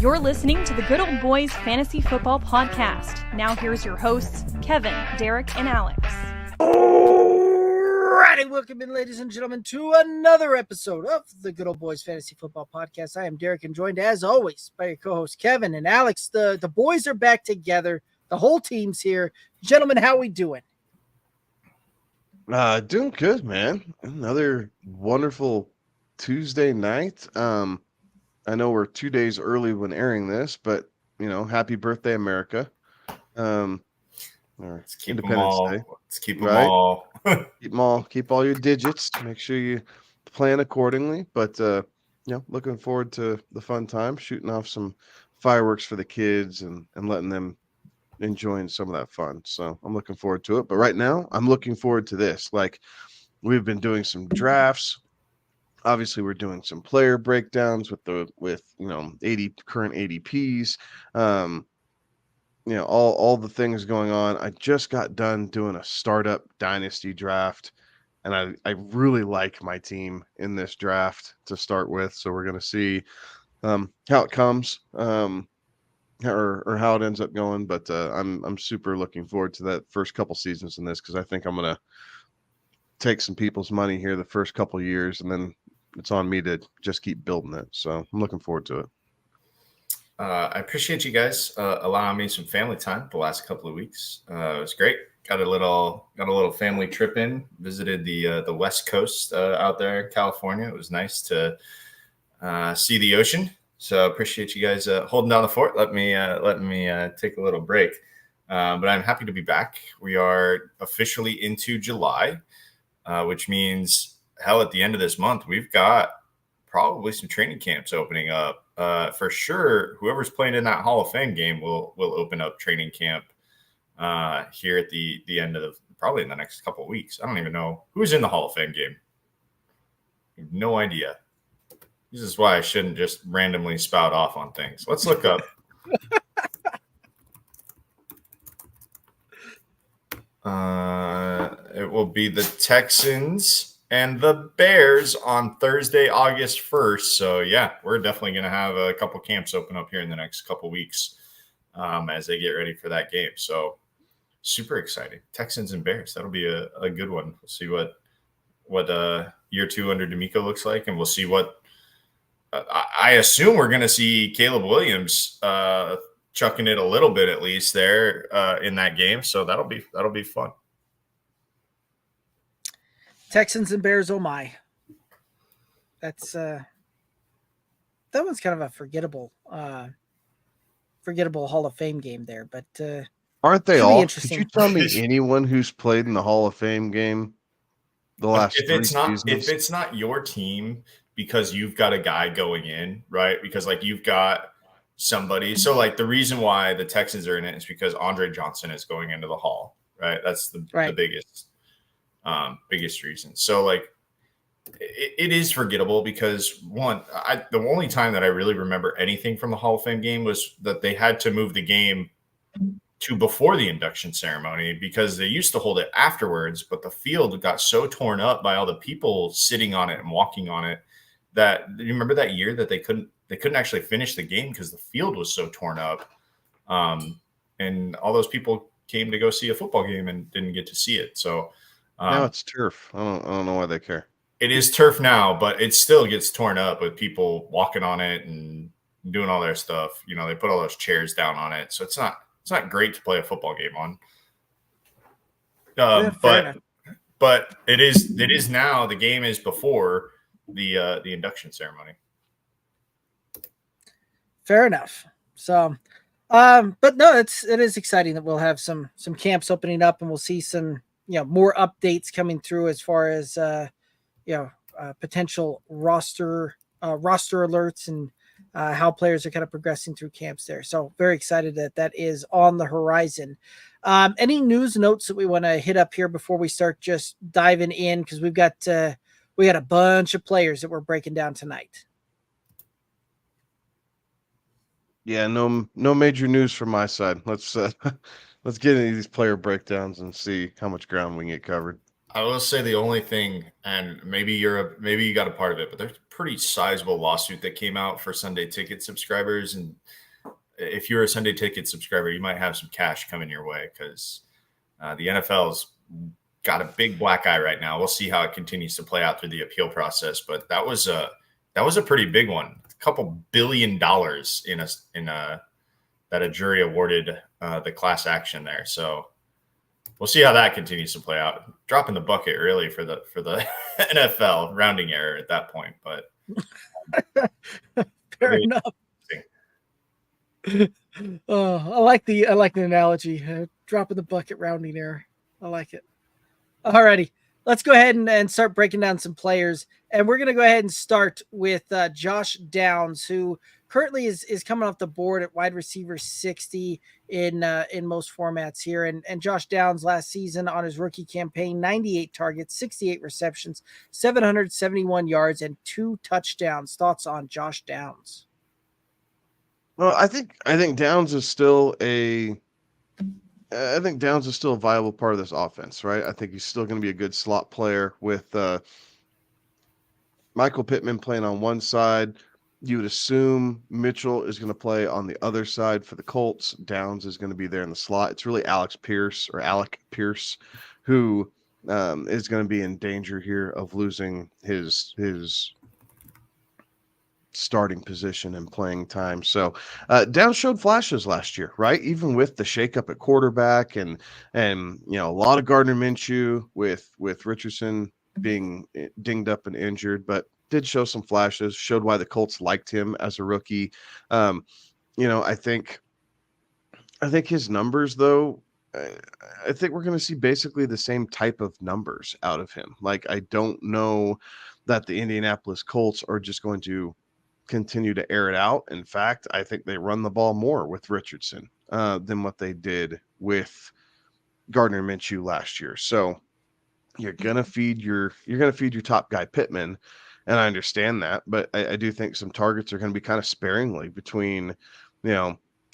You're listening to the Good Old Boys Fantasy Football Podcast. Now here's your hosts, Kevin, Derek, and Alex. Alrighty, welcome in, ladies and gentlemen, to another episode of the Good Old Boys Fantasy Football Podcast. I am Derek, and joined, as always, by your co-hosts, Kevin and Alex. The boys are back together. The whole team's here. Gentlemen, how we doing? Doing good, man. Another wonderful Tuesday night. I know we're 2 days early when airing this, but happy birthday, America. Let's keep Independence Day. Let's keep them all. Keep them all. Keep all your digits. Make sure you plan accordingly. But looking forward to the fun time, shooting off some fireworks for the kids and letting them enjoying some of that fun. So I'm looking forward to it. But right now, I'm looking forward to this. Like, we've been doing some drafts. Obviously, we're doing some player breakdowns with current ADPs. All the things going on. I just got done doing a startup dynasty draft, and I really like my team in this draft to start with. So we're going to see how it comes, or how it ends up going. But I'm super looking forward to that first couple seasons in this, because I think I'm going to take some people's money here the first couple years, and then it's on me to just keep building it. So I'm looking forward to it. I appreciate you guys allowing me some family time the last couple of weeks. It was great. Got a little family trip in. Visited the West Coast out there in California. It was nice to see the ocean. So I appreciate you guys holding down the fort. Let me take a little break. But I'm happy to be back. We are officially into July, which means at the end of this month, we've got probably some training camps opening up. For sure, whoever's playing in that Hall of Fame game will open up training camp here at the end of probably in the next couple of weeks. I don't even know who's in the Hall of Fame game. No idea. This is why I shouldn't just randomly spout off on things. Let's look up. It will be the Texans and the Bears on Thursday, August 1st. So, yeah, we're definitely going to have a couple camps open up here in the next couple weeks as they get ready for that game. So, super exciting. Texans and Bears. That'll be a good one. We'll see what year two under D'Amico looks like, and we'll see what I assume we're going to see Caleb Williams chucking it a little bit at least there in that game. So, that'll be fun. Texans and Bears, oh my. That's that one's kind of a forgettable Hall of Fame game there, but aren't they all? Could you tell me anyone who's played in the Hall of Fame game the last seasons? If it's not your team, because you've got a guy going in, right? Because like you've got somebody. So like the reason why the Texans are in it is because Andre Johnson is going into the Hall, right? That's the biggest reason. So like it is forgettable because the only time that I really remember anything from the Hall of Fame game was that they had to move the game to before the induction ceremony because they used to hold it afterwards, but the field got so torn up by all the people sitting on it and walking on it that you remember that year that they couldn't actually finish the game because the field was so torn up. And all those people came to go see a football game and didn't get to see it. So now it's turf. I don't know why they care. It is turf now, but it still gets torn up with people walking on it and doing all their stuff. They put all those chairs down on it, so it's not great to play a football game on. But it is now. The game is before the induction ceremony. Fair enough. So, but no, it is exciting that we'll have some camps opening up, and we'll see some more updates coming through as far as potential roster alerts and how players are kind of progressing through camps there. So very excited that is on the horizon. Any news notes that we want to hit up here before we start just diving in? Because we got a bunch of players that we're breaking down tonight. Yeah, no major news from my side. Let's get into these player breakdowns and see how much ground we can get covered. I will say the only thing, and maybe you got a part of it, but there's a pretty sizable lawsuit that came out for Sunday Ticket subscribers, and if you're a Sunday Ticket subscriber, you might have some cash coming your way because the NFL's got a big black eye right now. We'll see how it continues to play out through the appeal process, but that was a pretty big one. A couple $1 billion that a jury awarded the class action there. So we'll see how that continues to play out. Dropping the bucket really for the NFL, rounding error at that point, but fair enough. I like the analogy. Dropping the bucket, rounding error. I like it. Alrighty, let's go ahead and start breaking down some players, and we're going to go ahead and start with Josh Downs, who currently is coming off the board at wide receiver 60 in most formats here. And Josh Downs last season on his rookie campaign, 98 targets, 68 receptions, 771 yards, and 2 touchdowns. Thoughts on Josh Downs? Well, I think Downs is still a viable part of this offense, right? I think he's still going to be a good slot player with Michael Pittman playing on one side. You would assume Mitchell is going to play on the other side for the Colts. Downs is going to be there in the slot. It's really Alec Pierce who is going to be in danger here of losing his starting position and playing time. So Downs showed flashes last year, right? Even with the shakeup at quarterback and a lot of Gardner Minshew with Richardson being dinged up and injured, but did show some flashes, showed why the Colts liked him as a rookie. I think his numbers, though, I think we're going to see basically the same type of numbers out of him. Like, I don't know that the Indianapolis Colts are just going to continue to air it out. In fact, I think they run the ball more with Richardson than what they did with Gardner Minshew last year. So you're gonna feed your top guy Pittman, and I understand that, but I do think some targets are going to be kind of sparingly between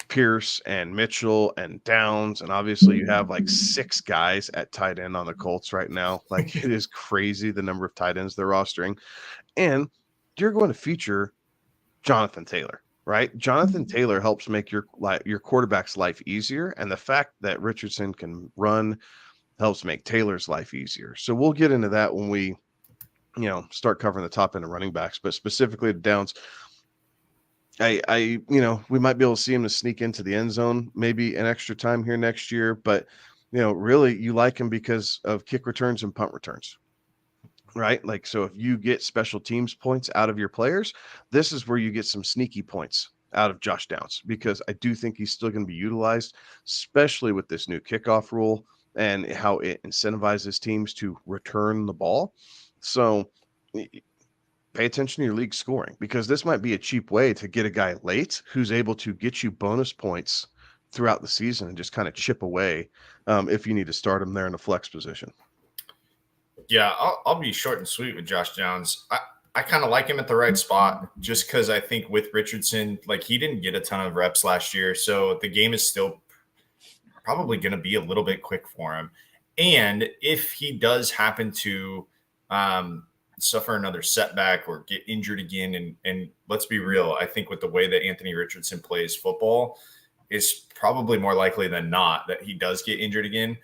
Pierce and Mitchell and Downs, and obviously you have like 6 guys at tight end on the Colts right now. Like, it is crazy the number of tight ends they're rostering, and you're going to feature Jonathan Taylor, right? Jonathan Taylor helps make your quarterback's life easier, and the fact that Richardson can run helps make Taylor's life easier. So we'll get into that when we, start covering the top end of running backs, but specifically to Downs, we might be able to see him to sneak into the end zone, maybe an extra time here next year, but really you like him because of kick returns and punt returns. Right? Like, so if you get special teams points out of your players, this is where you get some sneaky points out of Josh Downs, because I do think he's still going to be utilized, especially with this new kickoff rule and how it incentivizes teams to return the ball. So pay attention to your league scoring, because this might be a cheap way to get a guy late who's able to get you bonus points throughout the season and just kind of chip away if you need to start him there in a flex position. Yeah, I'll be short and sweet with Josh Downs. I kind of like him at the right spot, just because I think with Richardson, like, he didn't get a ton of reps last year, so the game is still probably going to be a little bit quick for him. And if he does happen to suffer another setback or get injured again, and let's be real, I think with the way that Anthony Richardson plays football, it's probably more likely than not that he does get injured again.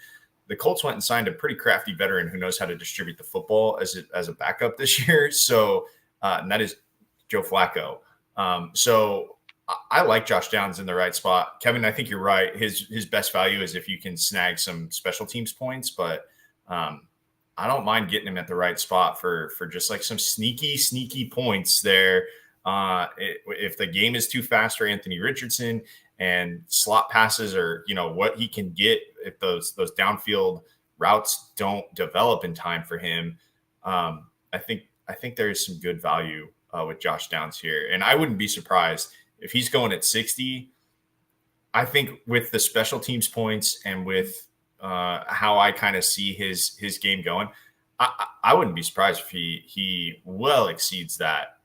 The Colts went and signed a pretty crafty veteran who knows how to distribute the football as a backup this year. So, and that is Joe Flacco. So I like Josh Downs in the right spot. Kevin, I think you're right. His best value is if you can snag some special teams points, but I don't mind getting him at the right spot for just like some sneaky points there. If the game is too fast for Anthony Richardson, and slot passes are, what he can get if those downfield routes don't develop in time for him. I think there's some good value with Josh Downs here. And I wouldn't be surprised if he's going at 60. I think with the special teams points and with how I kind of see his game going, I wouldn't be surprised if he well exceeds that.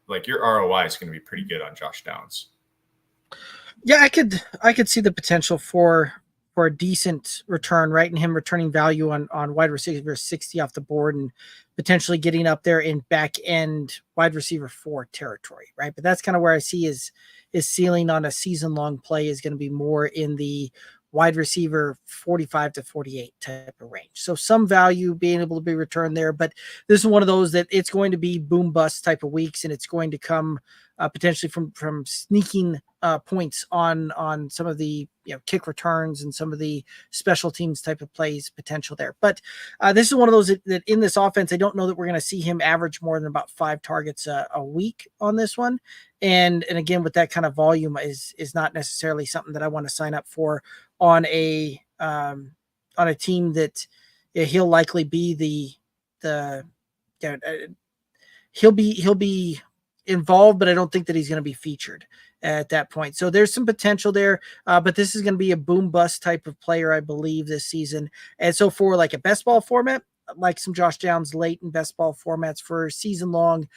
Like, your ROI is going to be pretty good on Josh Downs. Yeah, I could see the potential for for a decent return, right? And him returning value on wide receiver 60 off the board and potentially getting up there in back end wide receiver 4 territory, right? But that's kind of where I see his ceiling on a season long play is going to be more in the wide receiver 45 to 48 type of range. So some value being able to be returned there, but this is one of those that it's going to be boom bust type of weeks, and it's going to come potentially from sneaking points on some of the kick returns and some of the special teams type of plays potential there. But this is one of those that in this offense, I don't know that we're going to see him average more than about 5 targets a week on this one. And again, with that kind of volume is not necessarily something that I want to sign up for on a team that he'll likely be he'll be involved, but I don't think that he's going to be featured at that point. So there's some potential there, but this is going to be a boom bust type of player, I believe, this season. And so for like a best ball format, like some Josh Downs late in best ball formats for season long,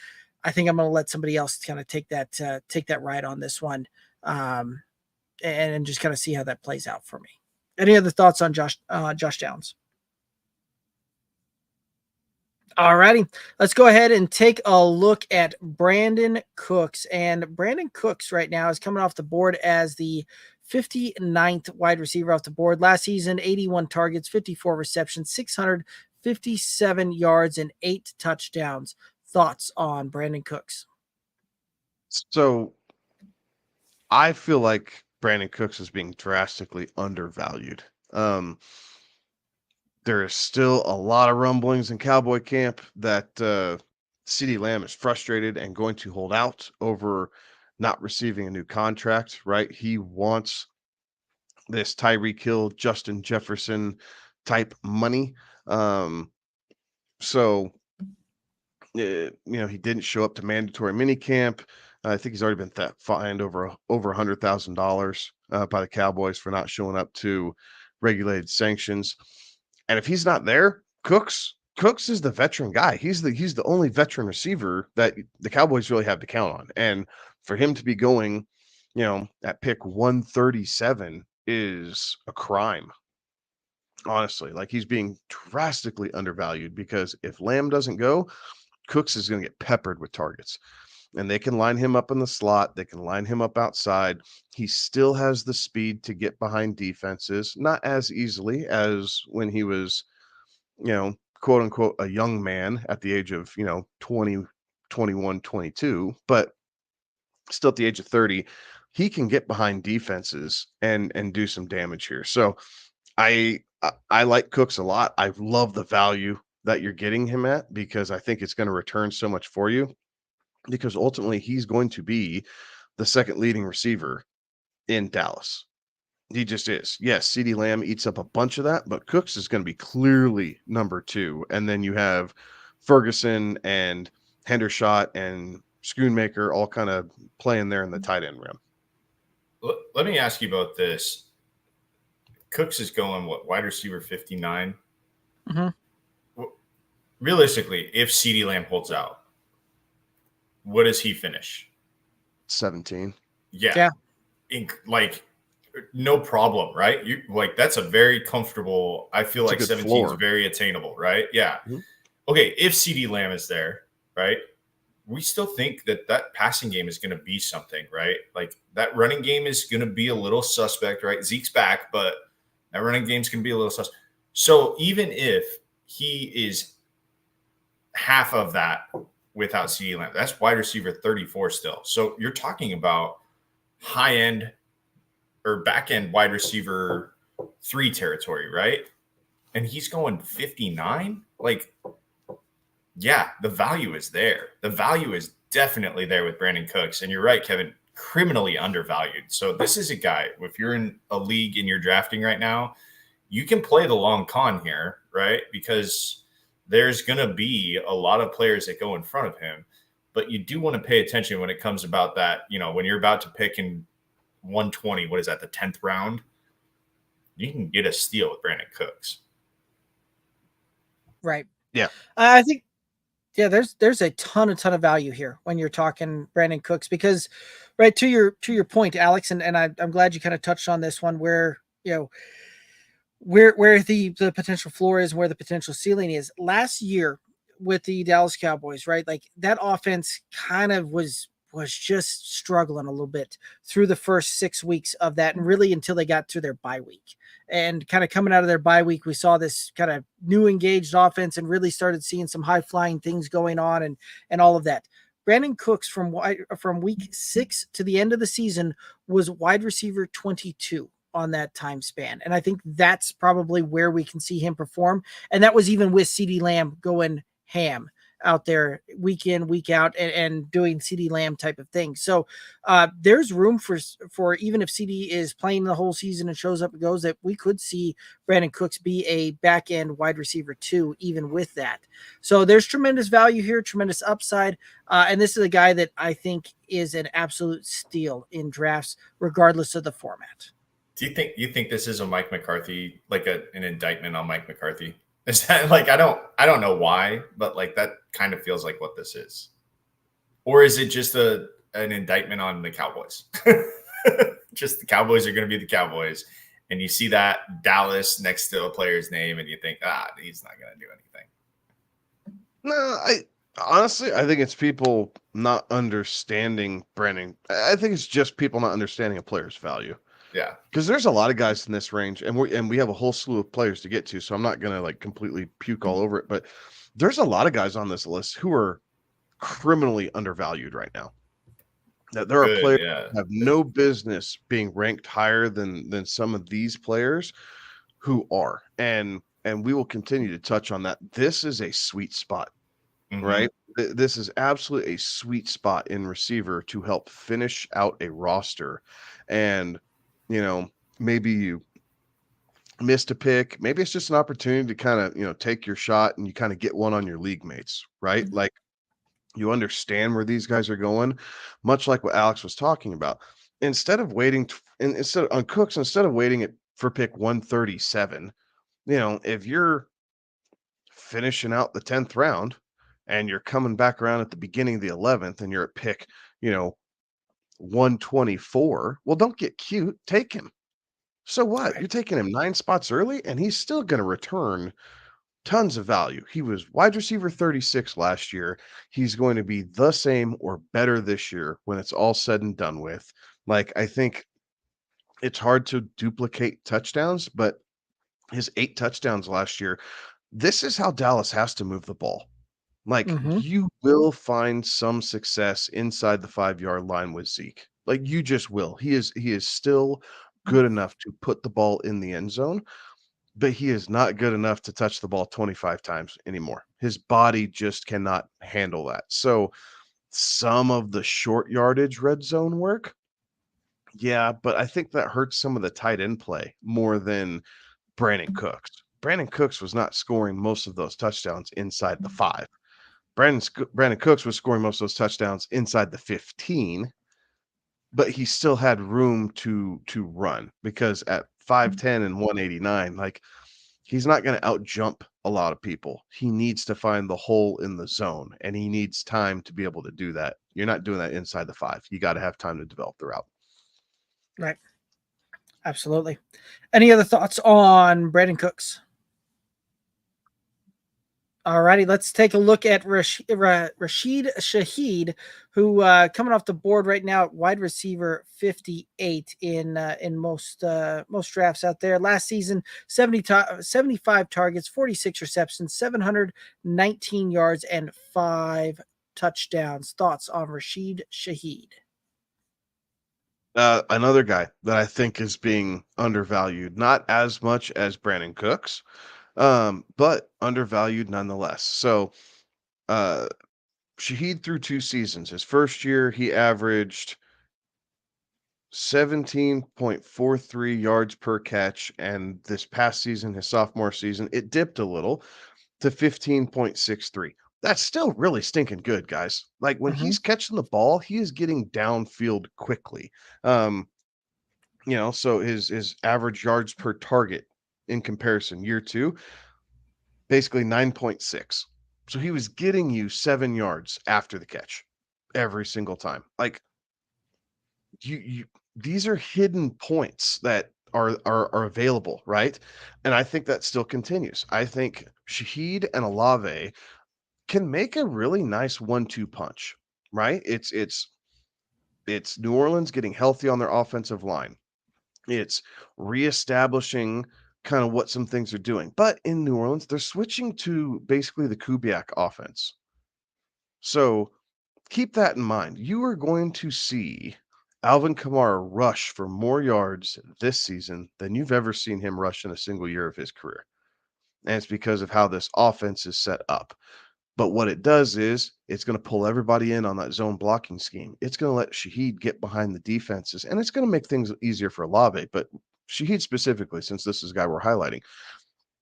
I think I'm going to let somebody else kind of take that ride on this one, and just kind of see how that plays out for me. Any other thoughts on Josh Downs? All righty, let's go ahead and take a look at Brandon Cooks. And Brandon Cooks right now is coming off the board as the 59th wide receiver off the board. Last season, 81 targets, 54 receptions, 657 yards, and 8 touchdowns. Thoughts on Brandon Cooks? So I feel like Brandon Cooks is being drastically undervalued. There is still a lot of rumblings in Cowboy camp that CeeDee Lamb is frustrated and going to hold out over not receiving a new contract, right? He wants this Tyreek Hill, Justin Jefferson type money. So he didn't show up to mandatory minicamp. I think he's already been fined over $100,000 by the Cowboys for not showing up to regulated sanctions. And if he's not there, Cooks is the veteran guy. He's the only veteran receiver that the Cowboys really have to count on. And for him to be going, at pick 137 is a crime. Honestly, like he's being drastically undervalued because if Lamb doesn't go, Cooks is going to get peppered with targets. And they can line him up in the slot. They can line him up outside. He still has the speed to get behind defenses, not as easily as when he was, quote unquote, a young man at the age of, 20, 21, 22, but still at the age of 30, he can get behind defenses and do some damage here. So I like Cooks a lot. I love the value that you're getting him at because I think it's going to return so much for you. Because ultimately he's going to be the second leading receiver in Dallas. He just is. Yes, CeeDee Lamb eats up a bunch of that, but Cooks is going to be clearly number 2. And then you have Ferguson and Hendershot and Schoonmaker all kind of playing there in the tight end room. Let me ask you about this. Cooks is going, wide receiver 59? Mm-hmm. Realistically, if CeeDee Lamb holds out, what does he finish? 17. Yeah. No problem, right? That's a very comfortable. I feel like 17 is very attainable, right? Yeah. Mm-hmm. Okay, if CeeDee Lamb is there, right? We still think that passing game is going to be something, right? Like that running game is going to be a little suspect, right? Zeke's back, but that running game is going to be a little suspect. So even if he is half of that without CeeDee Lamb, that's wide receiver 34 still. So you're talking about high end or back end wide receiver 3 territory, right? And he's going 59. Yeah, the value is there. The value is definitely there with Brandon Cooks. And you're right, Kevin, criminally undervalued. So this is a guy, if you're in a league and you're drafting right now, you can play the long con here, right? Because there's going to be a lot of players that go in front of him, but you do want to pay attention when it comes about that, when you're about to pick in 120, what is that, the 10th round? You can get a steal with Brandon Cooks. Right. Yeah. I think, there's a ton of value here when you're talking Brandon Cooks because, right, to your point, Alex, and I'm glad you kind of touched on this one where, where the potential floor is, where the potential ceiling is. Last year with the Dallas Cowboys, right? Like that offense kind of was just struggling a little bit through the first 6 weeks of that, and really until they got to their bye week. And kind of coming out of their bye week, we saw this kind of new engaged offense and really started seeing some high flying things going on and all of that. Brandon Cooks from week 6 to the end of the season was wide receiver 22 on that time span. And I think that's probably where we can see him perform. And that was even with CeeDee Lamb going ham out there week in, week out, and doing CeeDee Lamb type of thing. So there's room for even if CeeDee is playing the whole season and shows up and goes, that we could see Brandon Cooks be a back end wide receiver too, even with that. So there's tremendous value here, tremendous upside. And this is a guy that I think is an absolute steal in drafts, regardless of the format. Do you think this is a Mike McCarthy, like an indictment on Mike McCarthy? Is that like I don't know why, but like that kind of feels like what this is, or is it just an indictment on the Cowboys? Just the Cowboys are going to be the Cowboys, and you see that Dallas next to a player's name, and you think, he's not going to do anything. No, honestly, I think it's people not understanding Brandon. I think it's just people not understanding a player's value. Yeah, because there's a lot of guys in this range, and we have a whole slew of players to get to, so I'm not gonna like completely puke all over it. But there's a lot of guys on this list who are criminally undervalued right now. That there are players who have no business being ranked higher than some of these players who are, and we will continue to touch on that. This is a sweet spot. Right. This is absolutely a sweet spot in receiver to help finish out a roster. And, maybe you missed a pick. Maybe it's just an opportunity to kind of, take your shot and you kind of get one on your league mates. Right. Like you understand where these guys are going, much like what Alex was talking about. Instead of waiting instead of waiting for pick 137, if you're finishing out the 10th round, and you're coming back around at the beginning of the 11th and you're at pick, 124, well, don't get cute. Take him. So what? Right. You're taking him 9 spots early, and he's still going to return tons of value. He was wide receiver 36 last year. He's going to be the same or better this year when it's all said and done with. Like, I think it's hard to duplicate touchdowns, but his 8 touchdowns last year, this is how Dallas has to move the ball. Like, you will find some success inside the 5-yard line with Zeke. Like, you just will. He is still good enough to put the ball in the end zone, but he is not good enough to touch the ball 25 times anymore. His body just cannot handle that. So, some of the short yardage red zone work, yeah, but I think that hurts some of the tight end play more than Brandon Cooks. Brandon Cooks was not scoring most of those touchdowns inside the 5. Brandon Cooks was scoring most of those touchdowns inside the 15, but he still had room to run because at 5'10" and 189, like he's not going to outjump a lot of people. He needs to find the hole in the zone, and he needs time to be able to do that. You're not doing that inside the 5. You got to have time to develop the route. Right. Absolutely. Any other thoughts on Brandon Cooks? All righty, let's take a look at Rasheed Shaheed, who coming off the board right now at wide receiver 58 in most drafts out there. Last season, 75 targets, 46 receptions, 719 yards, and 5 touchdowns. Thoughts on Rasheed Shaheed? Another guy that I think is being undervalued, not as much as Brandon Cooks, but undervalued nonetheless. So, Shaheed through 2 seasons. His first year, he averaged 17.43 yards per catch, and this past season, his sophomore season, it dipped a little to 15.63. That's still really stinking good, guys. Like when he's catching the ball, he is getting downfield quickly. So his average yards per target in comparison, year 2, basically 9.6. So he was getting you 7 yards after the catch every single time. Like you these are hidden points that are available, right? And I think that still continues. I think Shaheed and Olave can make a really nice 1-2 punch, right? It's New Orleans getting healthy on their offensive line. It's reestablishing kind of what some things are doing. But in New Orleans, they're switching to basically the Kubiak offense. So keep that in mind. You are going to see Alvin Kamara rush for more yards this season than you've ever seen him rush in a single year of his career. And it's because of how this offense is set up. But what it does is it's going to pull everybody in on that zone blocking scheme. It's going to let Shaheed get behind the defenses, and it's going to make things easier for Olave. But Shaheed specifically, since this is the guy we're highlighting,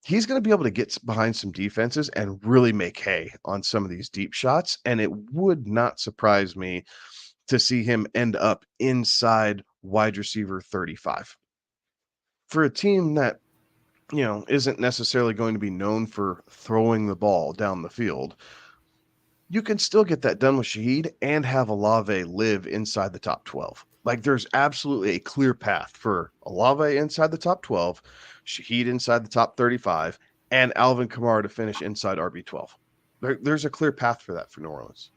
he's going to be able to get behind some defenses and really make hay on some of these deep shots. And it would not surprise me to see him end up inside wide receiver 35. For a team that, isn't necessarily going to be known for throwing the ball down the field, you can still get that done with Shaheed and have Olave live inside the top 12. Like, there's absolutely a clear path for Olave inside the top 12, Shaheed inside the top 35, and Alvin Kamara to finish inside RB12. There's a clear path for that for New Orleans.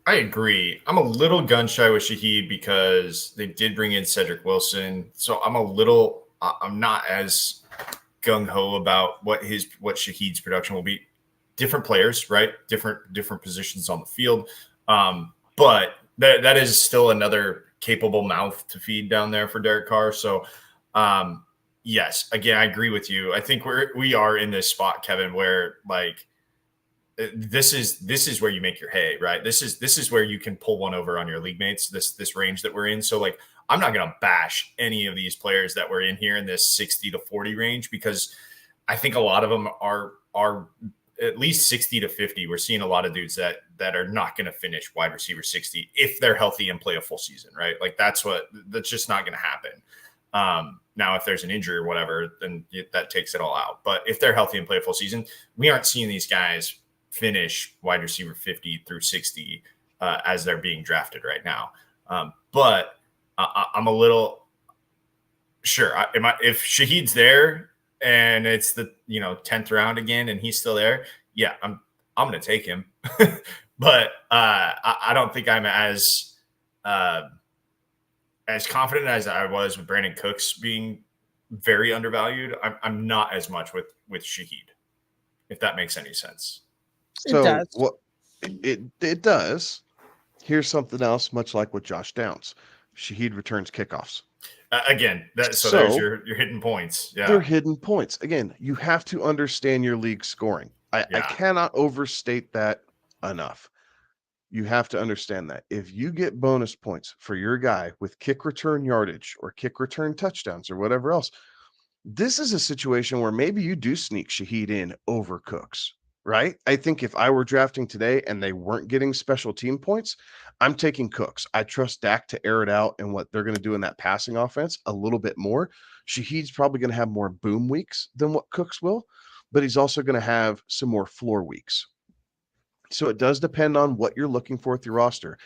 I agree. I'm a little gun shy with Shaheed because they did bring in Cedric Wilson. So I'm not as gung-ho about what Shaheed's production will be. Different players, right? Different positions on the field. But that is still another capable mouth to feed down there for Derek Carr. So yes, again, I agree with you. I think we are in this spot, Kevin, where like this is where you make your hay, right? This is where you can pull one over on your league mates, this range that we're in. So like, I'm not going to bash any of these players that were in here in this 60 to 40 range, because I think a lot of them are at least 60 to 50. We're seeing a lot of dudes that are not going to finish wide receiver 60 if they're healthy and play a full season, right? Like that's just not going to happen. Now, if there's an injury or whatever, then that takes it all out. But if they're healthy and play a full season, we aren't seeing these guys finish wide receiver 50 through 60 as they're being drafted right now. But I'm a little sure if Shaheed's there and it's the 10th round again and he's still there, yeah, I'm going to take him. But I don't think I'm as confident as I was with Brandon Cooks being very undervalued. I'm not as much with Shaheed, if that makes any sense. So it does. What it does. Here's something else, much like with Josh Downs. Shaheed returns kickoffs. Again, so there's your hidden points. Yeah, they're hidden points. Again, you have to understand your league scoring. I cannot overstate that enough. You have to understand that if you get bonus points for your guy with kick return yardage or kick return touchdowns or whatever else, this is a situation where maybe you do sneak Shaheed in over Cooks, right? I think if I were drafting today and they weren't getting special team points, I'm taking Cooks. I trust Dak to air it out and what they're going to do in that passing offense a little bit more. Shaheed's probably going to have more boom weeks than what Cooks will, but he's also going to have some more floor weeks. So it does depend on what you're looking for with your roster.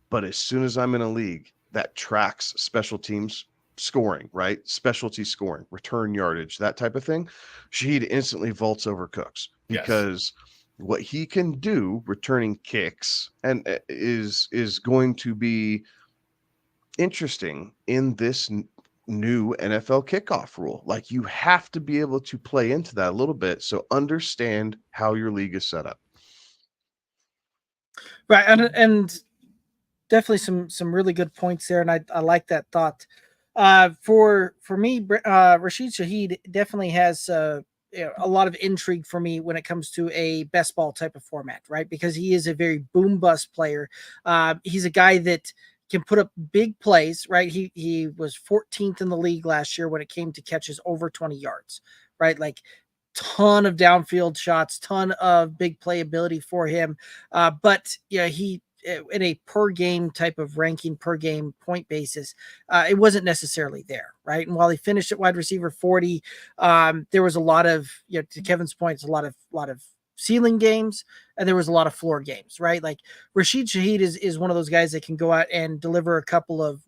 But as soon as I'm in a league that tracks special teams scoring, right? Specialty scoring, return yardage, that type of thing, Shaheed instantly vaults over Cooks because what he can do returning kicks and is going to be interesting in this new NFL kickoff rule. Like, you have to be able to play into that a little bit. So understand how your league is set up. Right. And definitely some really good points there. And I like that thought. For me, Rasheed Shaheed definitely has a lot of intrigue for me when it comes to a best ball type of format, right? Because he is a very boom bust player. He's a guy that can put up big plays, right? He was 14th in the league last year when it came to catches over 20 yards, right? Like, ton of downfield shots, ton of big playability for him. But he, in a per game type of ranking, per game point basis, it wasn't necessarily there, right? And while he finished at wide receiver 40, there was a lot of, to Kevin's point, a lot of ceiling games, and there was a lot of floor games, right? Like, Rasheed Shaheed is one of those guys that can go out and deliver a couple of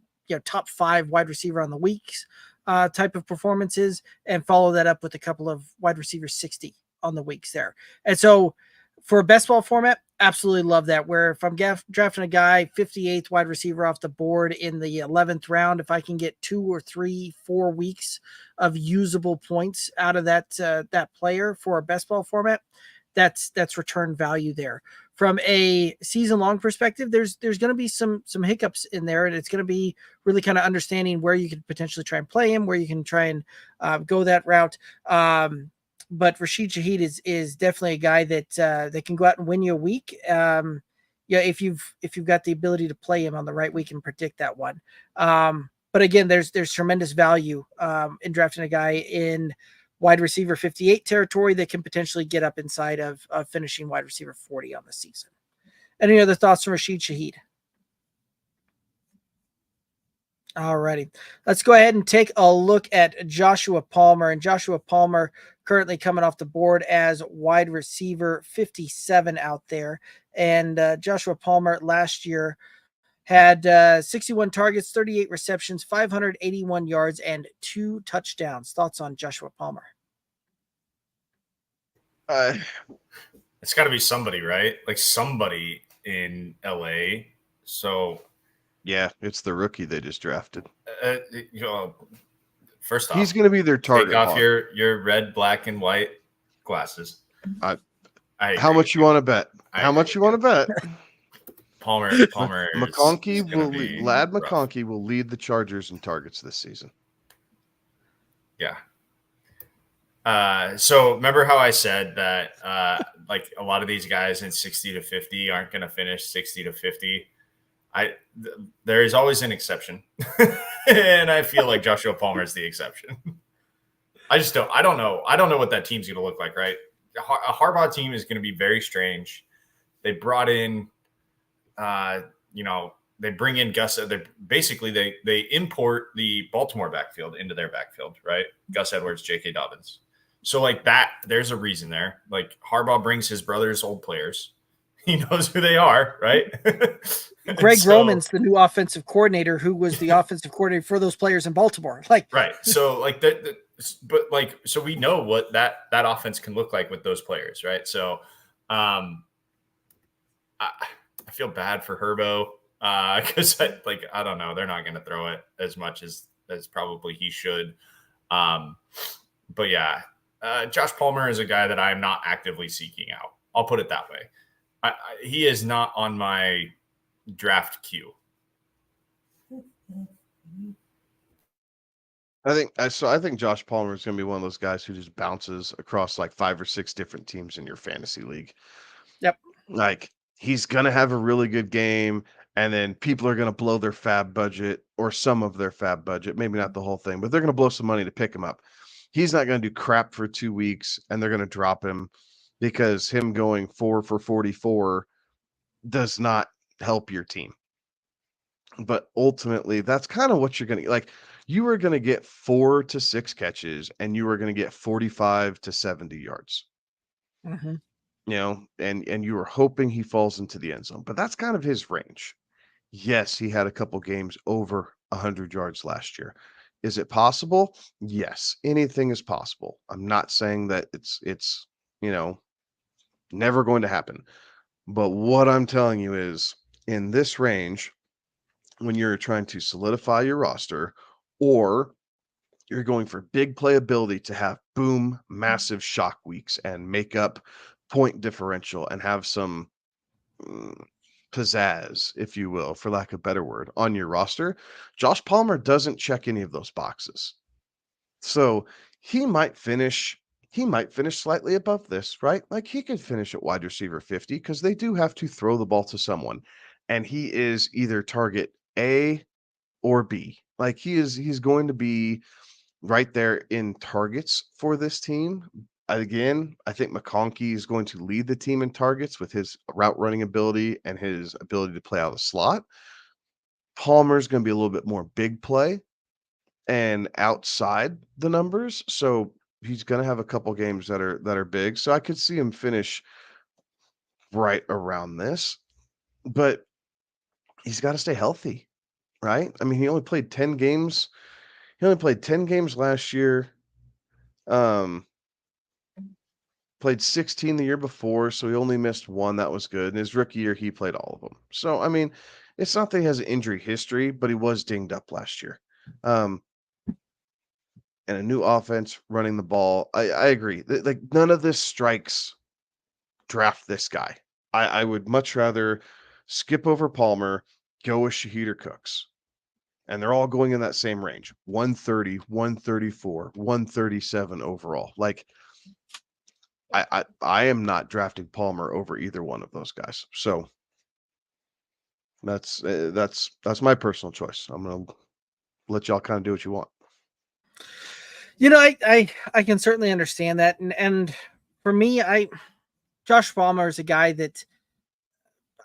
top 5 wide receiver on the weeks. type of performances, and follow that up with a couple of wide receiver 60 on the weeks there. And so for a best ball format, absolutely love that. Where if I'm drafting a guy 58th wide receiver off the board in the 11th round, if I can get 2 or 3, 4 weeks of usable points out of that player for a best ball format, that's return value there. From a season long perspective, there's going to be some hiccups in there, and it's going to be really kind of understanding where you can potentially try and play him, where you can try and go that route. But Rasheed Shaheed is definitely a guy that can go out and win you a week. If you've got the ability to play him on the right week and predict that one. But again, there's tremendous value in drafting a guy in wide receiver 58 territory that can potentially get up inside of finishing wide receiver 40 on the season. Any other thoughts from Rasheed Shaheed? All righty. Let's go ahead and take a look at Joshua Palmer. And Joshua Palmer currently coming off the board as wide receiver 57 out there. And Joshua Palmer last year had 61 targets, 38 receptions, 581 yards, and 2 touchdowns. Thoughts on Joshua Palmer? It's got to be somebody, right? Like somebody in LA. So yeah, it's the rookie they just drafted. First off, he's going to be their target. Take off your red, black, and white glasses. How much you want to bet? How much you want to bet? Palmer McConkey McConkey will lead the Chargers in targets this season. Yeah. So remember how I said that like a lot of these guys in 60 to 50 aren't going to finish 60 to 50. There is always an exception. And I feel like Joshua Palmer is the exception. I don't know what that team's going to look like, right? A Harbaugh team is going to be very strange. They brought in, they bring in Gus. They import the Baltimore backfield into their backfield, right? Gus Edwards, J.K. Dobbins. So like that, there's a reason there. Like Harbaugh brings his brother's old players. He knows who they are, right? Greg Roman's the new offensive coordinator, who was the offensive coordinator for those players in Baltimore. Like, right. So like so we know what that offense can look like with those players, right? So, I feel bad for Herbo because I don't know, they're not going to throw it as much as probably he should. But yeah, Josh Palmer is a guy that I'm not actively seeking out. I'll put it that way. He is not on my draft queue. I think Josh Palmer is going to be one of those guys who just bounces across like 5 or 6 different teams in your fantasy league. Yep. Like he's going to have a really good game, and then people are going to blow their fab budget or some of their fab budget, maybe not the whole thing, but they're going to blow some money to pick him up. He's not going to do crap for 2 weeks, and they're going to drop him because him going 4 for 44 does not help your team. But ultimately, that's kind of what you're going to like. You are going to get 4 to 6 catches, and you are going to get 45 to 70 yards. Mm-hmm. And you are hoping he falls into the end zone. But that's kind of his range. Yes, he had a couple games over 100 yards last year. Is it possible? Yes, anything is possible. I'm not saying that it's never going to happen. But what I'm telling you is, in this range, when you're trying to solidify your roster, or you're going for big playability to have boom, massive shock weeks and make up point differential and have some pizzazz, if you will, for lack of a better word, on your roster, Josh Palmer doesn't check any of those boxes. So he might finish slightly above this, right? Like he could finish at wide receiver 50 because they do have to throw the ball to someone. And he is either target A or B. Like he's going to be right there in targets for this team. Again, I think McConkey is going to lead the team in targets with his route running ability and his ability to play out of the slot. Palmer's going to be a little bit more big play and outside the numbers. So he's going to have a couple games that are big. So I could see him finish right around this, but he's got to stay healthy, right? I mean, he only played 10 games He only played 10 games last year. Played 16 the year before, so he only missed one. That was good. In his rookie year, he played all of them. So, I mean, it's not that he has an injury history, but he was dinged up last year. And a new offense running the ball. I agree. Like, none of this strikes draft this guy. I would much rather skip over Palmer, go with Shaheed or Cooks. And they're all going in that same range. 130, 134, 137 overall. Like, I am not drafting Palmer over either one of those guys. So that's my personal choice. I'm gonna let y'all kind of do what you want. I can certainly understand that, and for me, Josh Palmer is a guy that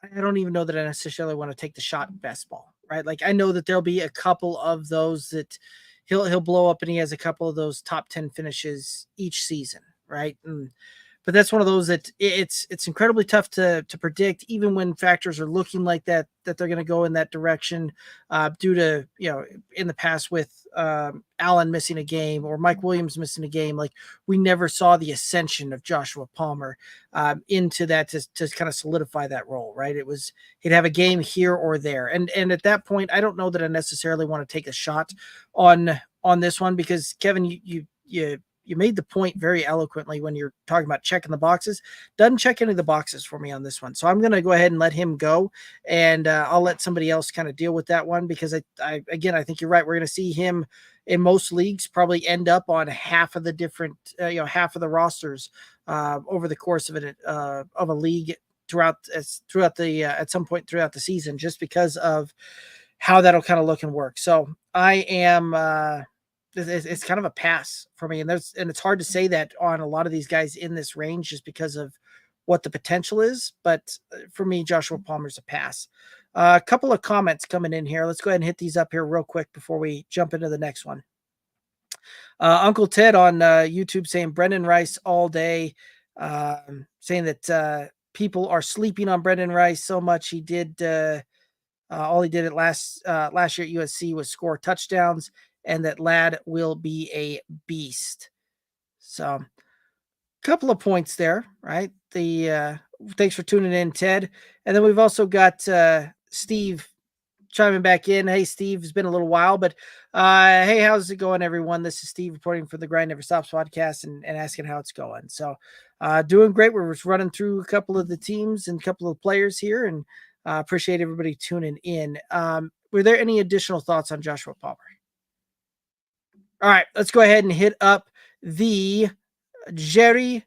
I don't even know that I necessarily want to take the shot at best ball, right? Like I know that there'll be a couple of those that he'll blow up, and he has a couple of those top 10 finishes each season, right? But that's one of those that it's incredibly tough to predict, even when factors are looking like that they're going to go in that direction, due to in the past with Allen missing a game or Mike Williams missing a game. Like we never saw the ascension of Joshua Palmer into that to kind of solidify that role, right? He'd have a game here or there, and at that point, I don't know that I necessarily want to take a shot on this one because Kevin, you made the point very eloquently when you're talking about checking the boxes. Doesn't check any of the boxes for me on this one. So I'm going to go ahead and let him go, and I'll let somebody else kind of deal with that one because I think you're right. We're going to see him in most leagues probably end up on half of the different, half of the rosters over the course of a league throughout the at some point throughout the season, just because of how that'll kind of look and work. So I am. It's kind of a pass for me, and it's hard to say that on a lot of these guys in this range just because of what the potential is. But for me, Joshua Palmer's a pass. A couple of comments coming in here. Let's go ahead and hit these up here real quick before we jump into the next one. Uncle Ted on YouTube saying Brendan Rice all day, saying that people are sleeping on Brendan Rice so much. He did all he did at last year at USC was score touchdowns, and that lad will be a beast. So a couple of points there, right? Thanks for tuning in, Ted. And then we've also got Steve chiming back in. Hey, Steve, it's been a little while, but hey, how's it going, everyone? This is Steve reporting for the Grind Never Stops podcast and asking how it's going. So doing great. We're just running through a couple of the teams and a couple of players here, and appreciate everybody tuning in. Were there any additional thoughts on Joshua Palmer? All right, let's go ahead and hit up the Jeudy.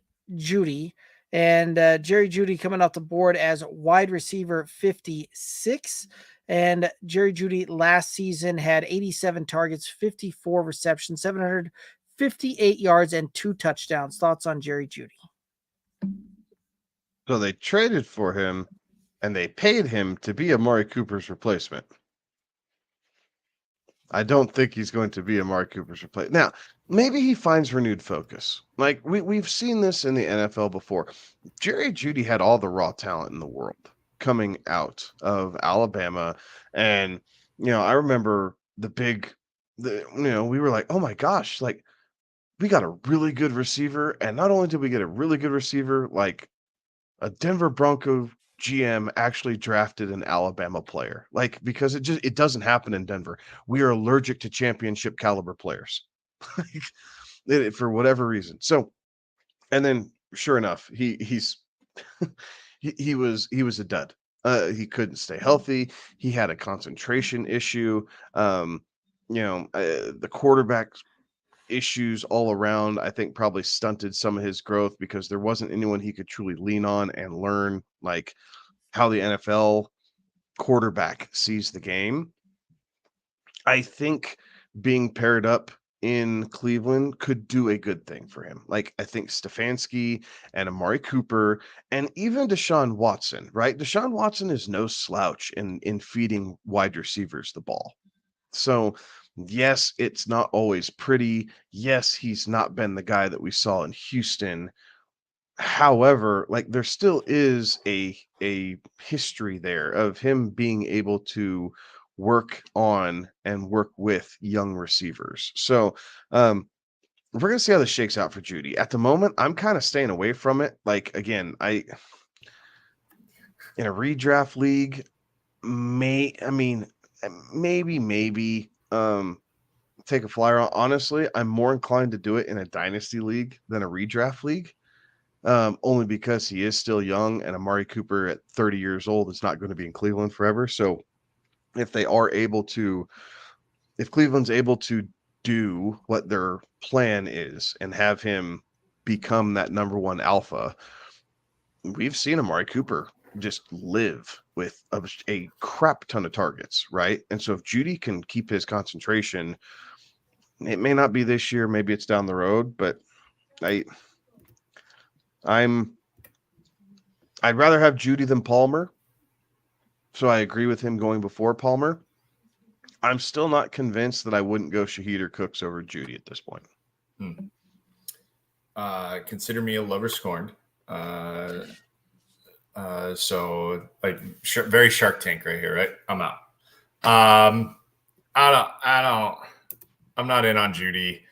And Jeudy coming off the board as wide receiver 56. And Jeudy last season had 87 targets, 54 receptions, 758 yards, and 2 touchdowns. Thoughts on Jeudy? So they traded for him, and they paid him to be Amari Cooper's replacement. I don't think he's going to be Amari Cooper's replacement. Now, maybe he finds renewed focus. Like we've seen this in the NFL before. Jeudy had all the raw talent in the world coming out of Alabama, and I remember we were like, oh my gosh, like we got a really good receiver, and not only did we get a really good receiver, like a Denver Bronco GM actually drafted an Alabama player, like because it doesn't happen in Denver. We are allergic to championship caliber players for whatever reason. So, and then sure enough, he was a dud. He couldn't stay healthy. He had a concentration issue. The quarterback issues all around, I think probably stunted some of his growth because there wasn't anyone he could truly lean on and learn like how the NFL quarterback sees the game. I think being paired up in Cleveland could do a good thing for him. Like I think Stefanski and Amari Cooper and even Deshaun Watson, right? Deshaun Watson is no slouch in feeding wide receivers the ball. So yes, it's not always pretty. Yes, he's not been the guy that we saw in Houston. However, like there still is a history there of him being able to work on and work with young receivers. So we're going to see how this shakes out for Jeudy. At the moment, I'm kind of staying away from it. Like, again, in a redraft league, maybe take a flyer on. Honestly, I'm more inclined to do it in a dynasty league than a redraft league. Only because he is still young, and Amari Cooper at 30 years old is not going to be in Cleveland forever. So if Cleveland's able to do what their plan is and have him become that number one alpha, we've seen Amari Cooper just live with a crap ton of targets, right? And so if Jeudy can keep his concentration, it may not be this year, maybe it's down the road, but I'd rather have Jeudy than Palmer. So I agree with him going before Palmer. I'm still not convinced that I wouldn't go Shaheed or Cooks over Jeudy at this point. Consider me a lover scorned. So like very Shark Tank right here, right? I'm out. I'm not in on Jeudy.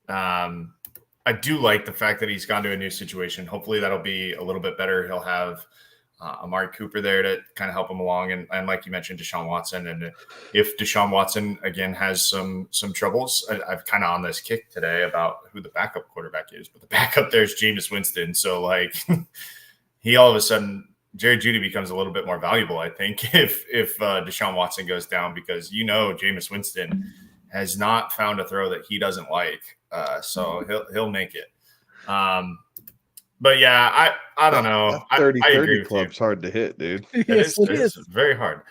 I do like the fact that he's gone to a new situation. Hopefully that'll be a little bit better. He'll have Amari Cooper there to kind of help him along. And like you mentioned, Deshaun Watson. And if Deshaun Watson, again, has some troubles, I've kind of on this kick today about who the backup quarterback is. But the backup there is Jameis Winston. So, like, he all of a sudden, Jerry Jeudy becomes a little bit more valuable, I think, if Deshaun Watson goes down, because, Jameis Winston has not found a throw that he doesn't like. So he'll make it. But yeah, I don't know. That 30-30 with club's hard to hit, dude. Yes, it is. It's very hard.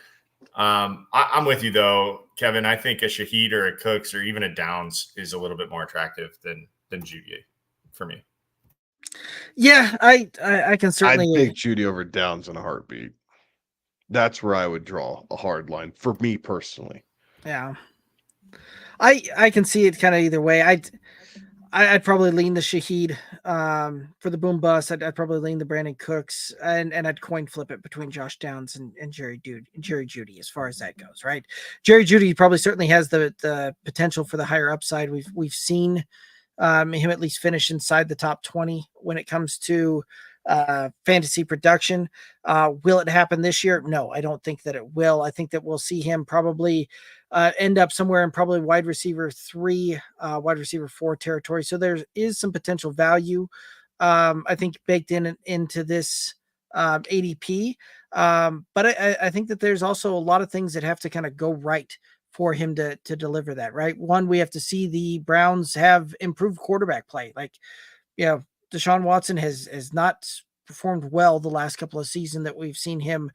I'm with you though, Kevin. I think a Shaheed or a Cooks or even a Downs is a little bit more attractive than Jeudy for me. Yeah, I can certainly I'd take Jeudy over Downs in a heartbeat. That's where I would draw a hard line for me personally. Yeah. I can see it kind of either way. I'd probably lean the Shaheed for the boom bust. I'd probably lean the Brandon Cooks, and I'd coin flip it between Josh Downs and Jerry Jeudy as far as that goes, right? Jerry Jeudy probably certainly has the potential for the higher upside. We've seen him at least finish inside the top 20 when it comes to fantasy production. Will it happen this year? No, I don't think that it will. I think that we'll see him probably end up somewhere in probably wide receiver 3, wide receiver 4 territory. So there is some potential value, I think, baked into this ADP. But I think that there's also a lot of things that have to kind of go right for him to deliver that, right? One, we have to see the Browns have improved quarterback play. Like, Deshaun Watson has not performed well the last couple of seasons that we've seen him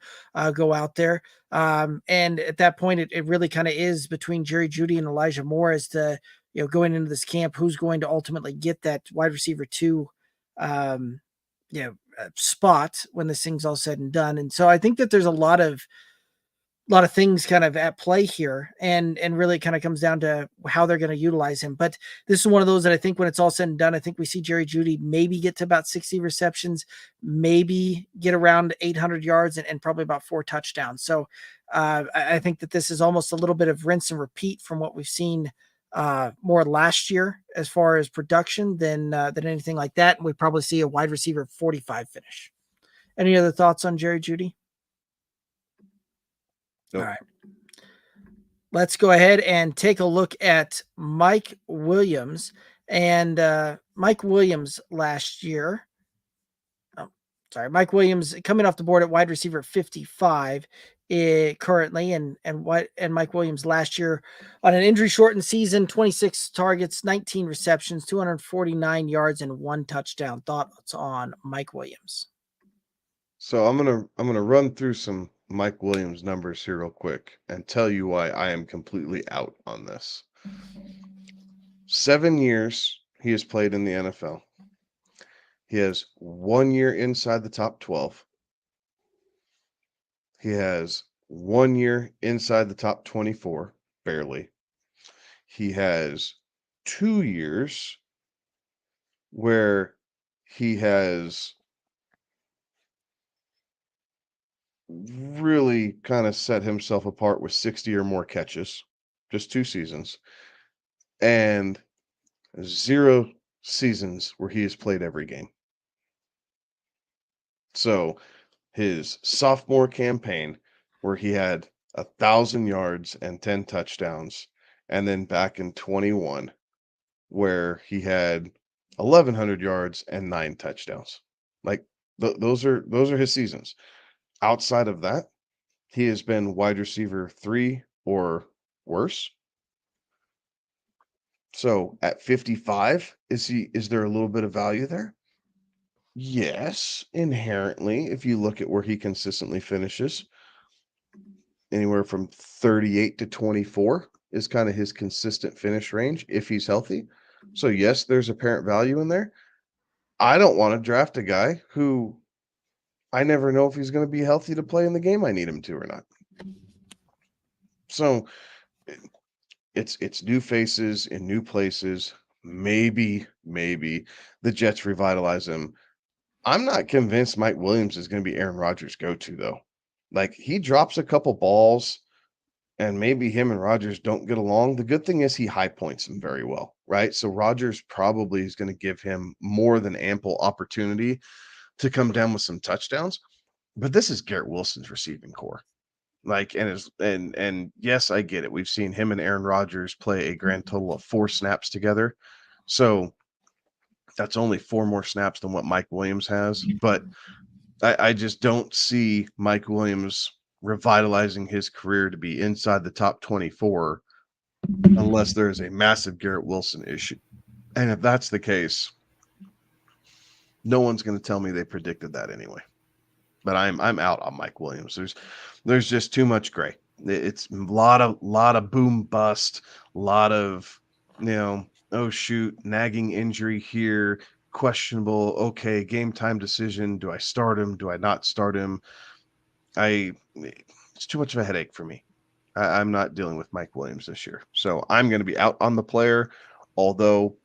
go out there. And at that point, it really kind of is between Jerry Jeudy and Elijah Moore as to, going into this camp, who's going to ultimately get that wide receiver 2, spot when this thing's all said and done. And so I think that there's a lot of things kind of at play here, and really kind of comes down to how they're going to utilize him. But this is one of those that I think when it's all said and done, I think we see Jerry Jeudy maybe get to about 60 receptions, maybe get around 800 yards and probably about 4 touchdowns. So I think that this is almost a little bit of rinse and repeat from what we've seen more last year as far as production than anything like that. And we probably see a wide receiver 45 finish. Any other thoughts on Jerry Jeudy? Nope. All right. Let's go ahead and take a look at Mike Williams. And Mike Williams last year. Mike Williams coming off the board at wide receiver 55 currently, and Mike Williams last year on an injury shortened season, 26 targets, 19 receptions, 249 yards, and 1 touchdown. Thoughts on Mike Williams? So I'm gonna run through some Mike Williams numbers here real quick and tell you why I am completely out on this. 7 years he has played in the NFL. He has 1 year inside the top 12. He has 1 year inside the top 24, barely. He has 2 years where he has really kind of set himself apart with 60 or more catches, just 2 seasons, and 0 seasons where he has played every game. So his sophomore campaign, where he had 1,000 yards and 10 touchdowns, and then back in 21, where he had 1,100 yards and 9 touchdowns. Like those are his seasons. Outside of that, he has been wide receiver 3 or worse. So at 55, is there a little bit of value there? Yes, inherently, if you look at where he consistently finishes, anywhere from 38 to 24 is kind of his consistent finish range if he's healthy. So yes, there's apparent value in there. I don't want to draft a guy who I never know if he's going to be healthy to play in the game I need him to or not. So it's new faces in new places. Maybe the Jets revitalize him. I'm not convinced Mike Williams is going to be Aaron Rodgers' go-to though. Like he drops a couple balls and maybe him and Rodgers don't get along. The good thing is he high points him very well, right? So Rodgers probably is going to give him more than ample opportunity to come down with some touchdowns. But this is Garrett Wilson's receiving core. Like, and yes, I get it. We've seen him and Aaron Rodgers play a grand total of 4 snaps together. So that's only 4 more snaps than what Mike Williams has. But I just don't see Mike Williams revitalizing his career to be inside the top 24 unless there's a massive Garrett Wilson issue. And if that's the case, no one's going to tell me they predicted that anyway. But I'm out on Mike Williams. There's just too much gray. It's a lot of boom bust, a lot of, oh shoot, nagging injury here, questionable, okay, game time decision. Do I start him? Do I not start him? It's too much of a headache for me. I'm not dealing with Mike Williams this year. So I'm going to be out on the player, although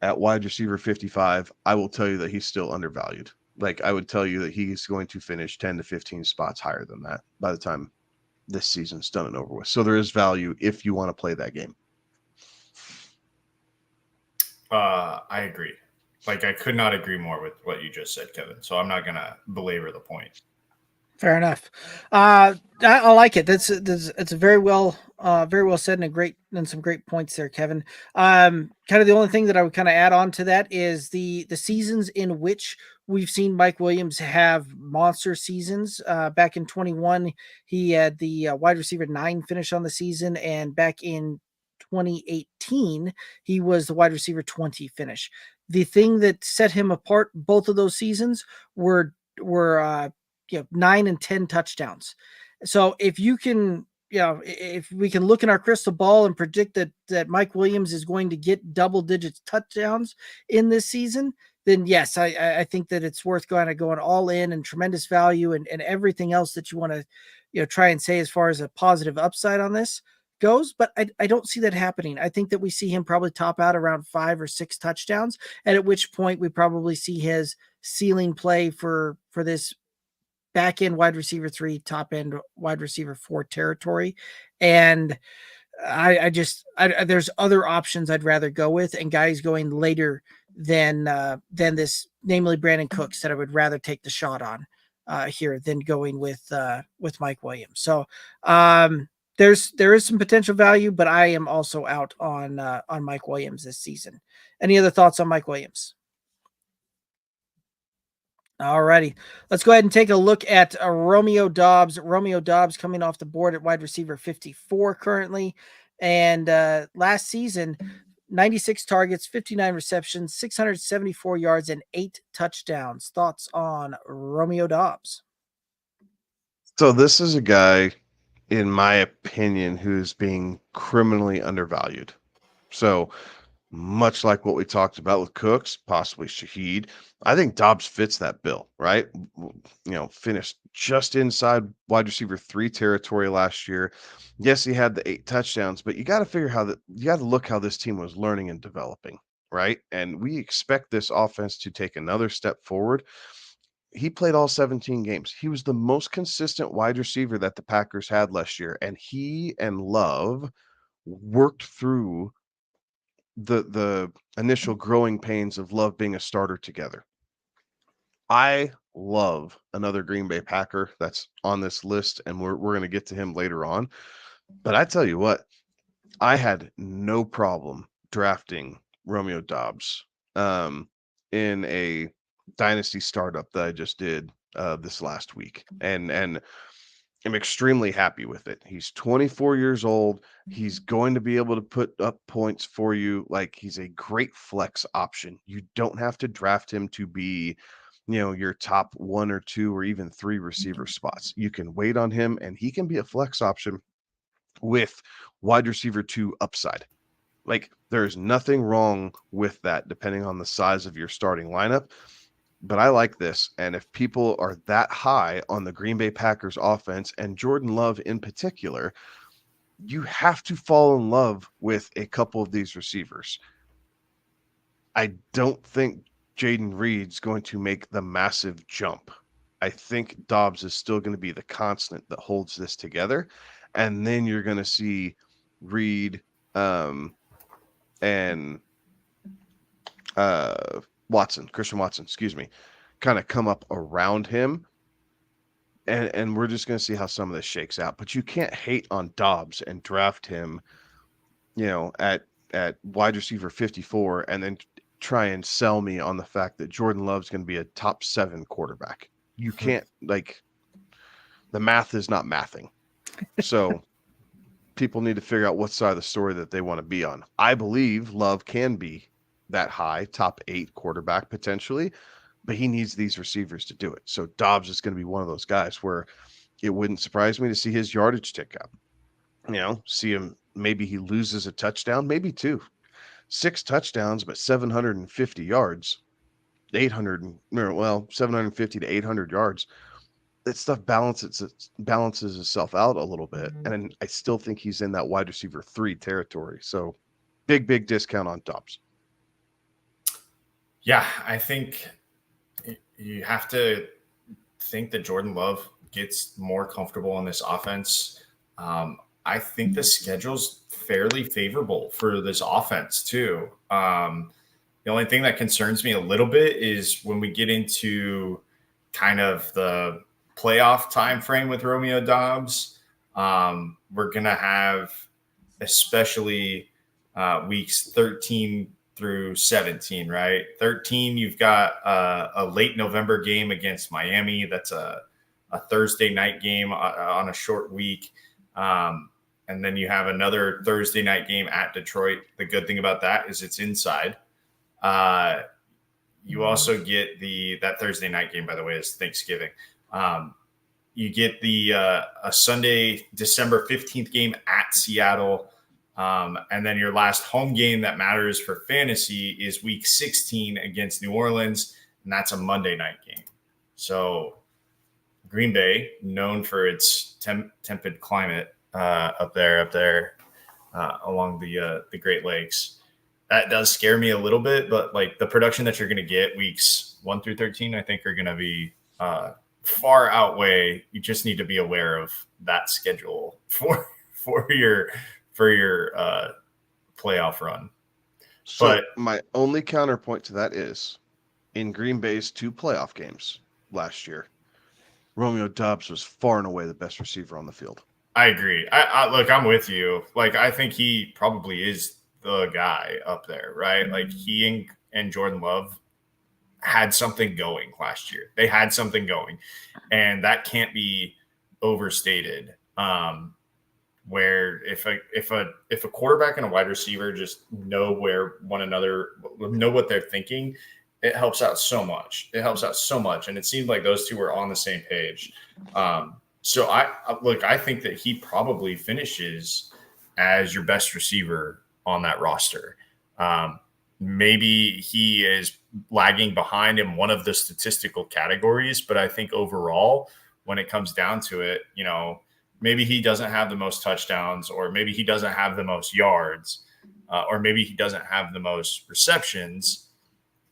at wide receiver 55, I will tell you that he's still undervalued. Like I would tell you that he's going to finish 10 to 15 spots higher than that by the time this season's done and over with. So there is value if you want to play that game. I agree. Like I could not agree more with what you just said, Kevin. So I'm not going to belabor the point. Fair enough. I like it. It's a very well said and some great points there, Kevin. Kind of the only thing that I would kind of add on to that is the seasons in which we've seen Mike Williams have monster seasons. Back in 21, he had the wide receiver 9 finish on the season, and back in 2018, he was the wide receiver 20 finish. The thing that set him apart both of those seasons were 9 and 10 touchdowns. So if you can, if we can look in our crystal ball and predict that Mike Williams is going to get double digits touchdowns in this season, then yes, I think that it's worth going all in and tremendous value and everything else that you want to, try and say as far as a positive upside on this goes. But I don't see that happening. I think that we see him probably top out around 5 or 6 touchdowns, and at which point we probably see his ceiling play for this back end wide receiver 3, top end wide receiver 4 territory. And there's other options I'd rather go with, and guys going later than this, namely Brandon Cooks, that I would rather take the shot on here than going with Mike Williams. So there is some potential value, but I am also out on Mike Williams this season. Any other thoughts on Mike Williams? All righty. Let's go ahead and take a look at Romeo Doss. Romeo Doss coming off the board at wide receiver 54 currently. And last season, 96 targets, 59 receptions, 674 yards, and 8 touchdowns. Thoughts on Romeo Doss? So this is a guy, in my opinion, who's being criminally undervalued. So much like what we talked about with Cooks, possibly Shaheed, I think Dobbs fits that bill, right? Finished just inside wide receiver 3 territory last year. Yes, he had the 8 touchdowns, but you got to look how this team was learning and developing, right? And we expect this offense to take another step forward. he played all 17 games. He was the most consistent wide receiver that the Packers had last year, and he and Love worked through the initial growing pains of Love being a starter together. I love another Green Bay Packer that's on this list, and we're going to get to him later on. But I tell you what, I had no problem drafting Romeo Dobbs in a dynasty startup that I just did this last week, and I'm extremely happy with it. He's 24 years old. He's going to be able to put up points for you. Like, he's a great flex option. You don't have to draft him to be, your top 1 or 2 or even 3 receiver spots. You can wait on him, and he can be a flex option with wide receiver 2 upside. Like, there's nothing wrong with that, depending on the size of your starting lineup. But I like this. And if people are that high on the Green Bay Packers offense and Jordan Love in particular, you have to fall in love with a couple of these receivers. I don't think Jaden Reed's going to make the massive jump. I think Dobbs is still going to be the constant that holds this together. And then you're going to see Reed and Christian Watson, kind of come up around him. And we're just going to see how some of this shakes out. But you can't hate on Dobbs and draft him, at wide receiver 54 and then try and sell me on the fact that Jordan Love's going to be a top 7 quarterback. You can't, the math is not mathing. So people need to figure out what side of the story that they want to be on. I believe Love can be that high, top 8 quarterback potentially, but he needs these receivers to do it. So Dobbs is going to be one of those guys where it wouldn't surprise me to see his yardage tick up. See him, maybe he loses a touchdown, maybe 2. 6 touchdowns, but 750 yards, 750 to 800 yards. That stuff balances itself out a little bit. And I still think he's in that wide receiver 3 territory. So big discount on Dobbs. Yeah, I think you have to think that Jordan Love gets more comfortable in this offense. I think the schedule's fairly favorable for this offense too. The only thing that concerns me a little bit is when we get into kind of the playoff time frame with Romeo Dobbs. We're going to have especially weeks 13 through 17, right? 13, you've got a late November game against Miami. That's a Thursday night game on a short week. And then you have another Thursday night game at Detroit. The good thing about that is it's inside. You also get that Thursday night game, by the way, is Thanksgiving. You get a Sunday, December 15th game at Seattle. And then your last home game that matters for fantasy is week 16 against New Orleans. And that's a Monday night game. So Green Bay, known for its temperate climate up there along the Great Lakes. That does scare me a little bit, but like the production that you're going to get weeks 1 through 13, I think are going to be far outweigh. You just need to be aware of that schedule for your playoff run. So but my only counterpoint to that is in Green Bay's 2 playoff games last year, Romeo Dobbs was far and away the best receiver on the field. I agree. I look, I'm with you. Like, I think he probably is the guy up there, right? Like he and Jordan Love had something going last year. They had something going, and that can't be overstated. Where if a quarterback and a wide receiver just know what they're thinking, it helps out so much. And it seemed like those two were on the same page. So I think that he probably finishes as your best receiver on that roster. Maybe he is lagging behind in one of the statistical categories, but I think overall, when it comes down to it, maybe he doesn't have the most touchdowns, or maybe he doesn't have the most yards, or maybe he doesn't have the most receptions.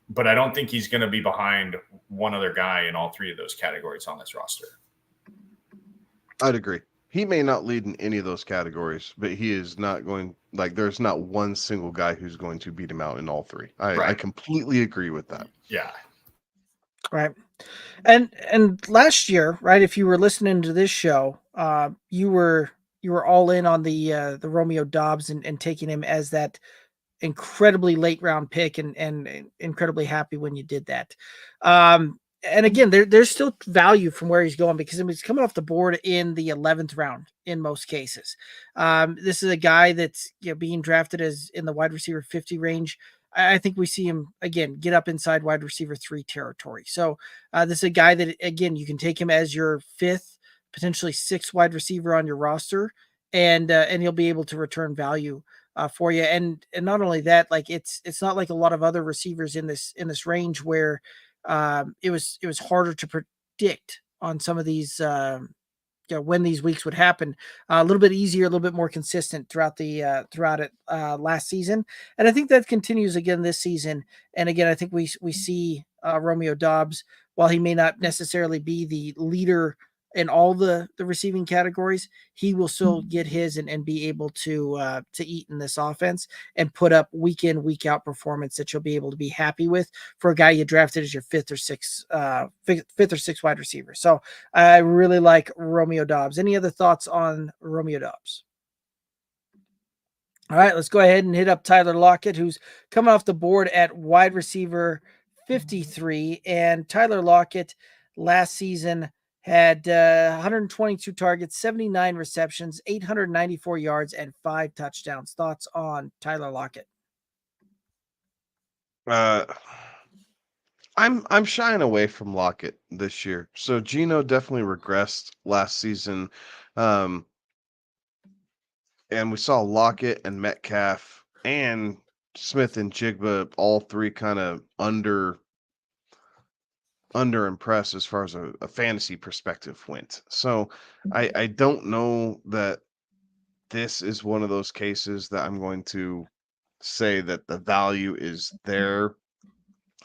but I don't think he's going to be behind one other guy in all three of those categories on this roster. I'd agree. He may not lead in any of those categories, but he is not going, like, there's not one single guy who's going to beat him out in all three. I completely agree with that. Yeah. Right. And last year, right, if you were listening to this show, you were all in on the Romeo Doss and taking him as that incredibly late round pick and incredibly happy when you did that. And again, there's still value from where he's going because he's coming off the board in the 11th round in most cases. This is a guy that's being drafted as in the wide receiver 50 range. I think we see him again get up inside wide receiver 3 territory. So this is a guy that again you can take him as your 5th, potentially 6th wide receiver on your roster, and he'll be able to return value for you. And not only that, like it's not like a lot of other receivers in this range where it was harder to predict on some of these when these weeks would happen. A little bit easier, a little bit more consistent throughout it last season, and I think that continues again this season. And again, I think we see Romeo Doss, while he may not necessarily be the leader in all the receiving categories, he will still get his and be able to eat in this offense and put up week in, week out performance that you'll be able to be happy with for a guy you drafted as your 5th or 6th wide receiver. So I really like Romeo Doss. Any other thoughts on Romeo Doss? All right, let's go ahead and hit up Tyler Lockett, who's coming off the board at wide receiver 53. And Tyler Lockett last season had 122 targets, 79 receptions, 894 yards, and 5 touchdowns. Thoughts on Tyler Lockett? I'm shying away from Lockett this year. So Geno definitely regressed last season. And we saw Lockett and Metcalf and Smith and Jigba, all three kind of under impressed as far as a fantasy perspective went. So I don't know that this is one of those cases that I'm going to say that the value is there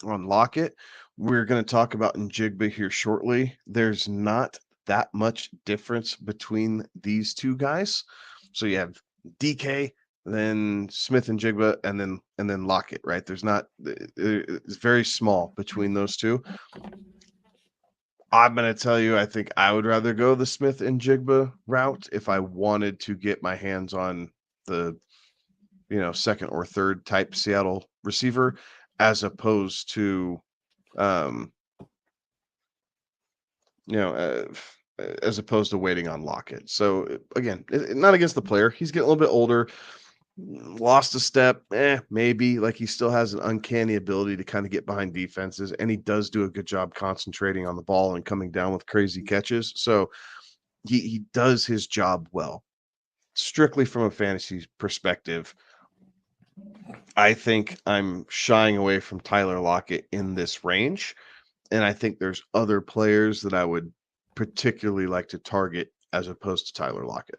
on Lockett. We're going to talk about Njigba here shortly. There's not that much difference between these two guys. So you have DK, then Smith and Jigba, and then Lockett, right? It's very small between those two. I'm going to tell you, I think I would rather go the Smith and Jigba route if I wanted to get my hands on the, 2nd or 3rd type Seattle receiver, as opposed to, as opposed to waiting on Lockett. So again, not against the player. He's getting a little bit older, lost a step, maybe. Like, he still has an uncanny ability to kind of get behind defenses, and he does do a good job concentrating on the ball and coming down with crazy catches. So he does his job well. Strictly from a fantasy perspective, I think I'm shying away from Tyler Lockett in this range, and I think there's other players that I would particularly like to target as opposed to Tyler Lockett.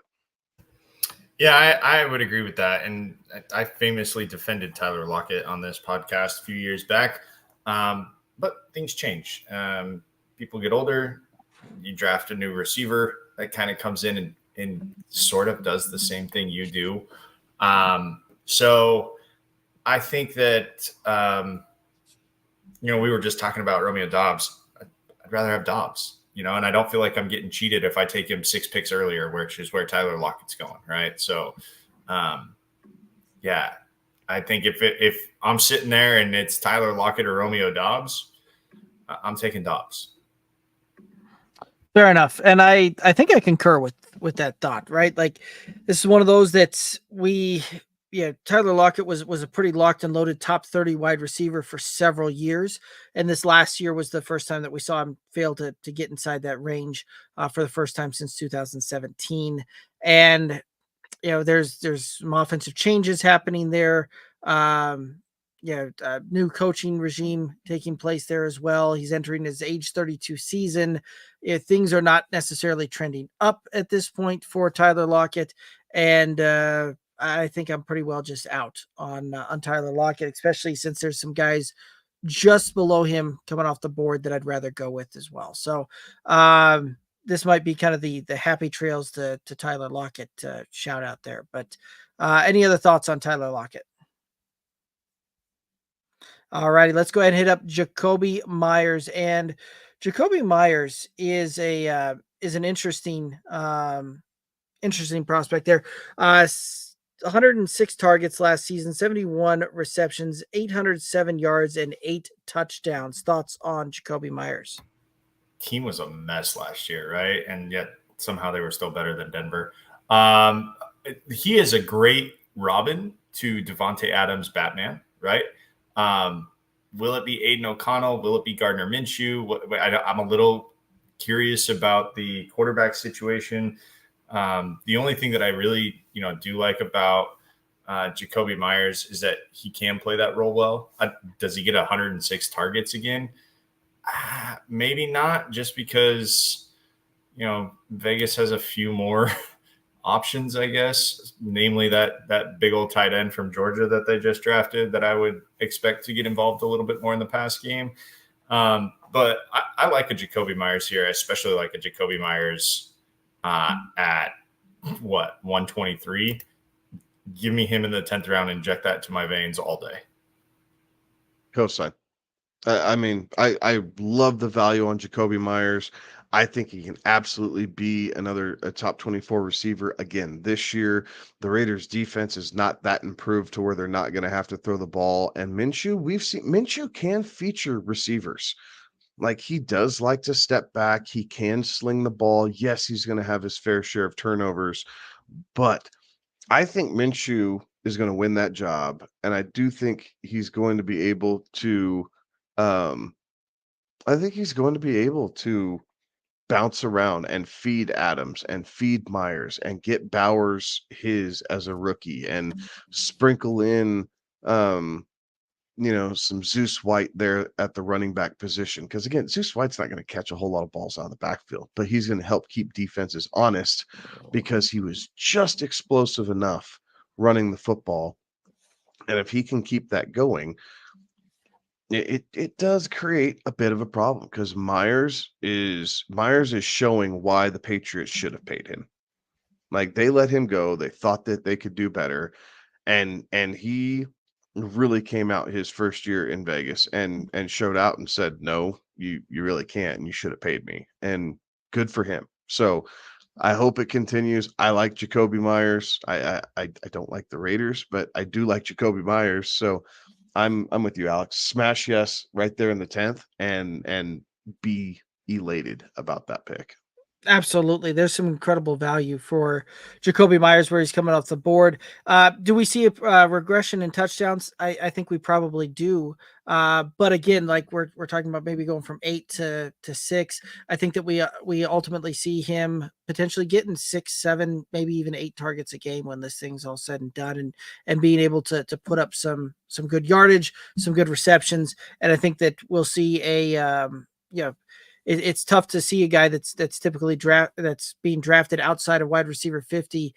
Yeah, I would agree with that. And I famously defended Tyler Lockett on this podcast a few years back. But things change. People get older. You draft a new receiver that kind of comes in and sort of does the same thing you do. So I think that, we were just talking about Romeo Doss. I'd rather have Dobbs. And I don't feel like I'm getting cheated if I take him 6 picks earlier, which is where Tyler Lockett's going, right? So, yeah, I think if I'm sitting there and it's Tyler Lockett or Romeo Doss, I'm taking Dobbs. Fair enough, and I think I concur with that thought, right? Like, this is one of those that's Tyler Lockett was a pretty locked and loaded top 30 wide receiver for several years. And this last year was the first time that we saw him fail to get inside that range for the first time since 2017. And, there's some offensive changes happening there. New coaching regime taking place there as well. He's entering his age 32 season. Things are not necessarily trending up at this point for Tyler Lockett. And, I think I'm pretty well just out on Tyler Lockett, especially since there's some guys just below him coming off the board that I'd rather go with as well. So this might be kind of the happy trails to Tyler Lockett shout out there. But any other thoughts on Tyler Lockett? All righty, let's go ahead and hit up Jakobi Meyers. And Jakobi Meyers is an interesting prospect there. 106 targets last season, 71 receptions, 807 yards, and 8 touchdowns. Thoughts on Jakobi Meyers? Team was a mess last year, right? And yet somehow they were still better than Denver. He is a great Robin to Devontae Adams Batman, right? Will it be Aiden O'Connell? Will it be Gardner Minshew? I'm a little curious about the quarterback situation. The only thing that I really, do like about Jakobi Meyers is that he can play that role well. Does he get 106 targets again? Maybe not, just because, Vegas has a few more options, I guess, namely that big old tight end from Georgia that they just drafted that I would expect to get involved a little bit more in the pass game. But I like a Jakobi Meyers here. I especially like a Jakobi Meyers at 123. Give me him in the 10th round, inject that to my veins all day. Cosign. I mean, I love the value on Jakobi Meyers. I think he can absolutely be a top 24 receiver again this year. The Raiders defense is not that improved to where they're not going to have to throw the ball. And Minshew can feature receivers. Like, he does like to step back. He can sling the ball. Yes, he's going to have his fair share of turnovers, but I think Minshew is going to win that job. And I do think he's going to be able to, I think he's going to be able to bounce around and feed Adams and feed Meyers and get Bowers his as a rookie and sprinkle in, some Zeus White there at the running back position. Because again, Zeus White's not going to catch a whole lot of balls out of the backfield, but he's going to help keep defenses honest because he was just explosive enough running the football. And if he can keep that going, it does create a bit of a problem because Meyers is showing why the Patriots should have paid him. Like, they let him go. They thought that they could do better. And he really came out his first year in Vegas and showed out and said, no, you really can't, and you should have paid me. And good for him. So I hope it continues. I like Jakobi Meyers. I don't like the Raiders, but I do like Jakobi Meyers. So I'm with you, Alex. Smash yes right there in the 10th and be elated about that pick. Absolutely. There's some incredible value for Jakobi Meyers where he's coming off the board. Do we see a regression in touchdowns? I think we probably do. But again, like we're talking about maybe going from 8 to 6. I think that we ultimately see him potentially getting 6, 7, maybe even 8 targets a game when this thing's all said and done, and being able to put up some good yardage, some good receptions. And I think that we'll see it's tough to see a guy that's typically that's being drafted outside of wide receiver 50.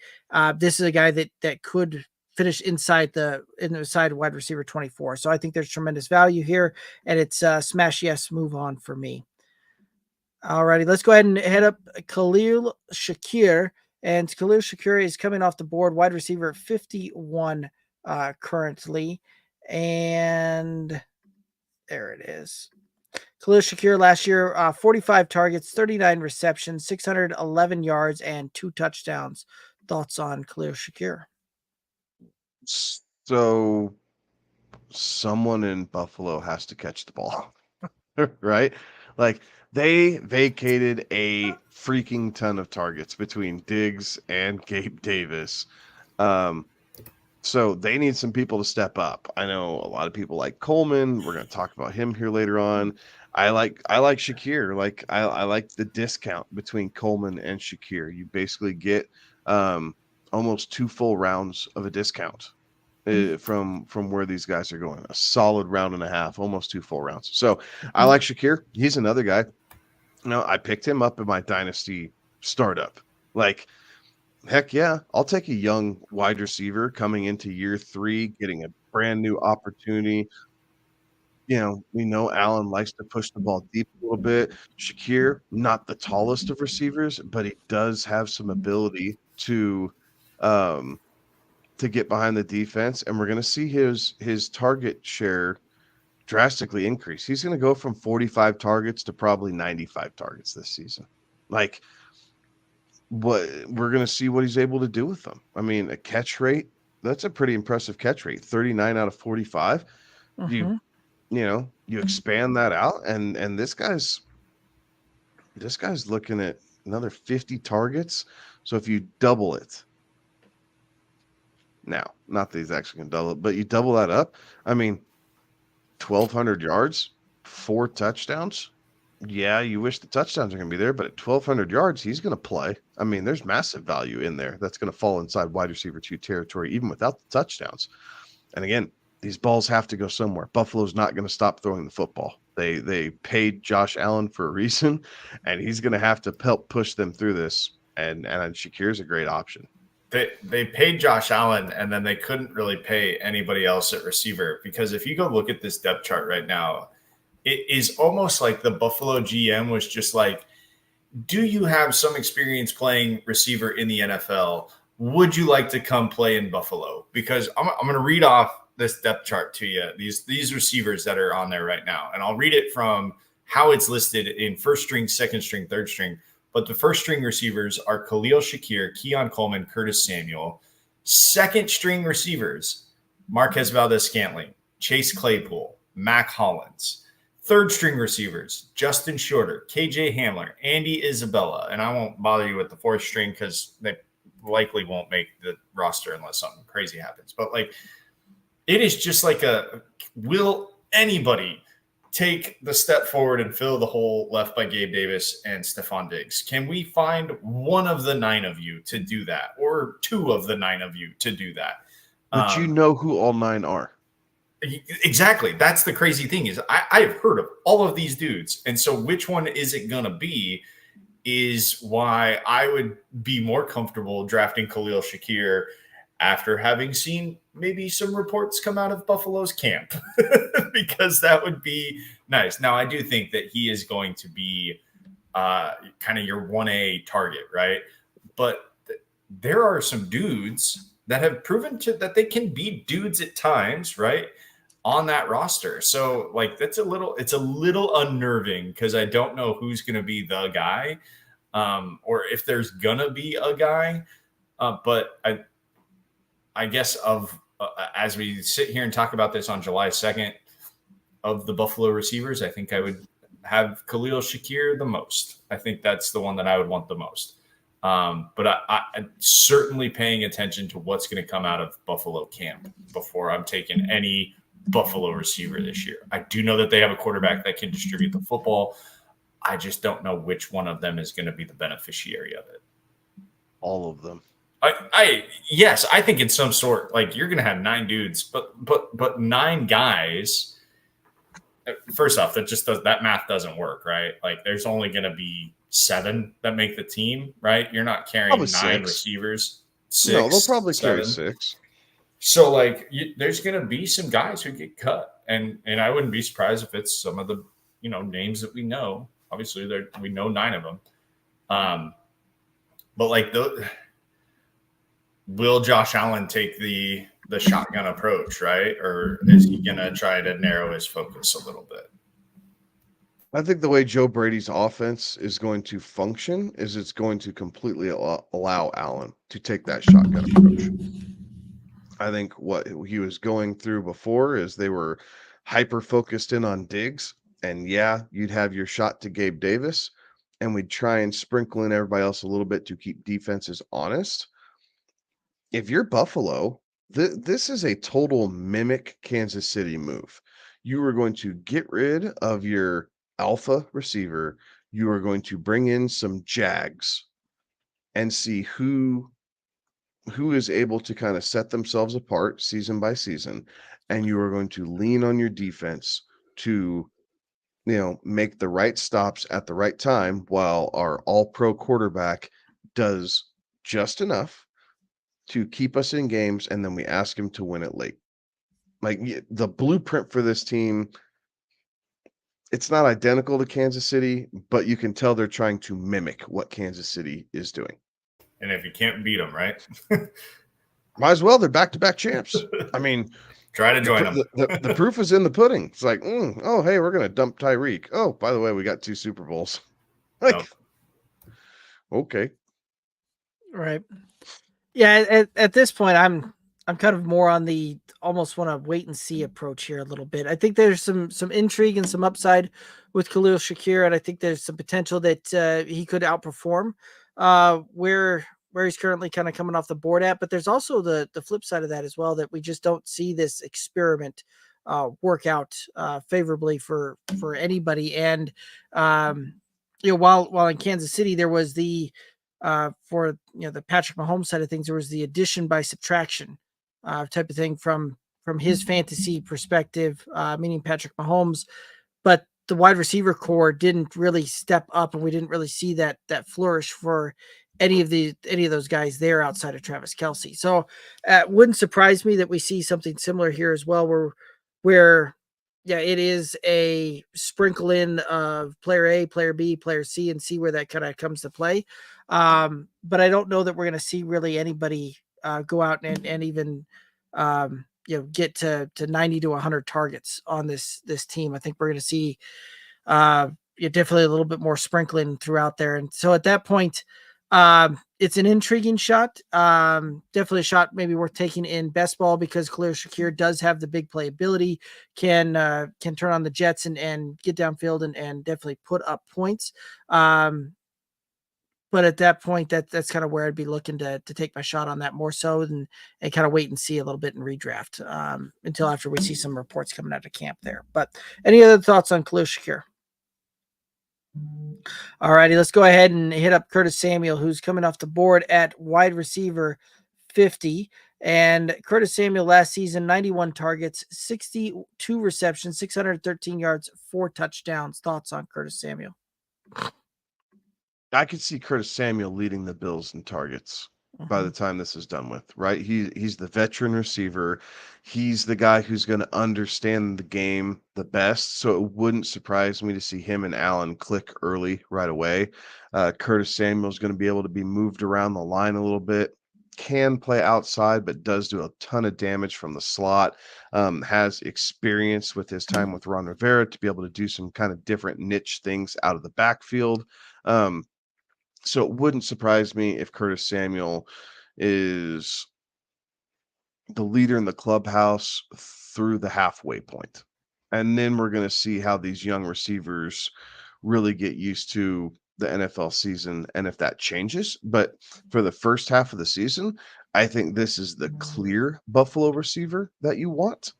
This is a guy that could finish inside wide receiver 24. So I think there's tremendous value here, and it's smash yes, move on for me. All righty, let's go ahead and head up Kahlil Shakir. And Kahlil Shakir is coming off the board, wide receiver 51 currently. And there it is. Kahlil Shakir last year, 45 targets, 39 receptions, 611 yards, and 2 touchdowns. Thoughts on Kahlil Shakir? So someone in Buffalo has to catch the ball, right? Like, they vacated a freaking ton of targets between Diggs and Gabe Davis. So they need some people to step up. I know a lot of people like Coleman. We're going to talk about him here later on. I like Shakir. Like, I like the discount between Coleman and Shakir. You basically get almost 2 full rounds of a discount from where these guys are going. A solid round and a half, almost 2 full rounds. So I like Shakir. He's another guy. I picked him up in my dynasty startup. Like, heck yeah, I'll take a young wide receiver coming into year 3, getting a brand new opportunity. We know Allen likes to push the ball deep a little bit. Shakir, not the tallest of receivers, but he does have some ability to get behind the defense, and we're going to see his target share drastically increase. He's going to go from 45 targets to probably 95 targets this season. Like, what we're going to see what he's able to do with them. I mean, a catch rate, that's a pretty impressive catch rate, 39 out of 45. Mhm. You expand that out, and this guy's looking at another 50 targets. So if you double it, now, not that he's actually going to double it, but you double that up. I mean, 1,200 yards, 4 touchdowns. Yeah, you wish the touchdowns are going to be there, but at 1,200 yards, he's going to play. I mean, there's massive value in there that's going to fall inside wide receiver 2 territory, even without the touchdowns. And again, these balls have to go somewhere. Buffalo's not going to stop throwing the football. They paid Josh Allen for a reason, and he's going to have to help push them through this. And Shakir's a great option. They paid Josh Allen, and then they couldn't really pay anybody else at receiver, because if you go look at this depth chart right now, it is almost like the Buffalo GM was just like, do you have some experience playing receiver in the NFL? Would you like to come play in Buffalo? Because I'm going to read off this depth chart to you, these receivers that are on there right now. And I'll read it from how it's listed in first string, second string, third string. But the first string receivers are Kahlil Shakir, Keon Coleman, Curtis Samuel. Second string receivers, Marquez Valdez-Scantling, Chase Claypool, Mac Hollins. Third string receivers, Justin Shorter, KJ Hamler, Andy Isabella. And I won't bother you with the fourth string because they likely won't make the roster unless something crazy happens. But it is just will anybody take the step forward and fill the hole left by Gabe Davis and Stephon Diggs? Can we find one of the 9 of you to do that, or 2 of the 9 of you to do that? But you know who all 9 are. Exactly. That's the crazy thing is I've heard of all of these dudes. And so which one is it going to be is why I would be more comfortable drafting Kahlil Shakir after having seen maybe some reports come out of Buffalo's camp, because that would be nice. Now, I do think that he is going to be kind of your 1A target, right? But there are some dudes that have proven that they can be dudes at times, right, on that roster. So it's a little unnerving, because I don't know who's going to be the guy, or if there's going to be a guy. But I guess as we sit here and talk about this on July 2nd, of the Buffalo receivers, I think I would have Kahlil Shakir the most. I think that's the one that I would want the most. But I'm certainly paying attention to what's going to come out of Buffalo camp before I'm taking any Buffalo receiver this year. I do know that they have a quarterback that can distribute the football. I just don't know which one of them is going to be the beneficiary of it. All of them. Yes, I think in some sort, you're going to have 9 dudes, but 9 guys. First off, that math doesn't work, right? There's only going to be 7 that make the team, right? You're not carrying probably 9 6. Receivers. 6, no, they'll probably 7. carry 6. So there's going to be some guys who get cut, and I wouldn't be surprised if it's some of the names that we know. Obviously, we know 9 of them. But will Josh Allen take the shotgun approach, right? Or is he going to try to narrow his focus a little bit? I think the way Joe Brady's offense is going to function is it's going to completely allow Allen to take that shotgun approach. I think what he was going through before is they were hyper-focused in on Diggs. And yeah, you'd have your shot to Gabe Davis, and we'd try and sprinkle in everybody else a little bit to keep defenses honest. If you're Buffalo, this is a total mimic Kansas City move. You are going to get rid of your alpha receiver. You are going to bring in some Jags and see who is able to kind of set themselves apart season by season. And you are going to lean on your defense to, make the right stops at the right time, while our all-pro quarterback does just enough to keep us in games, and then we ask him to win it late. The blueprint for this team It's not identical to Kansas City, but you can tell they're trying to mimic what Kansas City is doing. And if you can't beat them, right? Might as well. They're back-to-back champs. I mean, try to join them. The proof is in the pudding. It's like, oh, hey, we're going to dump Tyreek. Oh, by the way, we got 2 Super Bowls. Like, okay. Right. Yeah. At this point, I'm kind of more on the almost want to wait and see approach here a little bit. I think there's some intrigue and some upside with Kahlil Shakir, and I think there's some potential that he could outperform where he's currently kind of coming off the board at. But there's also the flip side of that as well, that we just don't see this experiment work out favorably for anybody. And while in Kansas City there was the for the Patrick Mahomes side of things, there was the addition by subtraction type of thing from his fantasy perspective, meaning Patrick Mahomes, but the wide receiver core didn't really step up, and we didn't really see that flourish for any of those guys there outside of Travis Kelce. So it wouldn't surprise me that we see something similar here as well, where it is a sprinkle in of player A, player B, player C, and see where that kind of comes to play. But I don't know that we're going to see really anybody go out and even get to 90 to 100 targets on this team. I think we're going to see definitely a little bit more sprinkling throughout there. And so at that point, it's an intriguing shot. Definitely a shot maybe worth taking in best ball, because Kahlil Shakir does have the big play ability, can turn on the jets and get downfield and definitely put up points. But at that point, that's kind of where I'd be looking to take my shot on that more so and kind of wait and see a little bit in redraft until after we see some reports coming out of camp there. But any other thoughts on Kahlil Shakir? All righty, let's go ahead and hit up Curtis Samuel, who's coming off the board at wide receiver 50. And Curtis Samuel last season, 91 targets, 62 receptions, 613 yards, 4 touchdowns. Thoughts on Curtis Samuel? I could see Curtis Samuel leading the Bills in targets by the time this is done with, right? He's the veteran receiver. He's the guy who's going to understand the game the best. So it wouldn't surprise me to see him and Allen click early right away. Curtis Samuel is going to be able to be moved around the line a little bit. Can play outside, but does do a ton of damage from the slot. Has experience with his time with Ron Rivera to be able to do some kind of different niche things out of the backfield. So it wouldn't surprise me if Curtis Samuel is the leader in the clubhouse through the halfway point. And then we're going to see how these young receivers really get used to the NFL season and if that changes. But for the first half of the season, I think this is the clear Buffalo receiver that you want.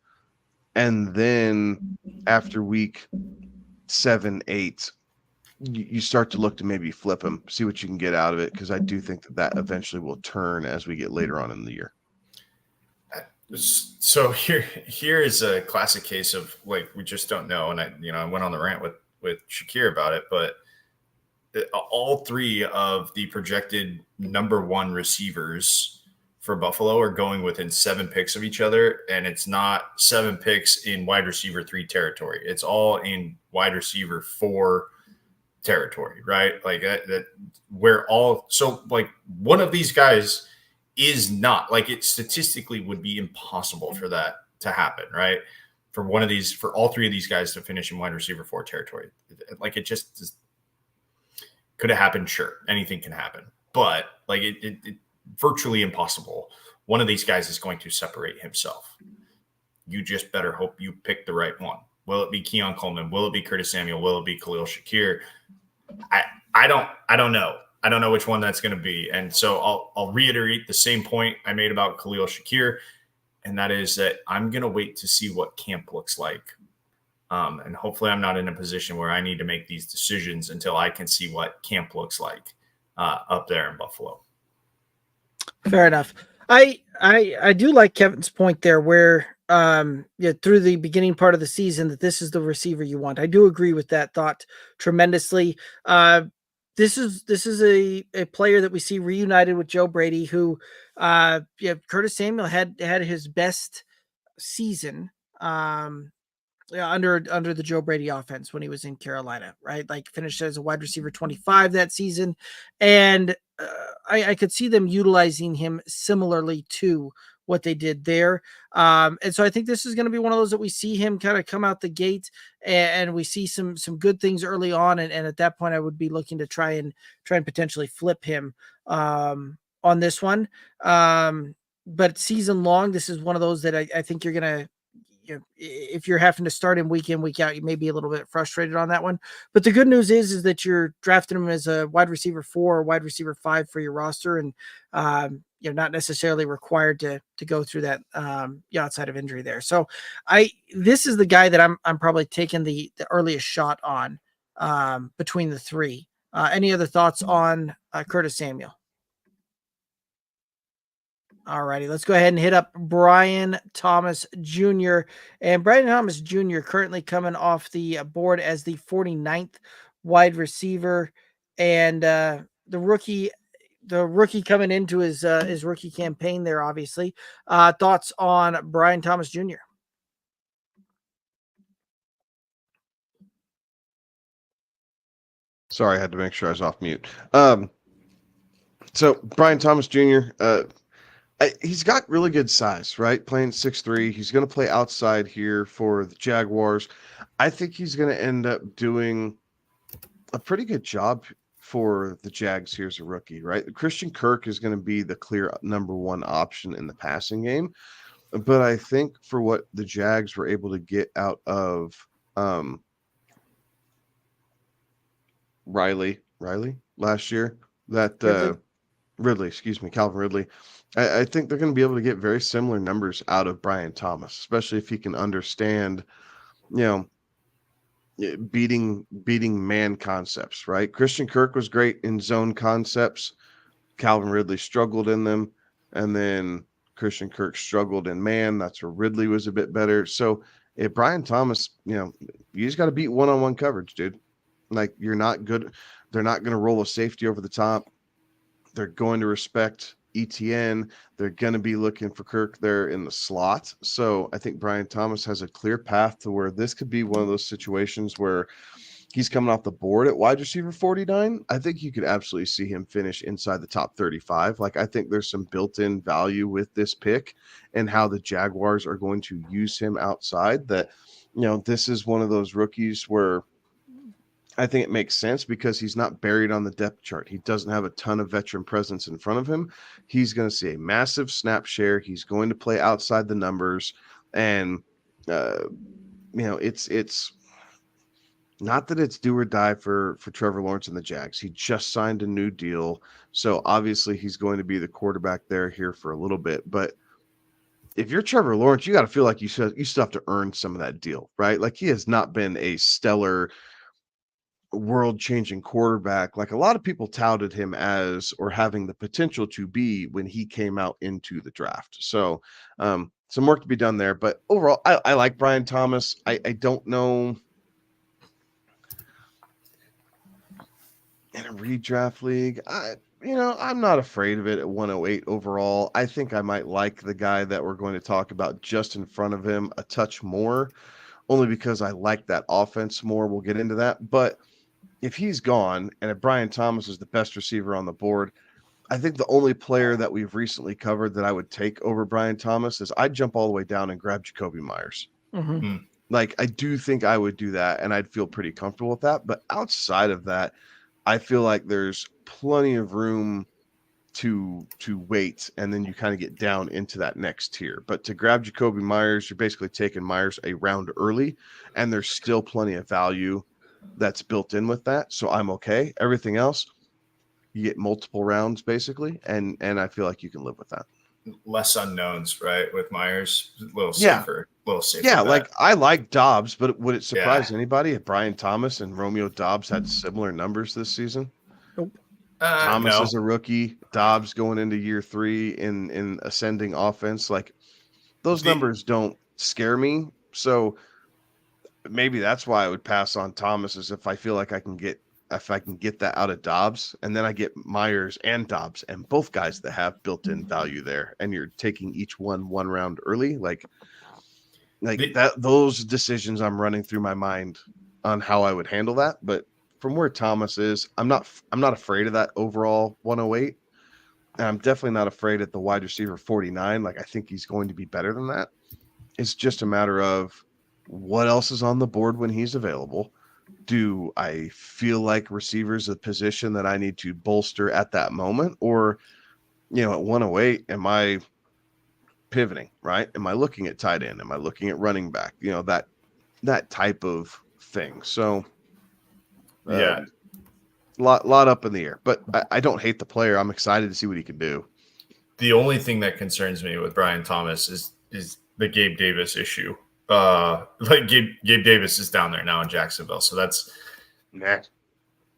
And then after week 7, 8, you start to look to maybe flip him, see what you can get out of it, because I do think that eventually will turn as we get later on in the year. So here is a classic case of like we just don't know, and I went on the rant with Shakir about it, but all 3 of the projected number 1 receivers for Buffalo are going within 7 picks of each other, and it's not 7 picks in wide receiver 3 territory. It's all in wide receiver 4 territory, right? Like that we're all so like one of these guys is not like it statistically would be impossible for that to happen, right? For all 3 of these guys to finish in wide receiver 4 territory. Like it just could have happened. Sure. Anything can happen, but like it virtually impossible. One of these guys is going to separate himself. You just better hope you pick the right one. Will it be Keon Coleman? Will it be Curtis Samuel? Will it be Kahlil Shakir? I don't know. I don't know which one that's going to be. And so I'll reiterate the same point I made about Kahlil Shakir, and that is that I'm going to wait to see what camp looks like. And hopefully I'm not in a position where I need to make these decisions until I can see what camp looks like up there in Buffalo. Fair enough. I do like Kevin's point there where through the beginning part of the season that this is the receiver you want. I do agree with that thought tremendously. This is a player that we see reunited with Joe Brady, who Curtis Samuel had his best season under the Joe Brady offense when he was in Carolina, right? Like finished as a wide receiver 25 that season. And I could see them utilizing him similarly to what they did there. And so I think this is going to be one of those that we see him kind of come out the gate and we see some good things early on. And at that point, I would be looking to try and potentially flip him on this one. But season long, this is one of those that I think you're going to, if you're having to start him week in, week out, you may be a little bit frustrated on that one. But the good news is that you're drafting him as a wide receiver 4 or wide receiver 5 for your roster. And you're not necessarily required to go through that outside of injury there. So this is the guy that I'm probably taking the earliest shot on between the three. Any other thoughts on Curtis Samuel? All righty, let's go ahead and hit up Brian Thomas Jr. And Brian Thomas Jr. currently coming off the board as the 49th wide receiver, and the rookie coming into his rookie campaign there. Obviously, thoughts on Brian Thomas Jr. Sorry, I had to make sure I was off mute. So Brian Thomas Jr. He's got really good size, right? Playing 6'3". He's going to play outside here for the Jaguars. I think he's going to end up doing a pretty good job for the Jags here as a rookie, right? Christian Kirk is going to be the clear number one option in the passing game. But I think for what the Jags were able to get out of Riley last year, that Ridley, Calvin Ridley. I think they're going to be able to get very similar numbers out of Brian Thomas, especially if he can understand, beating man concepts, right? Christian Kirk was great in zone concepts. Calvin Ridley struggled in them. And then Christian Kirk struggled in man. That's where Ridley was a bit better. So if Brian Thomas, you just got to beat one-on-one coverage, dude. Like, you're not good. They're not going to roll a safety over the top. They're going to respect ETN. They're going to be looking for Kirk there in the slot. So I think Brian Thomas has a clear path to where this could be one of those situations where he's coming off the board at wide receiver 49. I think you could absolutely see him finish inside the top 35. Like, I think there's some built-in value with this pick and how the Jaguars are going to use him outside. That, this is one of those rookies where I think it makes sense because he's not buried on the depth chart. He doesn't have a ton of veteran presence in front of him. He's going to see a massive snap share. He's going to play outside the numbers. And, it's not that it's do or die for Trevor Lawrence and the Jags. He just signed a new deal. So obviously he's going to be the quarterback there here for a little bit. But if you're Trevor Lawrence, you got to feel like you still have to earn some of that deal, right? Like, he has not been a stellar world-changing quarterback like a lot of people touted him as, or having the potential to be when he came out into the draft. So some work to be done there, but overall I like Brian Thomas. I don't know, in a redraft league, I'm not afraid of it at 108 overall. I think I might like the guy that we're going to talk about just in front of him a touch more, only because I like that offense more. We'll get into that, but if he's gone and if Brian Thomas is the best receiver on the board, I think the only player that we've recently covered that I would take over Brian Thomas is I'd jump all the way down and grab Jakobi Meyers. Mm-hmm. Like, I do think I would do that, and I'd feel pretty comfortable with that. But outside of that, I feel like there's plenty of room to wait, and then you kind of get down into that next tier. But to grab Jakobi Meyers, you're basically taking Meyers a round early, and there's still plenty of value that's built in with that. So I'm okay. Everything else, you get multiple rounds basically, and I feel like you can live with that. Less unknowns, right? With Meyers, a little safer. Yeah, like, I like Dobbs, but would it surprise anybody if Brian Thomas and Romeo Dobbs had similar numbers this season? Nope. Thomas No. is a rookie, Dobbs going into year 3 in ascending offense. Like, those numbers don't scare me. So maybe that's why I would pass on Thomas, is if I feel like I can get that out of Dobbs, and then I get Meyers and Dobbs and both guys that have built-in value there, and you're taking each one round early. Like, Like that, those decisions I'm running through my mind on how I would handle that. But from where Thomas is, I'm not afraid of that overall 108. And I'm definitely not afraid at the wide receiver 49. Like I think he's going to be better than that. It's just a matter of what else is on the board when he's available. Do I feel like receivers a position that I need to bolster at that moment? Or, at 108, am I pivoting, right? Am I looking at tight end? Am I looking at running back? That type of thing. So, Yeah. lot up in the air. But I don't hate the player. I'm excited to see what he can do. The only thing that concerns me with Brian Thomas is the Gabe Davis issue. Like Gabe Davis is down there now in Jacksonville, so that's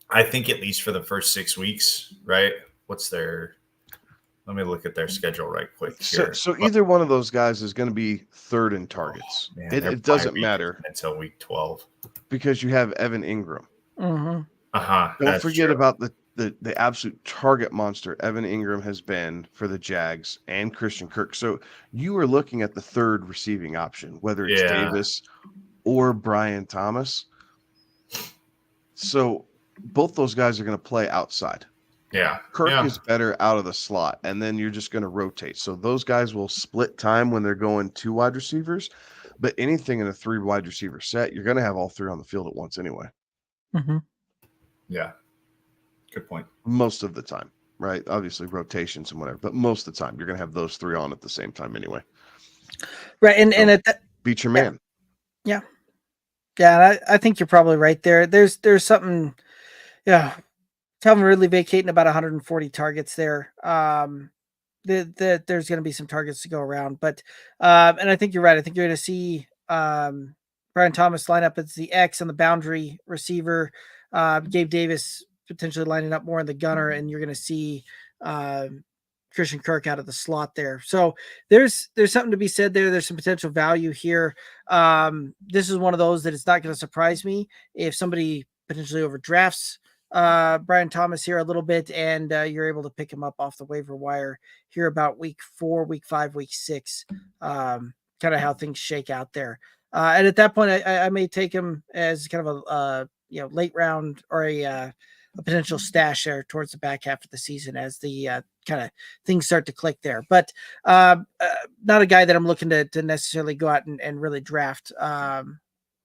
I think at least for the first 6 weeks, right? Let me look at their schedule right quick here. So either one of those guys is going to be third in targets. Man, it doesn't matter until week 12 because you have Evan Ingram. Mm-hmm. Don't forget about the absolute target monster Evan Ingram has been for the Jags and Christian Kirk. So you are looking at the third receiving option, whether it's Davis or Brian Thomas. So both those guys are going to play outside. Yeah. Kirk is better out of the slot, and then you're just going to rotate. So those guys will split time when they're going 2 wide receivers, but anything in a 3 wide receiver set, you're going to have all 3 on the field at once anyway. Mm-hmm. Yeah. Good point. Most of the time, right? Obviously rotations and whatever, but most of the time you're going to have those 3 on at the same time anyway. Right. And at that, beat your man. Yeah. I think you're probably right there. There's something, Calvin Ridley vacating about 140 targets there. There's going to be some targets to go around, but and I think you're right. I think you're going to see Brian Thomas line up as the X and the boundary receiver. Gabe Davis potentially lining up more in the gunner, and you're going to see Christian Kirk out of the slot there. So there's something to be said there. There's some potential value here. This is one of those that it's not going to surprise me if somebody potentially overdrafts Brian Thomas here a little bit, and you're able to pick him up off the waiver wire here about week 4, week 5, week 6, kind of how things shake out there. And at that point, I may take him as kind of a late round or a potential stash there towards the back half of the season as the kind of things start to click there. But not a guy that I'm looking to necessarily go out and really draft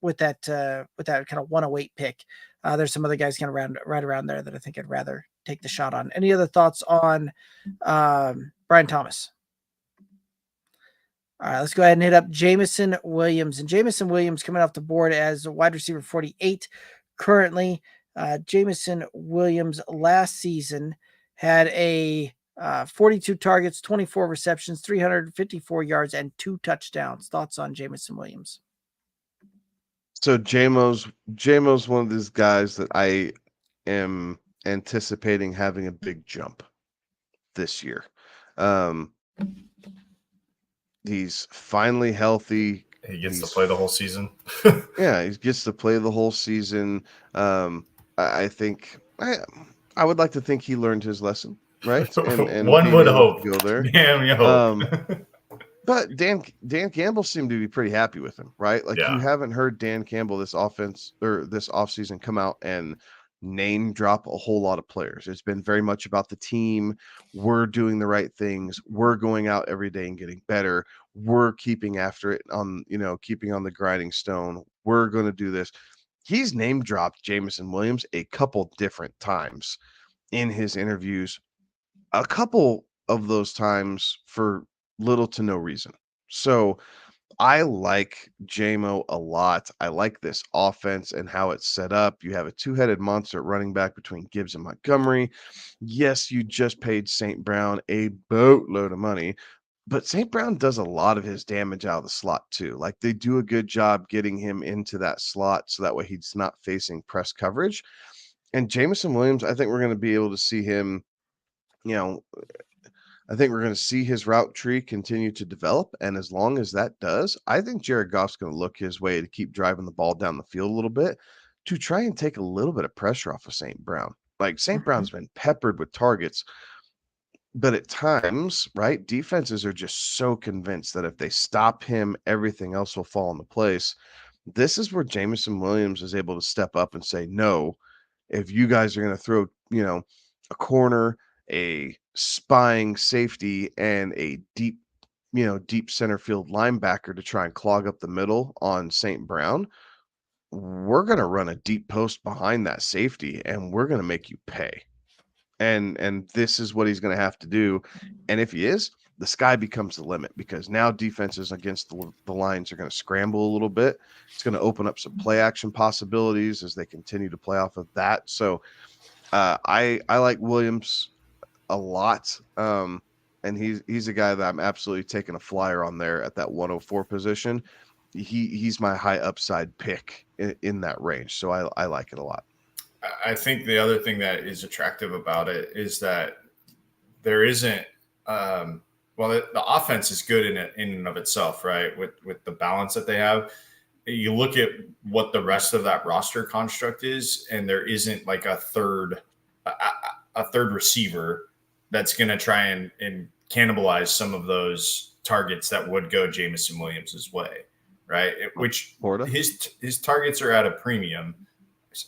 with that kind of 108 pick. There's some other guys kind of right around there that I think I'd rather take the shot on. Any other thoughts on Brian Thomas? All right, let's go ahead and hit up Jameson Williams. And Jameson Williams coming off the board as a wide receiver 48 currently. Jameson Williams last season had a 42 targets, 24 receptions, 354 yards, and 2 touchdowns. Thoughts on Jameson Williams? So JMO's one of these guys that I am anticipating having a big jump this year. He's finally healthy. He gets to play the whole season. Yeah, he gets to play the whole season. I think I would like to think he learned his lesson, right? And one would hope. Go there. Damn, you hope. But Dan Campbell seemed to be pretty happy with him, right? Like you haven't heard Dan Campbell this offseason come out and name drop a whole lot of players. It's been very much about the team. We're doing the right things. We're going out every day and getting better. We're keeping after it keeping on the grinding stone. We're going to do this. He's name dropped Jameson Williams a couple different times in his interviews. A couple of those times for little to no reason. So I like JMO a lot. I like this offense and how it's set up. You have a 2-headed monster at running back between Gibbs and Montgomery. Yes, you just paid St. Brown a boatload of money, but St. Brown does a lot of his damage out of the slot too. Like they do a good job getting him into that slot so that way he's not facing press coverage. And Jameson Williams, I think we're going to be able to see him, I think we're going to see his route tree continue to develop. And as long as that does, I think Jared Goff's going to look his way to keep driving the ball down the field a little bit to try and take a little bit of pressure off of St. Brown. Like St. Brown's been peppered with targets. But at times, right, defenses are just so convinced that if they stop him, everything else will fall into place. This is where Jameson Williams is able to step up and say, no, if you guys are going to throw, a corner, a spying safety, and a deep center field linebacker to try and clog up the middle on St. Brown, we're going to run a deep post behind that safety and we're going to make you pay. And this is what he's going to have to do. And if he is, the sky becomes the limit, because now defenses against the lines are going to scramble a little bit. It's going to open up some play action possibilities as they continue to play off of that. So I like Williams a lot. And he's a guy that I'm absolutely taking a flyer on there at that 104 position. He's my high upside pick in that range. So I like it a lot. I think the other thing that is attractive about it is that there isn't the offense is good in and of itself, right? With the balance that they have. You look at what the rest of that roster construct is, and there isn't like a third receiver that's going to try and cannibalize some of those targets that would go Jameson Williams' way, right? Which his targets are at a premium.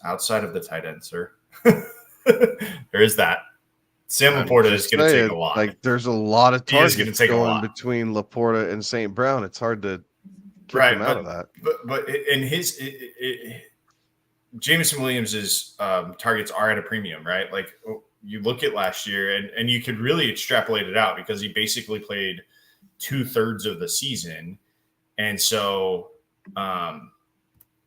Outside of the tight end, sir. There is that. Sam Laporta is going to take a lot. Like, there's a lot of targets going between Laporta and St. Brown. It's hard to kick him out of that. But in his Jameson Williams's targets are at a premium, right? Like, you look at last year, and you could really extrapolate it out because he basically played 2/3 of the season, and so.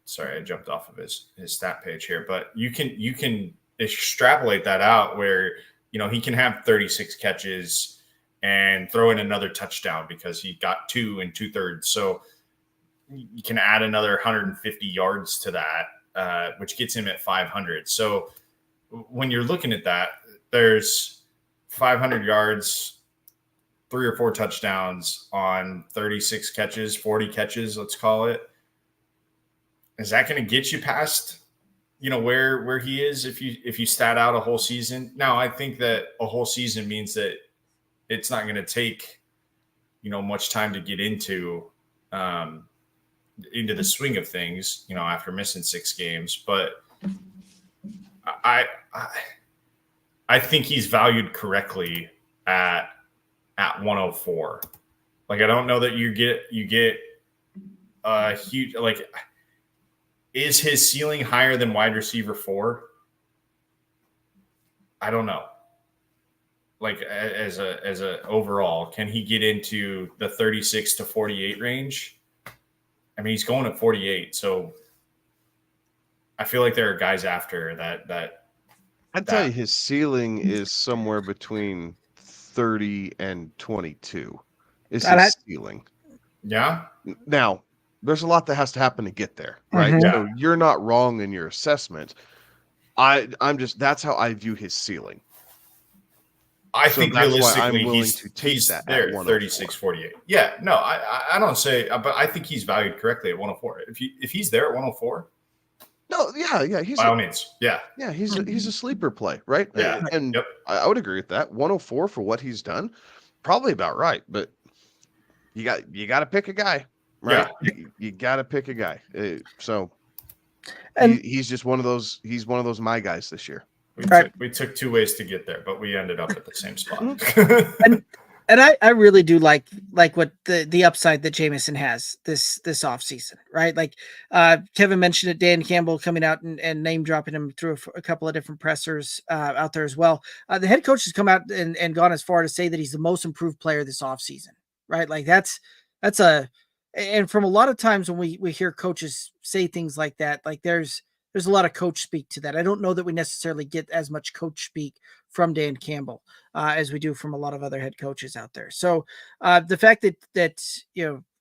Sorry, I jumped off of his stat page here, but you can extrapolate that out where, he can have 36 catches and throw in another touchdown because he got 2 in 2/3. So you can add another 150 yards to that, which gets him at 500. So when you're looking at that, there's 500 yards, 3 or 4 touchdowns on 36 catches, 40 catches, let's call it. Is that going to get you past, where he is if you stat out a whole season? Now, I think that a whole season means that it's not going to take, much time to get into the swing of things, after missing 6 games. But I think he's valued correctly at 104. Like, I don't know that you get a huge, like. Is his ceiling higher than wide receiver 4? I don't know. Like, as a overall, can he get into the 36 to 48 range? I mean, he's going at 48, so I feel like there are guys after that. I'd tell you his ceiling is somewhere between 30 and 22. Is his ceiling? Yeah. Now, there's a lot that has to happen to get there, right? Mm-hmm. So you're not wrong in your assessment. That's how I view his ceiling. I think realistically, I'm willing to take he's that there, 36, 48. Yeah, no, I don't say, but I think he's valued correctly at 104. If he's there at 104, no, yeah, he's by all means, yeah, he's a sleeper play, right? Yeah, and yep. I would agree with that. 104 for what he's done, probably about right. But you got to pick a guy. Right, yeah. You got to pick a guy. So he's just one of those. He's one of those my guys this year. We took 2 ways to get there, but we ended up at the same spot. and I really do like what the upside that Jameson has this offseason, right? Like Kevin mentioned it, Dan Campbell coming out and name dropping him through a couple of different pressers out there as well. The head coach has come out and gone as far to say that he's the most improved player this offseason, right? Like that's and from a lot of times when we hear coaches say things like that, like there's a lot of coach speak to that. I don't know that we necessarily get as much coach speak from Dan Campbell as we do from a lot of other head coaches out there. So the fact that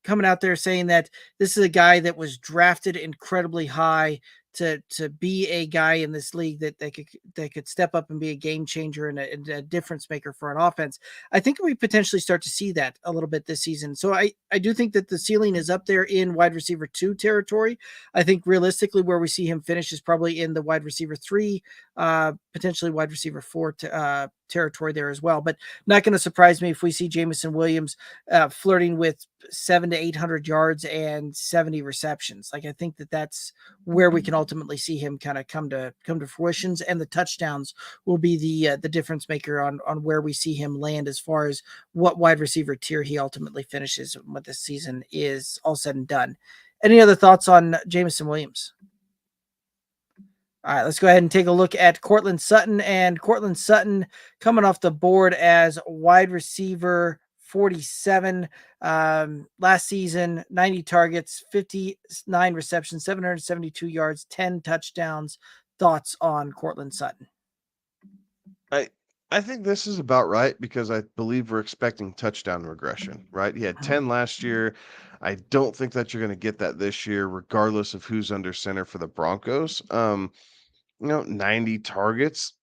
coming out there saying that this is a guy that was drafted incredibly high to be a guy in this league that could step up and be a game changer and a difference maker for an offense. I think we potentially start to see that a little bit this season. So I do think that the ceiling is up there in wide receiver 2 territory. I think realistically where we see him finish is probably in the wide receiver 3, potentially wide receiver 4 territory there as well. But not going to surprise me if we see Jameson Williams flirting with 700 to 800 yards and 70 receptions. Like, I think that's where we can ultimately see him kind of come to fruition, and the touchdowns will be the difference maker on where we see him land as far as what wide receiver tier he ultimately finishes when this season is all said and done. Any other thoughts on Jameson Williams? All right, let's go ahead and take a look at Courtland Sutton. And Courtland Sutton coming off the board as wide receiver 47. Last season, 90 targets, 59 receptions, 772 yards, 10 touchdowns. Thoughts on Courtland Sutton? I think this is about right, because I believe we're expecting touchdown regression, right? He had 10 last year. I don't think that you're going to get that this year, regardless of who's under center for the Broncos. 90 targets.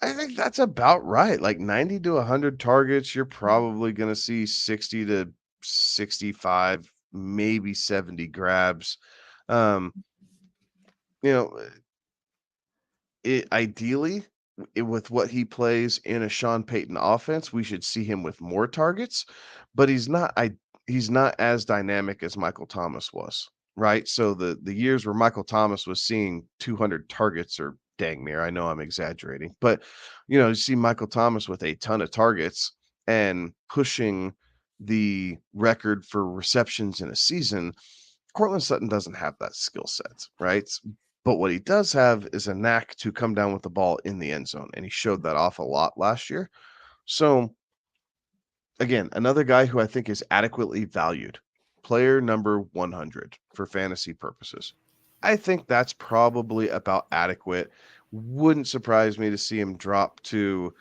I think that's about right. Like 90 to 100 targets, you're probably going to see 60 to 65, maybe 70 grabs. Ideally, with what he plays in a Sean Payton offense, we should see him with more targets, but he's not as dynamic as Michael Thomas was, right? So the years where Michael Thomas was seeing 200 targets, or dang near, I know I'm exaggerating, but you see Michael Thomas with a ton of targets and pushing the record for receptions in a season. Courtland Sutton doesn't have that skill set, right? But what he does have is a knack to come down with the ball in the end zone, and he showed that off a lot last year. So, again, another guy who I think is adequately valued, player number 100 for fantasy purposes. I think that's probably about adequate. Wouldn't surprise me to see him drop to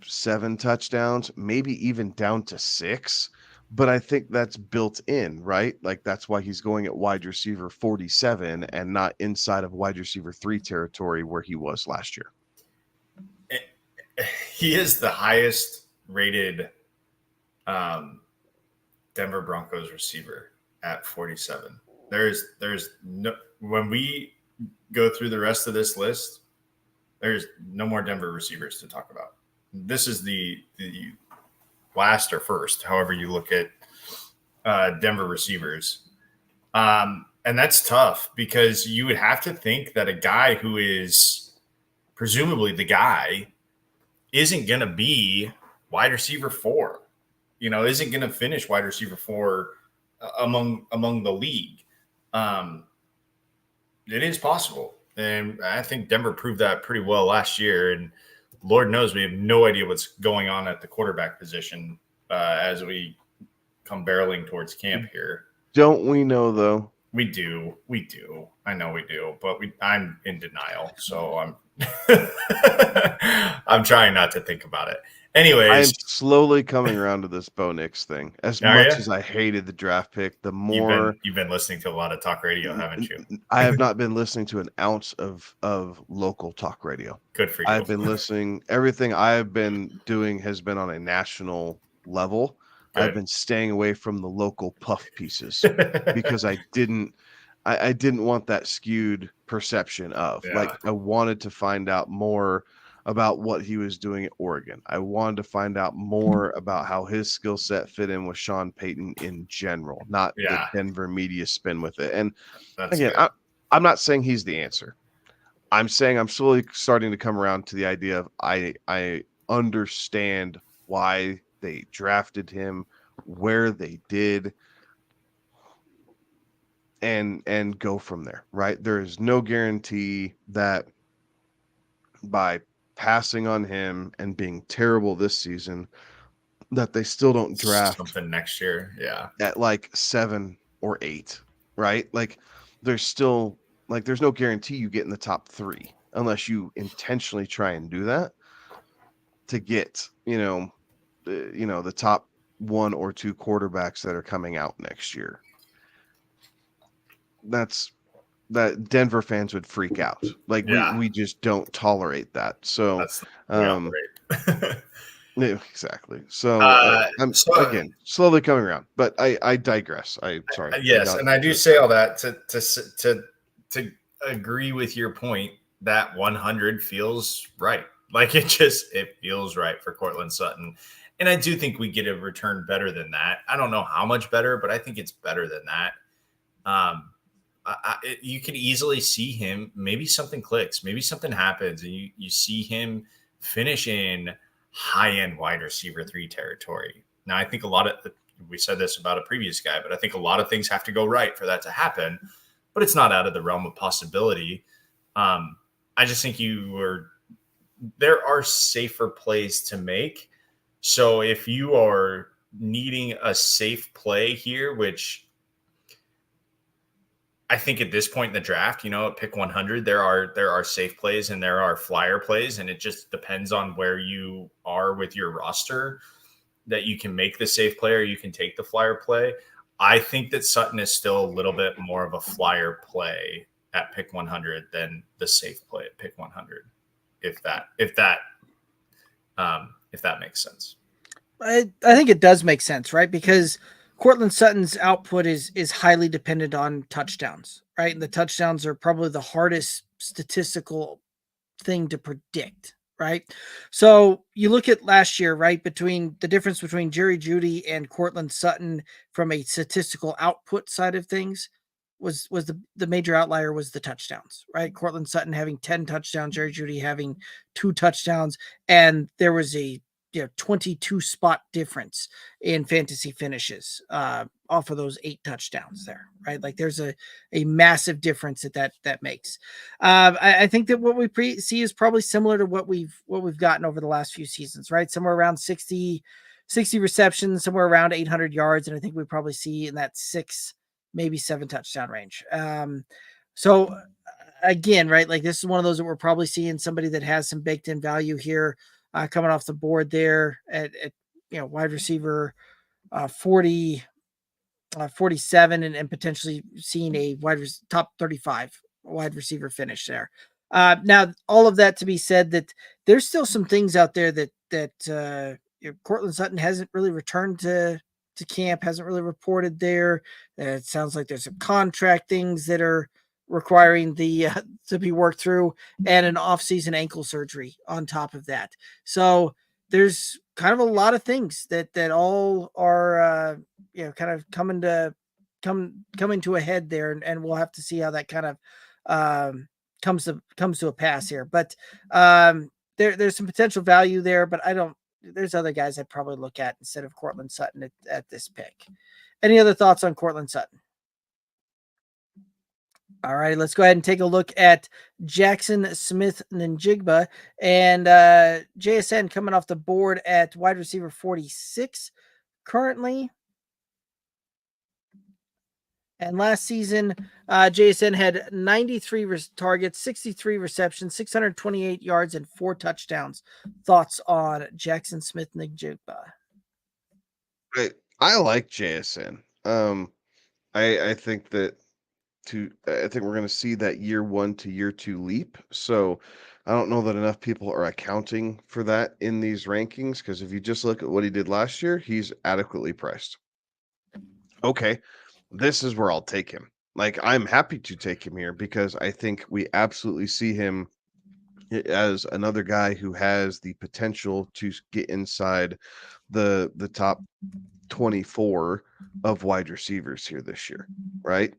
7 touchdowns, maybe even down to 6. But I think that's built in, right? Like, that's why he's going at wide receiver 47 and not inside of wide receiver 3 territory where he was last year. He is the highest rated Denver Broncos receiver at 47. There's no, when we go through the rest of this list, there's no more Denver receivers to talk about. This is the last or first, however you look at Denver receivers. And that's tough, because you would have to think that a guy who is presumably the guy isn't going to be wide receiver 4, isn't going to finish wide receiver 4 among the league. It is possible. And I think Denver proved that pretty well last year. And Lord knows we have no idea what's going on at the quarterback position as we come barreling towards camp here. Don't we know, though? We do. I know we do, but I'm in denial, so I'm I'm trying not to think about it. Anyways, I'm slowly coming around to this Bo Nix thing. As much as I hated the draft pick, the more you've been listening to a lot of talk radio, haven't you? I have not been listening to an ounce of local talk radio. Good for you. I've been listening. Everything I have been doing has been on a national level. Good. I've been staying away from the local puff pieces because I didn't want that skewed perception of like, I wanted to find out more about what he was doing at Oregon. I wanted to find out more about how his skill set fit in with Sean Payton in general, not the Denver media spin with it. And again, I'm not saying he's the answer. I'm saying I'm slowly starting to come around to the idea of I understand why they drafted him, where they did, and go from there, right? There is no guarantee that by passing on him and being terrible this season that they still don't draft something next year at like 7 or 8, right? Like, there's still there's no guarantee you get in the top 3 unless you intentionally try and do that to get the top 1 or 2 quarterbacks that are coming out next year. That Denver fans would freak out. Like, we just don't tolerate that. So exactly. So I'm again slowly coming around, but I digress. Sorry. Yes, and I do say all that to agree with your point that 100 feels right. Like it feels right for Cortland Sutton. And I do think we get a return better than that. I don't know how much better, but I think it's better than that. You could easily see him. Maybe something clicks. Maybe something happens, and you see him finish in high-end wide receiver 3 territory. Now, I think we said this about a previous guy, but I think a lot of things have to go right for that to happen. But it's not out of the realm of possibility. I just think there are safer plays to make. So if you are needing a safe play here, which I think at this point in the draft, at pick 100, there are safe plays and there are flyer plays, and it just depends on where you are with your roster that you can make the safe play or you can take the flyer play. I think that Sutton is still a little bit more of a flyer play at pick 100 than the safe play at pick 100, if that makes sense. I think it does make sense, right? Because Cortland Sutton's output is highly dependent on touchdowns, right? And the touchdowns are probably the hardest statistical thing to predict, right? So you look at last year, right? Between the difference between Jerry Jeudy and Cortland Sutton from a statistical output side of things was the major outlier was the touchdowns, right? Cortland Sutton having 10 touchdowns, Jerry Jeudy having 2 touchdowns, and there was a 22 spot difference in fantasy finishes off of those 8 touchdowns there, right? Like there's a massive difference that makes. I think that what we see is probably similar to what we've gotten over the last few seasons, right? Somewhere around 60 receptions, somewhere around 800 yards. And I think we probably see in that 6, maybe 7 touchdown range. So again, right, like this is one of those that we're probably seeing somebody that has some baked in value here coming off the board there at wide receiver 40, 47 and potentially seeing a top 35 wide receiver finish there. Now, all of that to be said, that there's still some things out there that Cortland Sutton hasn't really returned to camp, hasn't really reported there. It sounds like there's some contract things that are requiring to be worked through, and an off-season ankle surgery on top of that. So there's kind of a lot of things that all are kind of coming to a head there, and we'll have to see how that kind of comes to a pass here. But there's some potential value there, but there's other guys I'd probably look at instead of Cortland Sutton at this pick. Any other thoughts on Cortland Sutton? All right, let's go ahead and take a look at Jackson Smith-Njigba, and JSN coming off the board at wide receiver 46 currently. And last season, JSN had 93 targets, 63 receptions, 628 yards, and 4 touchdowns. Thoughts on Jackson Smith-Njigba? I like JSN. I think that I think we're going to see that year 1 to year 2 leap. So I don't know that enough people are accounting for that in these rankings, because if you just look at what he did last year, he's adequately priced. Okay, this is where I'll take him. Like, I'm happy to take him here because I think we absolutely see him as another guy who has the potential to get inside the top 24 of wide receivers here this year, right?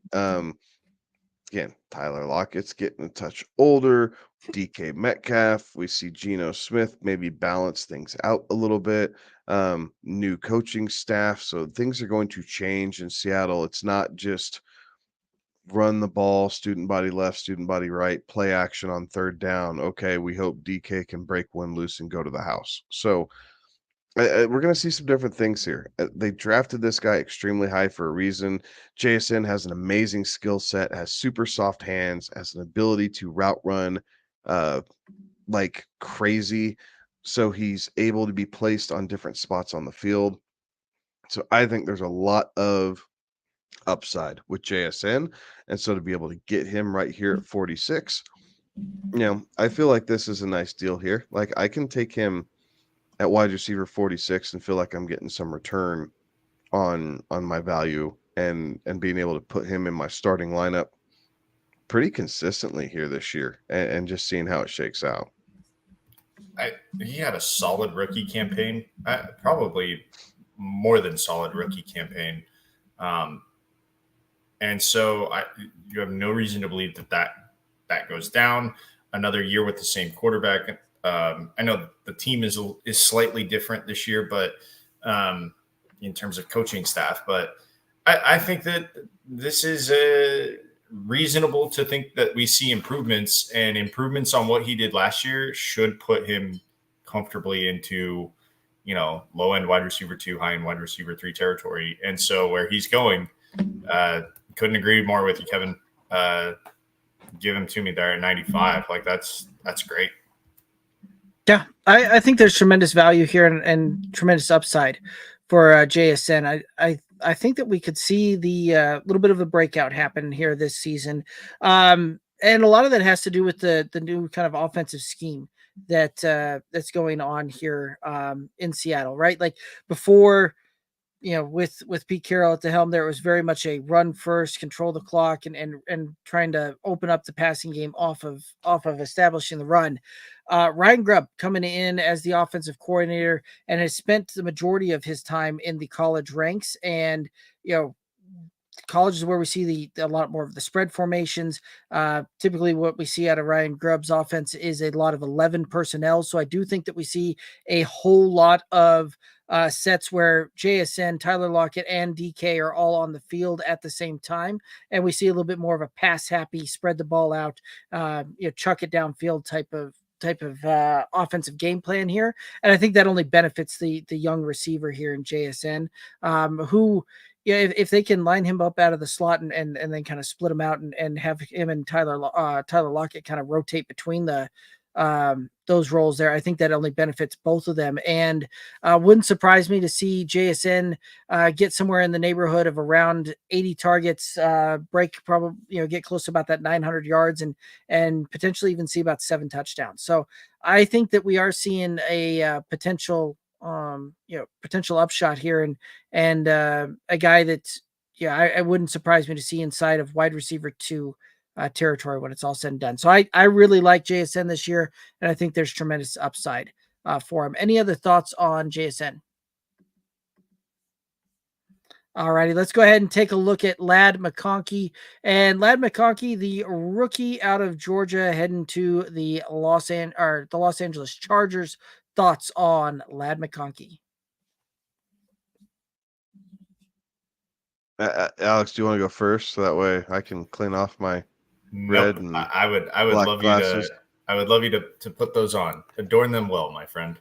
Again, Tyler Lockett's getting a touch older. DK Metcalf, we see Geno Smith maybe balance things out a little bit. New coaching staff, so things are going to change in Seattle. It's not just run the ball, student body left, student body right, play action on 3rd down. Okay, we hope DK can break one loose and go to the house. So we're going to see some different things here. They drafted this guy extremely high for a reason. JSN has an amazing skill set, has super soft hands, has an ability to route run like crazy. So he's able to be placed on different spots on the field. So I think there's a lot of upside with JSN. And so to be able to get him right here at 46, I feel like this is a nice deal here. Like, I can take him at wide receiver 46 and feel like I'm getting some return on my value and being able to put him in my starting lineup pretty consistently here this year and just seeing how it shakes out. he had a solid rookie campaign, probably more than solid rookie campaign. And so you have no reason to believe that goes down. Another year with the same quarterback. I know the team is slightly different this year, but in terms of coaching staff, but I think that this is reasonable to think that we see improvements, and improvements on what he did last year should put him comfortably into, low end wide receiver 2, high end wide receiver 3 territory. And so where he's going, couldn't agree more with you, Kevin. Give him to me there at 95. Like that's great. Yeah, I think there's tremendous value here and tremendous upside for JSN. I think that we could see the little bit of a breakout happen here this season. And a lot of that has to do with the new kind of offensive scheme that's going on here in Seattle, right? Like before, with Pete Carroll at the helm, there was very much a run first, control the clock, and trying to open up the passing game off of establishing the run. Ryan Grubb coming in as the offensive coordinator and has spent the majority of his time in the college ranks, and college is where we see a lot more of the spread formations. Typically what we see out of Ryan Grubb's offense is a lot of 11 personnel. So I do think that we see a whole lot of sets where JSN, Tyler Lockett, and DK are all on the field at the same time. And we see a little bit more of a pass happy, spread the ball out, chuck it downfield type of offensive game plan here. And I think that only benefits the young receiver here in JSN, who, if they can line him up out of the slot and then kind of split him out and have him and Tyler Lockett kind of rotate between those roles there, I think that only benefits both of them. And wouldn't surprise me to see JSN get somewhere in the neighborhood of around 80 targets, get close to about that 900 yards and potentially even see about 7 touchdowns. So I think that we are seeing a potential upshot here and a guy that's, I wouldn't surprise me to see inside of wide receiver 2 territory when it's all said and done. So I really like JSN this year, and I think there's tremendous upside for him. Any other thoughts on JSN? All righty, let's go ahead and take a look at Ladd McConkey. And Ladd McConkey, the rookie out of Georgia, heading to the Los Angeles Chargers. Thoughts on Ladd McConkey? Alex, do you want to go first so that way I can clean off my red? Nope. And I would love glasses. I would love you to put those on. Adorn them well, my friend.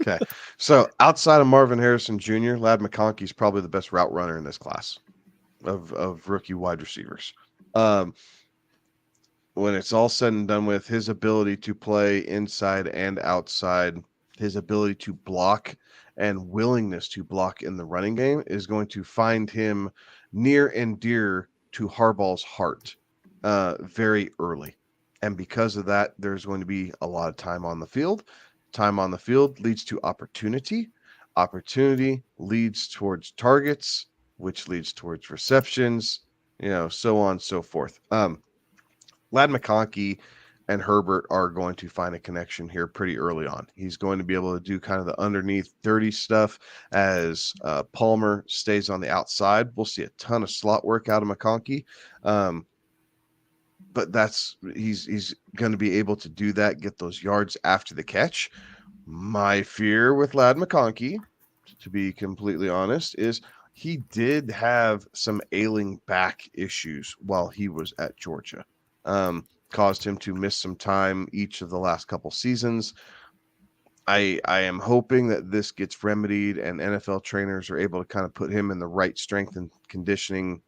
Okay. So outside of Marvin Harrison Jr., Ladd McConkey is probably the best route runner in this class of rookie wide receivers. When it's all said and done with, his ability to play inside and outside, his ability to block and willingness to block in the running game is going to find him near and dear to Harbaugh's heart very early. And because of that, there's going to be a lot of time on the field. Time on the field leads to opportunity. Opportunity leads towards targets, which leads towards receptions, so on and so forth. Ladd McConkey and Herbert are going to find a connection here pretty early on. He's going to be able to do kind of the underneath dirty stuff as Palmer stays on the outside. We'll see a ton of slot work out of McConkey. But he's going to be able to do that, get those yards after the catch. My fear with Ladd McConkey, to be completely honest, is he did have some ailing back issues while he was at Georgia. Caused him to miss some time each of the last couple seasons. I am hoping that this gets remedied and NFL trainers are able to kind of put him in the right strength and conditioning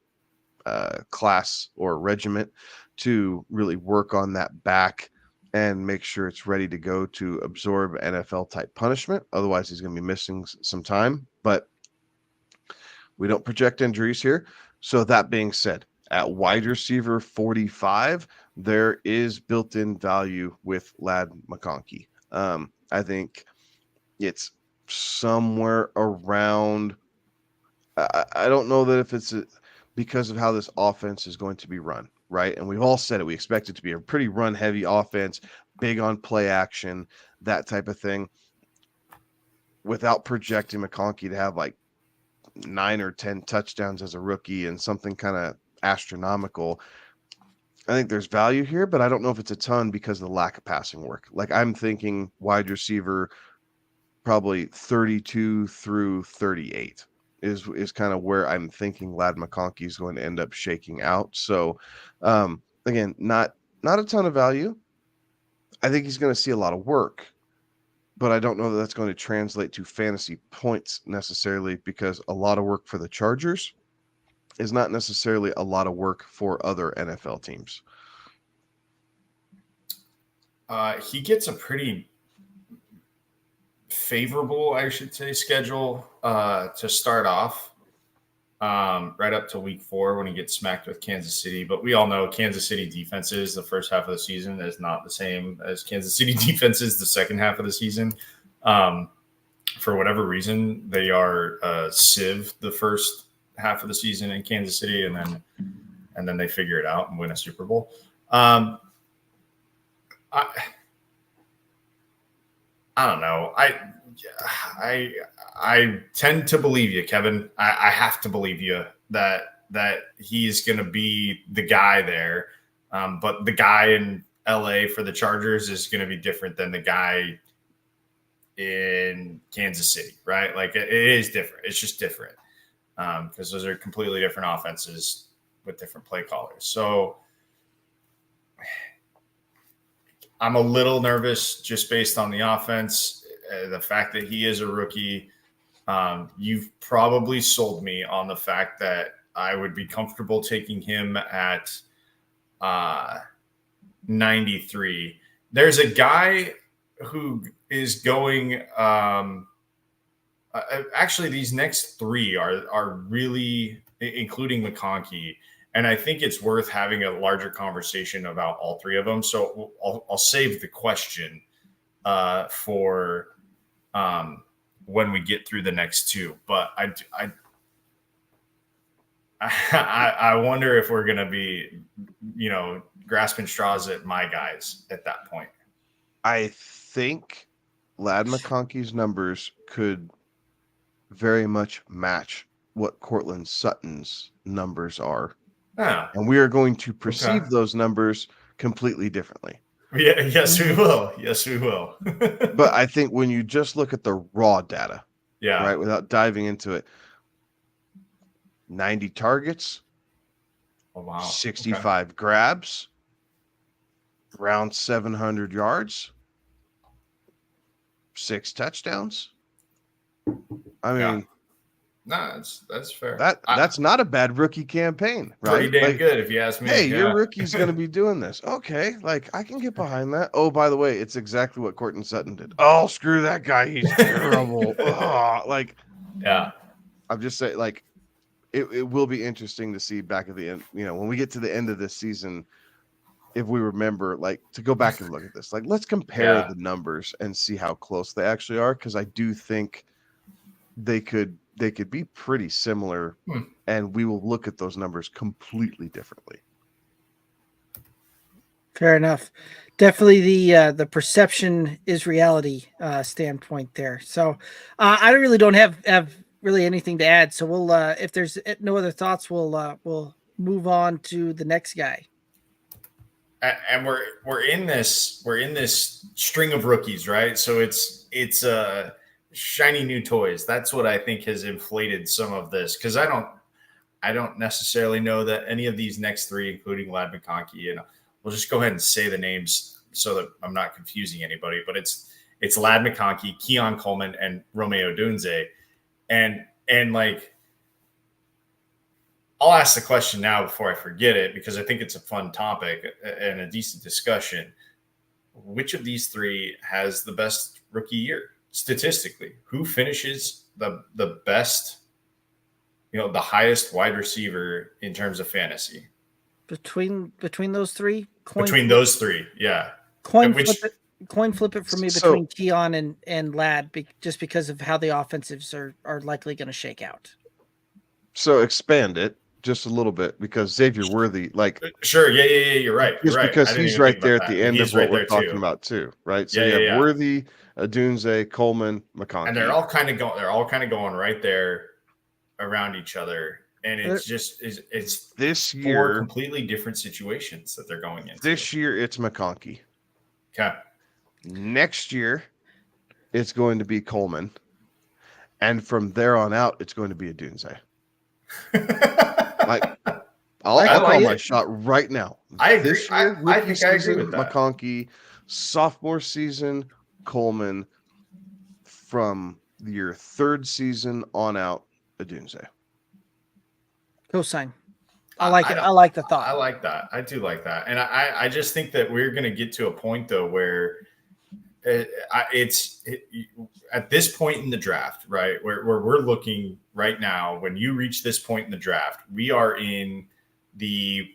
class or regiment to really work on that back and make sure it's ready to go to absorb NFL type punishment. Otherwise, he's going to be missing some time, but we don't project injuries here. So that being said, at wide receiver 45, there is built-in value with Ladd McConkey. I think it's somewhere around, I don't know that if it's because of how this offense is going to be run, right? And we've all said it. We expect it to be a pretty run-heavy offense, big on play action, that type of thing, without projecting McConkey to have like 9 or 10 touchdowns as a rookie and something kind of astronomical. I think there's value here, but I don't know if it's a ton because of the lack of passing work. Like I'm thinking wide receiver probably 32 through 38 is kind of where I'm thinking Ladd McConkey is going to end up shaking out. So again, not a ton of value. I think he's going to see a lot of work, but I don't know that that's going to translate to fantasy points necessarily, because a lot of work for the Chargers is not necessarily a lot of work for other NFL teams. He gets a pretty favorable, I should say, schedule to start off, right up to week 4 when he gets smacked with Kansas City. But we all know Kansas City defenses the first half of the season is not the same as Kansas City defenses the second half of the season. For whatever reason, they are sieve the first half of the season in Kansas City, and then they figure it out and win a Super Bowl. I don't know. I tend to believe you, Kevin. I have to believe you that he's going to be the guy there. But the guy in LA for the Chargers is going to be different than the guy in Kansas City, right? Like it is different. It's just different because those are completely different offenses with different play callers. So I'm a little nervous just based on the offense, the fact that he is a rookie. You've probably sold me on the fact that I would be comfortable taking him at 93. There's a guy who is going actually these next 3 are really, including McConkey, and I think it's worth having a larger conversation about all 3 of them. So I'll save the question for when we get through the next 2. But I wonder if we're going to be, grasping straws at my guys at that point. I think Ladd McConkey's numbers could very much match what Cortland Sutton's numbers are. Oh, and we are going to perceive those numbers completely differently. Yeah, yes, we will. Yes, we will. But I think when you just look at the raw data, right, without diving into it, 90 targets, 65 grabs, around 700 yards, 6 touchdowns. I mean, no, that's fair. That's not a bad rookie campaign, right? Pretty damn good, if you ask me. Hey, your rookie's going to be doing this. Okay, like I can get behind that. Oh, by the way, it's exactly what Cortland Sutton did. Oh, screw that guy. He's terrible. I'm just saying, like, it will be interesting to see back at the end, when we get to the end of this season, if we remember, like, to go back and look at this. Like, let's compare the numbers and see how close they actually are, because I do think they could be pretty similar, and we will look at those numbers completely differently. Fair enough. Definitely the perception is reality standpoint there. So I really don't have really anything to add. So we'll if there's no other thoughts, we'll move on to the next guy. And we're in this string of rookies, right? So it's shiny new toys. That's what I think has inflated some of this, because I don't necessarily know that any of these next 3, including Ladd McConkey, we'll just go ahead and say the names so that I'm not confusing anybody. But it's Ladd McConkey, Keon Coleman, and Romeo Doss. And like, I'll ask the question now before I forget it, because I think it's a fun topic and a decent discussion. Which of these 3 has the best rookie year? Statistically, who finishes the best, the highest wide receiver in terms of fantasy? Between those 3? Those 3, yeah. Coin flip it for me between Keon and Ladd, just because of how the offensives are likely going to shake out. So expand it just a little bit because Xavier Worthy, like, sure, yeah, you're right. just because he's right there at the end of what we're talking too. about too, right? So Yeah, you have yeah. Worthy, Adunze, Coleman, McConkey, and they're all kind of going right there around each other, and it's this four year completely different situations that they're going into. This year it's McConkey. Okay. Next year it's going to be Coleman, and from there on out it's going to be Adunze. Like, I'll call my shot right now. I agree. This year, I think I agree with that. McConkey, sophomore season, Coleman. From your third season on out, Adunze. Cosign. I like it. I like the thought. I like that. I do like that. And I just think that we're going to get to a point, though, where it's at this point in the draft, right, where we're looking right now, when you reach this point in the draft, we are in the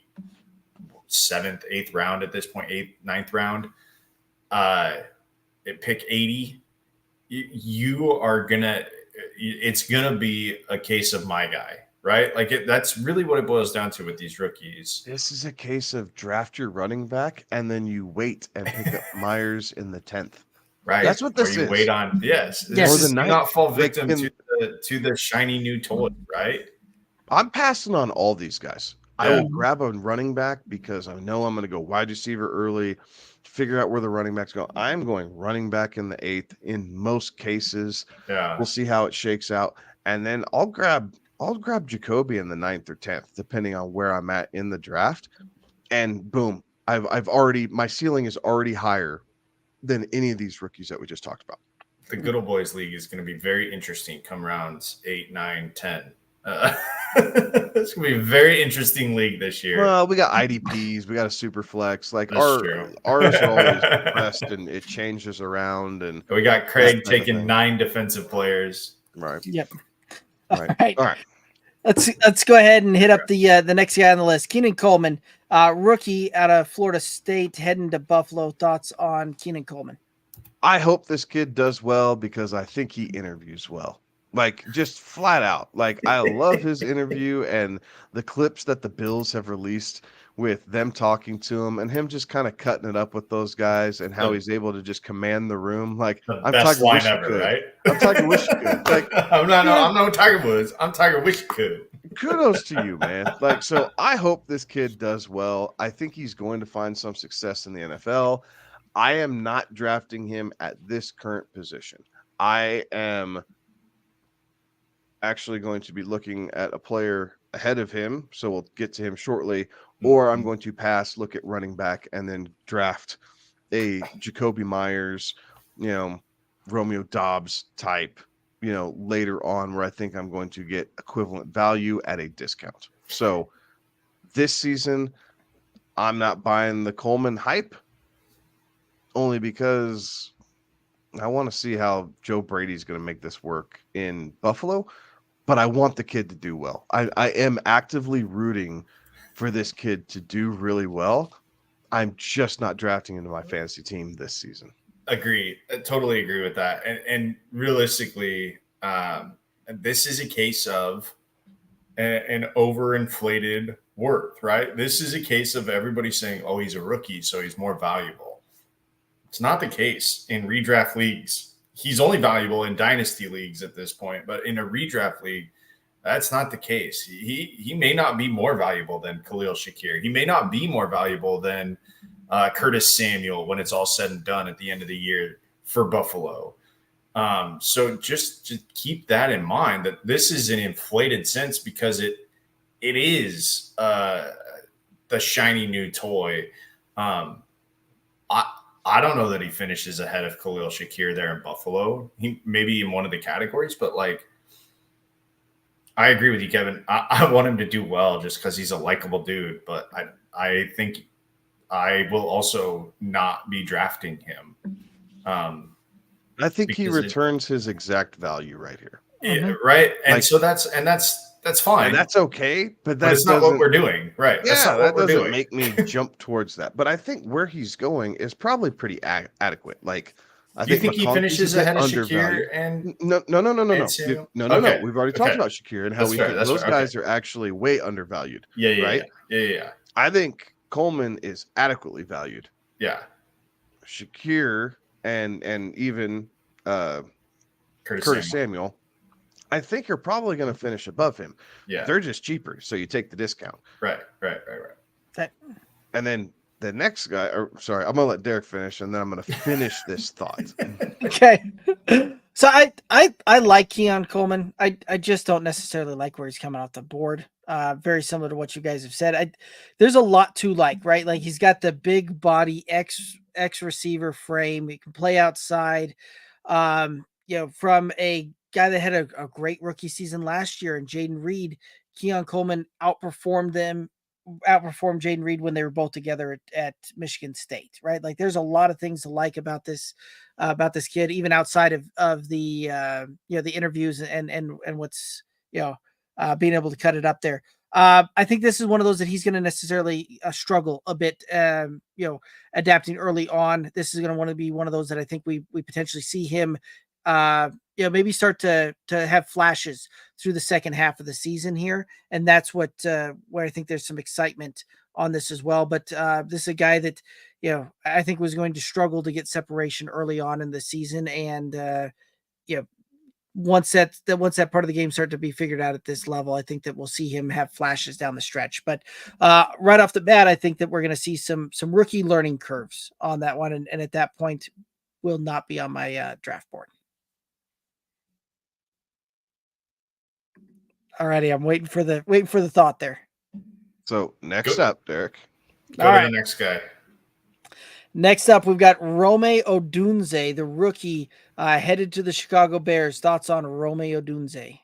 7th, 8th round at this point, 8th, 9th round. At pick 80, you are it's gonna be a case of my guy, right? Like, that's really what it boils down to with these rookies. This is a case of draft your running back and then you wait and pick up Myers in the 10th. Right. That's what this is. Wait on. Yes. Yes. This is not fall victim to the shiny new toy, right? I'm passing on all these guys. Yeah. I will grab a running back because I know I'm going to go wide receiver early, figure out where the running backs go. I'm going running back in the 8th in most cases. Yeah. We'll see how it shakes out. And then I'll grab Jacoby in the 9th or 10th, depending on where I'm at in the draft. And boom, I've already, my ceiling is already higher than any of these rookies that we just talked about. The Good Old Boys League is going to be very interesting come rounds 8, 9, 10. It's gonna be a very interesting league this year. Well, we got IDPs, we got a super flex. Like, ours are always pressed and it changes around. And we got Craig taking 9 defensive players. Right. Yep. Right. All right. Let's go ahead and hit up the next guy on the list. Keenan Coleman, rookie out of Florida State, heading to Buffalo. Thoughts on Keenan Coleman? I hope this kid does well because I think he interviews well. Like, just flat out. Like, I love his interview and the clips that the Bills have released with them talking to him and him just kind of cutting it up with those guys and how he's able to just command the room. Like, I'm best line ever, right? I'm talking wish you could. Like, I'm no Tiger Woods. I'm Tiger wish you could. Kudos to you, man. Like, so I hope this kid does well. I think he's going to find some success in the NFL. I am not drafting him at this current position. I am actually going to be looking at a player ahead of him, so we'll get to him shortly, or I'm going to pass, look at running back, and then draft a Jacoby Meyers, Romeo Doss type, later on, where I think I'm going to get equivalent value at a discount. So this season, I'm not buying the Coleman hype, only because I want to see how Joe Brady's going to make this work in Buffalo. But I want the kid to do well. I am actively rooting for this kid to do really well. I'm just not drafting into my fantasy team this season. Agree. I totally agree with that. And realistically, this is a case of an overinflated worth, right? This is a case of everybody saying, oh, he's a rookie, so he's more valuable. It's not the case in redraft leagues. He's only valuable in dynasty leagues at this point, but in a redraft league, that's not the case. He may not be more valuable than Kahlil Shakir. He may not be more valuable than Curtis Samuel when it's all said and done at the end of the year for Buffalo. So just keep that in mind, that this is an inflated sense because it is the shiny new toy. I don't know that he finishes ahead of Kahlil Shakir there in Buffalo. He maybe in one of the categories, but like, I agree with you, Kevin. I want him to do well just because he's a likable dude, but I think I will also not be drafting him. I think he returns his exact value right here. Yeah, right. And so that's fine. And that's okay, but it's not what we're doing. Right. Yeah, that doesn't make me jump towards that. But I think where he's going is probably pretty adequate. Like, Do you think he finishes ahead of undervalued. Shakir and No. Samuel? No. We've already talked about Shakir and how we think those guys are actually way undervalued. Yeah. I think Coleman is adequately valued. Yeah. Shakir and even Curtis Samuel, I think you're probably going to finish above him. Yeah. They're just cheaper, so you take the discount. Right. And then the next guy, I'm going to let Derek finish, and then I'm going to finish this thought. Okay. So I like Keon Coleman. I just don't necessarily like where he's coming off the board. Very similar to what you guys have said. There's a lot to like, right? Like he's got the big body X receiver frame. He can play outside. From a guy that had a great rookie season last year and Jaden Reed, Keon Coleman outperformed Jaden Reed when they were both together at Michigan State, right? Like there's a lot of things to like about this kid, even outside of the the interviews and what's being able to cut it up there. I think this is one of those that he's going to necessarily struggle a bit, adapting early on. This is going to want to be one of those that I think we potentially see him, maybe start to have flashes through the second half of the season here. And that's where I think there's some excitement on this as well. But this is a guy that, I think was going to struggle to get separation early on in the season. And, once that part of the game started to be figured out at this level, I think that we'll see him have flashes down the stretch. But right off the bat, I think that we're going to see some rookie learning curves on that one. And at that point will not be on my draft board. Alrighty, I'm waiting for the thought there. So next up, Derek. Go to the next guy. Next up, we've got Romeo Odunze, the rookie, headed to the Chicago Bears. Thoughts on Romeo Odunze?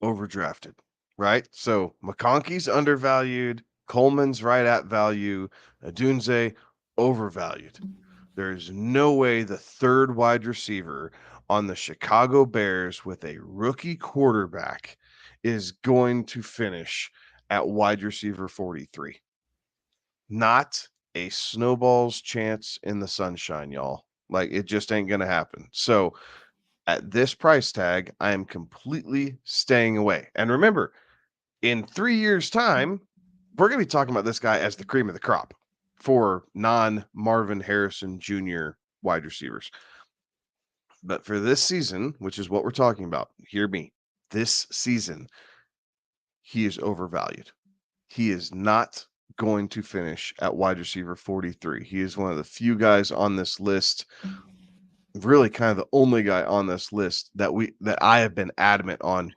Overdrafted, right? So McConkey's undervalued. Coleman's right at value. Odunze overvalued. There's no way the third wide receiver on the Chicago Bears with a rookie quarterback is going to finish at wide receiver 43. Not a snowball's chance in the sunshine, y'all. Like it just ain't going to happen. So at this price tag, I am completely staying away. And remember, in 3 years' time, we're going to be talking about this guy as the cream of the crop for non-Marvin Harrison Jr. wide receivers. But for this season, which is what we're talking about, hear me, this season, he is overvalued. He is not going to finish at wide receiver 43. He is one of the few guys on this list, really kind of the only guy on this list that I have been adamant on.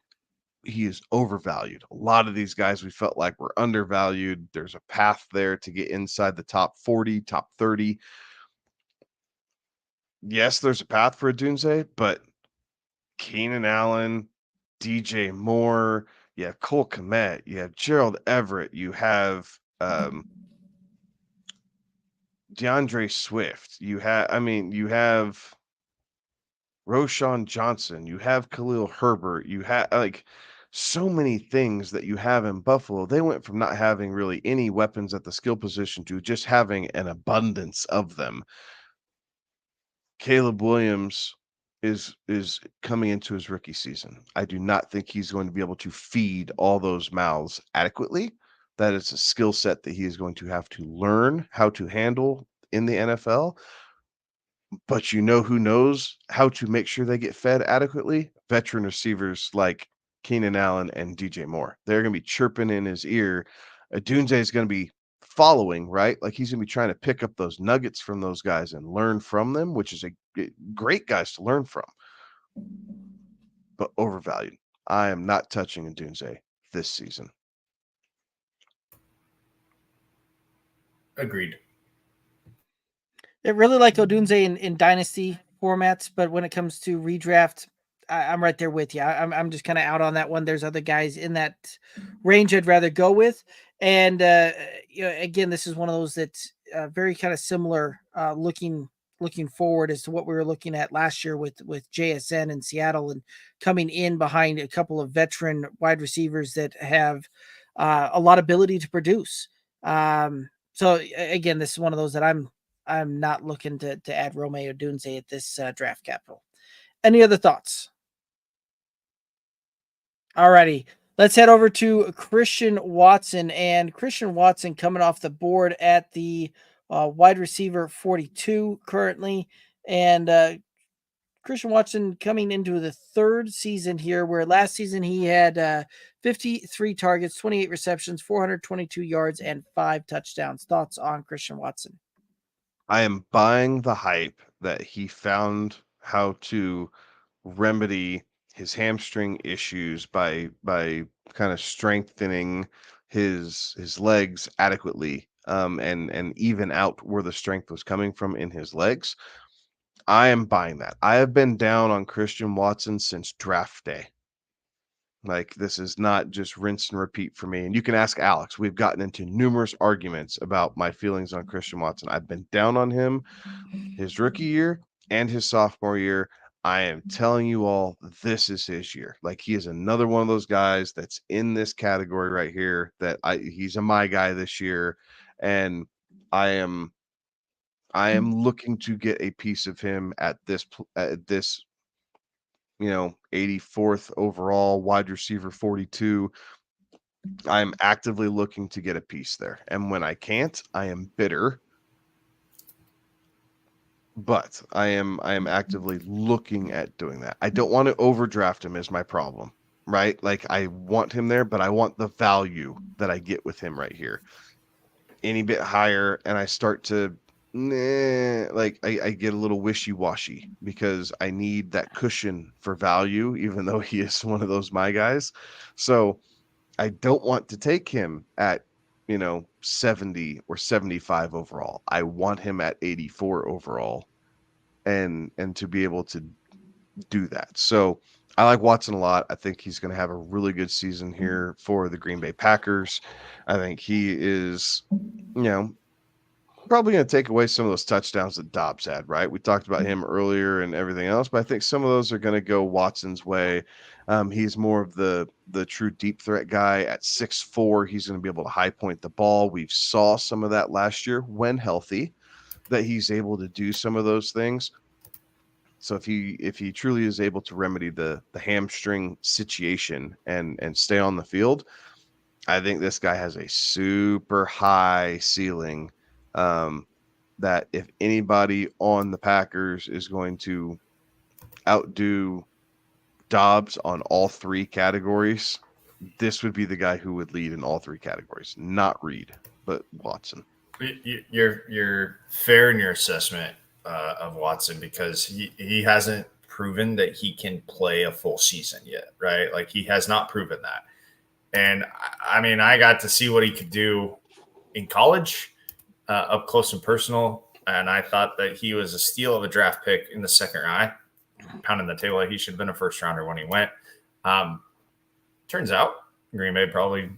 He is overvalued. A lot of these guys we felt like were undervalued. There's a path there to get inside the top 40, top 30. Yes, there's a path for Odunze, but Keenan Allen, DJ Moore, you have Cole Kmet, you have Gerald Everett, you have DeAndre Swift, you have Roshan Johnson, you have Khalil Herbert, you have like so many things that you have in Buffalo. They went from not having really any weapons at the skill position to just having an abundance of them. Caleb Williams is coming into his rookie season. I do not think he's going to be able to feed all those mouths adequately. That is a skill set that he is going to have to learn how to handle in the NFL. But who knows how to make sure they get fed adequately? Veteran receivers like Keenan Allen and DJ Moore. They're going to be chirping in his ear. Odunze is going to be following, right? Like he's going to be trying to pick up those nuggets from those guys and learn from them, which is a great guys to learn from, but overvalued. I am not touching Odunze this season. Agreed. I really like Odunze in dynasty formats, but when it comes to redraft, I'm right there with you. I'm just kind of out on that one. There's other guys in that range I'd rather go with. And, again, this is one of those that's very kind of similar looking forward as to what we were looking at last year with JSN in Seattle and coming in behind a couple of veteran wide receivers that have a lot of ability to produce. So again, this is one of those that I'm I'm not looking to add Romeo Doss at this draft capital. Any other thoughts? Alrighty, let's head over to Christian Watson. And Christian Watson coming off the board at the wide receiver 42 currently. And Christian Watson coming into the third season here, where last season he had 53 targets, 28 receptions, 422 yards, and 5 touchdowns. Thoughts on Christian Watson? I am buying the hype that he found how to remedy his hamstring issues by kind of strengthening his legs adequately, and even out where the strength was coming from in his legs. I am buying that. I have been down on Christian Watson since draft day. Like, this is not just rinse and repeat for me. And you can ask Alex. We've gotten into numerous arguments about my feelings on Christian Watson. I've been down on him his rookie year and his sophomore year. I am telling you all, this is his year. Like, he is another one of those guys that's in this category right here that he's a my guy this year. And I am looking to get a piece of him at this 84th overall, wide receiver 42. I'm actively looking to get a piece there. And when I can't, I am bitter. But I am actively looking at doing that. I don't want to overdraft him is my problem, right? Like, I want him there, but I want the value that I get with him right here. Any bit higher, and I start to I get a little wishy-washy because I need that cushion for value, even though he is one of those my guys. So I don't want to take him at 70 or 75 overall. I want him at 84 overall, and to be able to do that. So I like Watson a lot. I think he's going to have a really good season here for the Green Bay Packers. I think he is, probably going to take away some of those touchdowns that Dobbs had, right? We talked about him earlier and everything else, but I think some of those are going to go Watson's way. He's more of the true deep threat guy at 6'4". He's going to be able to high point the ball. We saw some of that last year when healthy, that he's able to do some of those things. So if he truly is able to remedy the hamstring situation and stay on the field, I think this guy has a super high ceiling. That if anybody on the Packers is going to outdo Dobbs on all 3 categories, this would be the guy who would lead in all 3 categories. Not Reed, but Watson. You're fair in your assessment of Watson, because he hasn't proven that he can play a full season yet, right? Like, he has not proven that. And I mean, I got to see what he could do in college, up close and personal. And I thought that he was a steal of a draft pick in the second round. Pounding the table, he should have been a first rounder when he went. Turns out Green Bay probably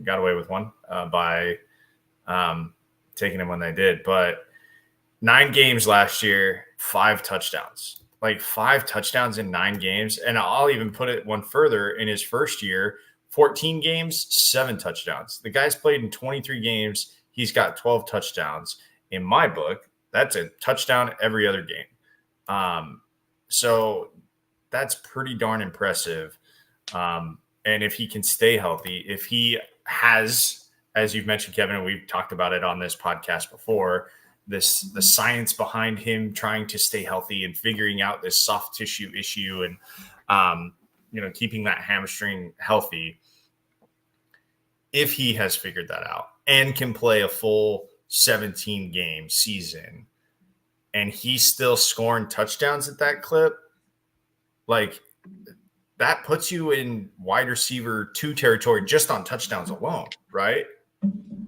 got away with one by taking him when they did. But 9 games last year, 5 touchdowns. Like, 5 touchdowns in 9 games. And I'll even put it one further. In his first year, 14 games, 7 touchdowns. The guy's played in 23 games. He's got 12 touchdowns. In my book, that's a touchdown every other game. So that's pretty darn impressive. And if he can stay healthy, if he has, as you've mentioned, Kevin, and we've talked about it on this podcast before, the science behind him trying to stay healthy and figuring out this soft tissue issue and, keeping that hamstring healthy. If he has figured that out and can play a full 17-game season, and he's still scoring touchdowns at that clip, like, that puts you in wide receiver 2 territory just on touchdowns alone, right?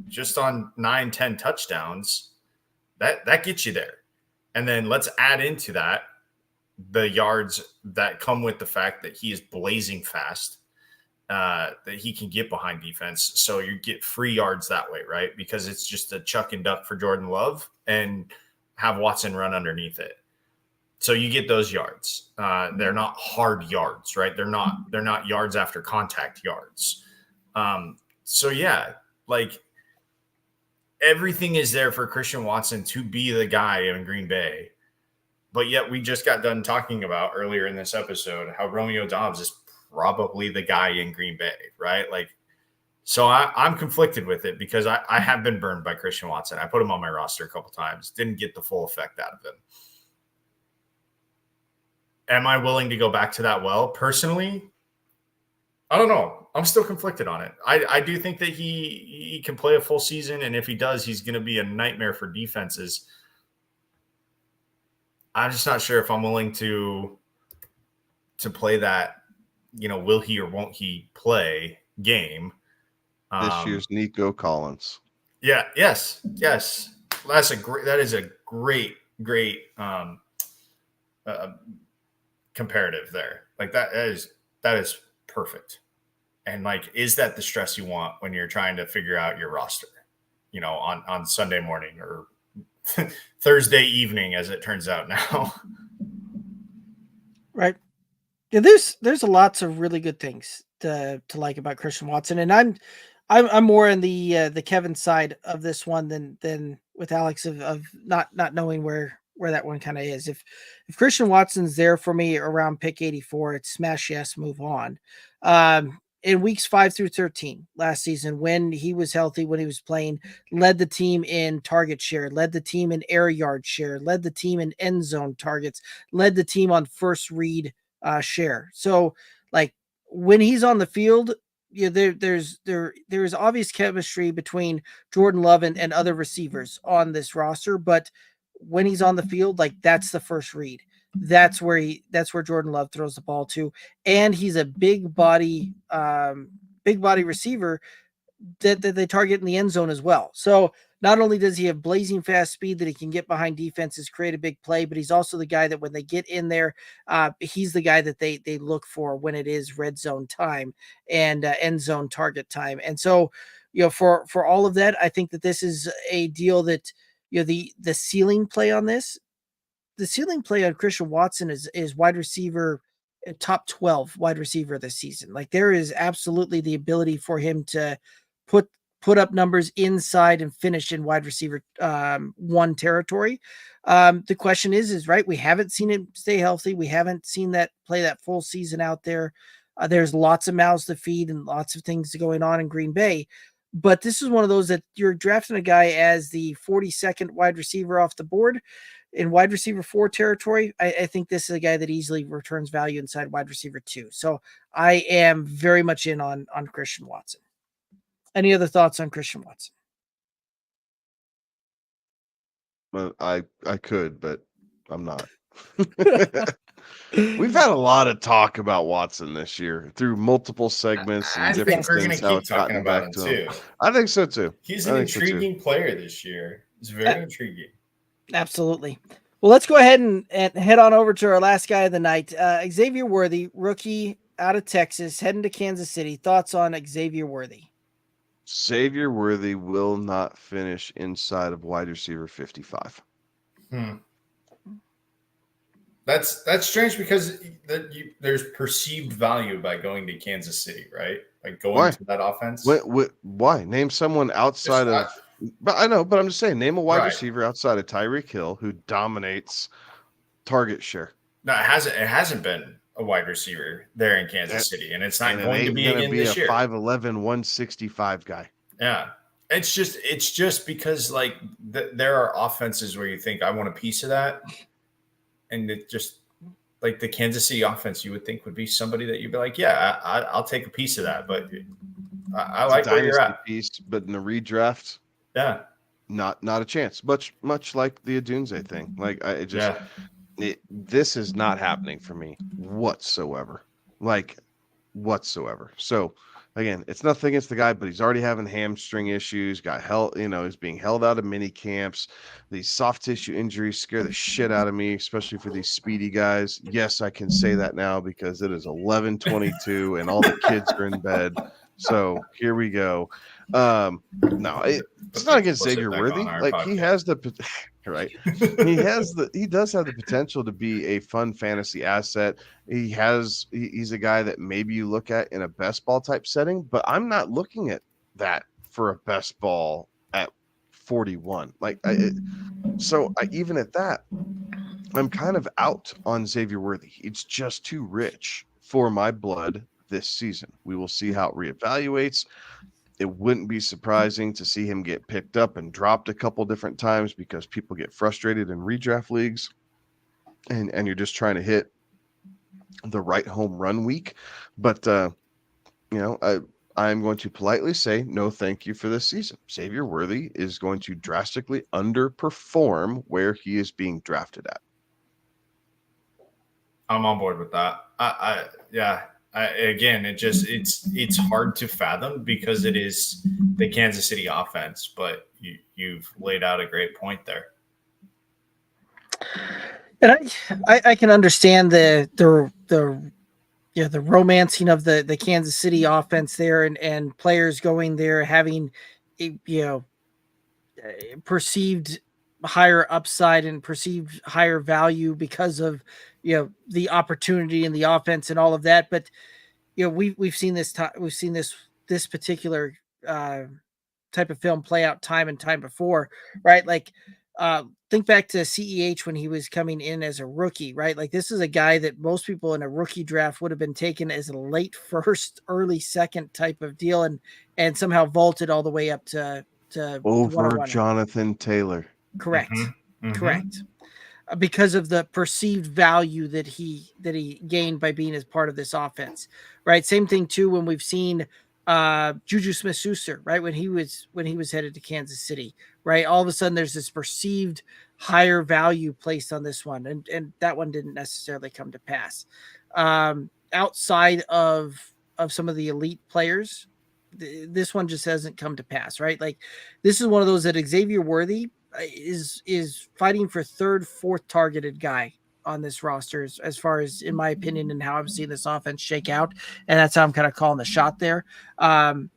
Just on 9-10 touchdowns, that gets you there. And then let's add into that the yards that come with the fact that he is blazing fast, that he can get behind defense. So you get free yards that way, right? Because it's just a chuck and duck for Jordan Love and have Watson run underneath it. So you get those yards. They're not hard yards, right? They're not yards after contact yards. So yeah, like, everything is there for Christian Watson to be the guy in Green Bay. But yet we just got done talking about earlier in this episode how Romeo Doss is probably the guy in Green Bay, right? Like, so I'm conflicted with it because I have been burned by Christian Watson. I put him on my roster a couple times, didn't get the full effect out of him. Am I willing to go back to that well? Personally, I don't know. I'm still conflicted on it. I do think that he can play a full season, and if he does, he's going to be a nightmare for defenses. I'm just not sure if I'm willing to play that, will he or won't he play game. This year's Nico Collins. Yeah. Yes. That is a great comparative there. Like that is perfect. And like, is that the stress you want when you're trying to figure out your roster, on Sunday morning or Thursday evening, as it turns out now? Right. Yeah, there's lots of really good things to like about Christian Watson, and I'm more in the Kevin side of this one than with Alex of not knowing where that one kind of is. If Christian Watson's there for me around pick 84, it's smash yes, move on. In weeks 5 through 13 last season, when he was healthy, when he was playing, led the team in target share, led the team in air yard share, led the team in end zone targets, led the team on first read share. So like when he's on the field, there's obvious chemistry between Jordan Love and other receivers on this roster, but when he's on the field, like that's the first read. That's where Jordan Love throws the ball to, and he's a big body receiver that they target in the end zone as well. So not only does he have blazing fast speed that he can get behind defenses, create a big play, but he's also the guy that when they get in there, he's the guy that they look for when it is red zone time and end zone target time. And so, for all of that, I think that this is a deal that, the ceiling play on this, the ceiling play on Christian Watson is wide receiver, top 12 wide receiver this season. Like there is absolutely the ability for him to put up numbers inside and finish in wide receiver one territory. The question is right, we haven't seen him stay healthy. We haven't seen that play that full season out there. There's lots of mouths to feed and lots of things going on in Green Bay. But this is one of those that you're drafting a guy as the 42nd wide receiver off the board in wide receiver 4 territory. I think this is a guy that easily returns value inside wide receiver 2. So I am very much in on Christian Watson. Any other thoughts on Christian Watson? Well, I could, but I'm not. We've had a lot of talk about Watson this year through multiple segments and different things. How it's gotten back to him. I think so too. He's an intriguing player this year. He's very intriguing. Absolutely. Well, let's go ahead and head on over to our last guy of the night. Xavier Worthy, rookie out of Texas, heading to Kansas City. Thoughts on Xavier Worthy? Xavier Worthy will not finish inside of wide receiver 55. That's strange because there's perceived value by going to Kansas City, right? Like going to that offense. Why? Name someone outside of. But I know, but I'm just saying, name a wide receiver outside of Tyreek Hill who dominates target share. No, it hasn't been a wide receiver there in Kansas City, and it's not going to be again this year. 5'11", 165 guy. Yeah, it's just because like there are offenses where you think I want a piece of that, and it just like the Kansas City offense, you would think would be somebody that you'd be like, yeah, I'll take a piece of that, but I like where you're at. Piece, but in the redraft. Yeah, not a chance. Much like the Adunze thing. Like this is not happening for me whatsoever. Like whatsoever. So again, it's nothing against the guy, but he's already having hamstring issues. Got held, he's being held out of mini camps. These soft tissue injuries scare the shit out of me, especially for these speedy guys. Yes, I can say that now because it is 11:22 and all the kids are in bed. So here we go. No, it's not against Xavier Worthy. Like podcast. He has the right. He does have the potential to be a fun fantasy asset. He's a guy that maybe you look at in a best ball type setting, but I'm not looking at that for a best ball at 41. Even at that, I'm kind of out on Xavier Worthy. It's just too rich for my blood this season. We will see how it reevaluates. It wouldn't be surprising to see him get picked up and dropped a couple different times because people get frustrated in redraft leagues, and you're just trying to hit the right home run week. But I'm going to politely say no thank you for this season. Xavier Worthy is going to drastically underperform where he is being drafted at. I'm on board with that. Again, it's hard to fathom because it is the Kansas City offense, but you've laid out a great point there. And I can understand the romancing of the Kansas City offense there, and players going there having perceived higher upside and perceived higher value because of the opportunity in the offense and all of that. But we've seen this particular type of film play out time and time before, right? Like think back to CEH when he was coming in as a rookie, right? Like this is a guy that most people in a rookie draft would have been taken as a late first, early second type of deal, and somehow vaulted all the way up to over Jonathan Taylor. Correct. Mm-hmm. Correct. Because of the perceived value that he gained by being as part of this offense, right? Same thing too when we've seen Juju Smith-Schuster, right? When he was headed to Kansas City, right? All of a sudden there's this perceived higher value placed on this one, and that one didn't necessarily come to pass. Outside of some of the elite players, this one just hasn't come to pass, right? Like this is one of those that Xavier Worthy is fighting for third, fourth targeted guy on this roster as far as, in my opinion, and how I've seen this offense shake out. And that's how I'm kind of calling the shot there.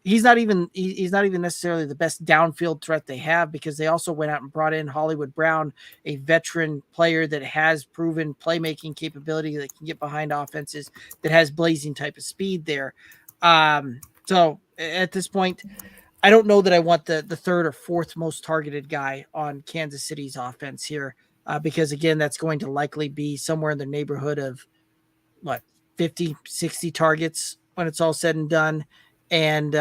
He's not even necessarily the best downfield threat they have, because they also went out and brought in Hollywood Brown, a veteran player that has proven playmaking capability, that can get behind offenses, that has blazing type of speed there. So at this point, I don't know that I want the third or fourth most targeted guy on Kansas City's offense here, because again, that's going to likely be somewhere in the neighborhood of 50, 60 targets when it's all said and done. And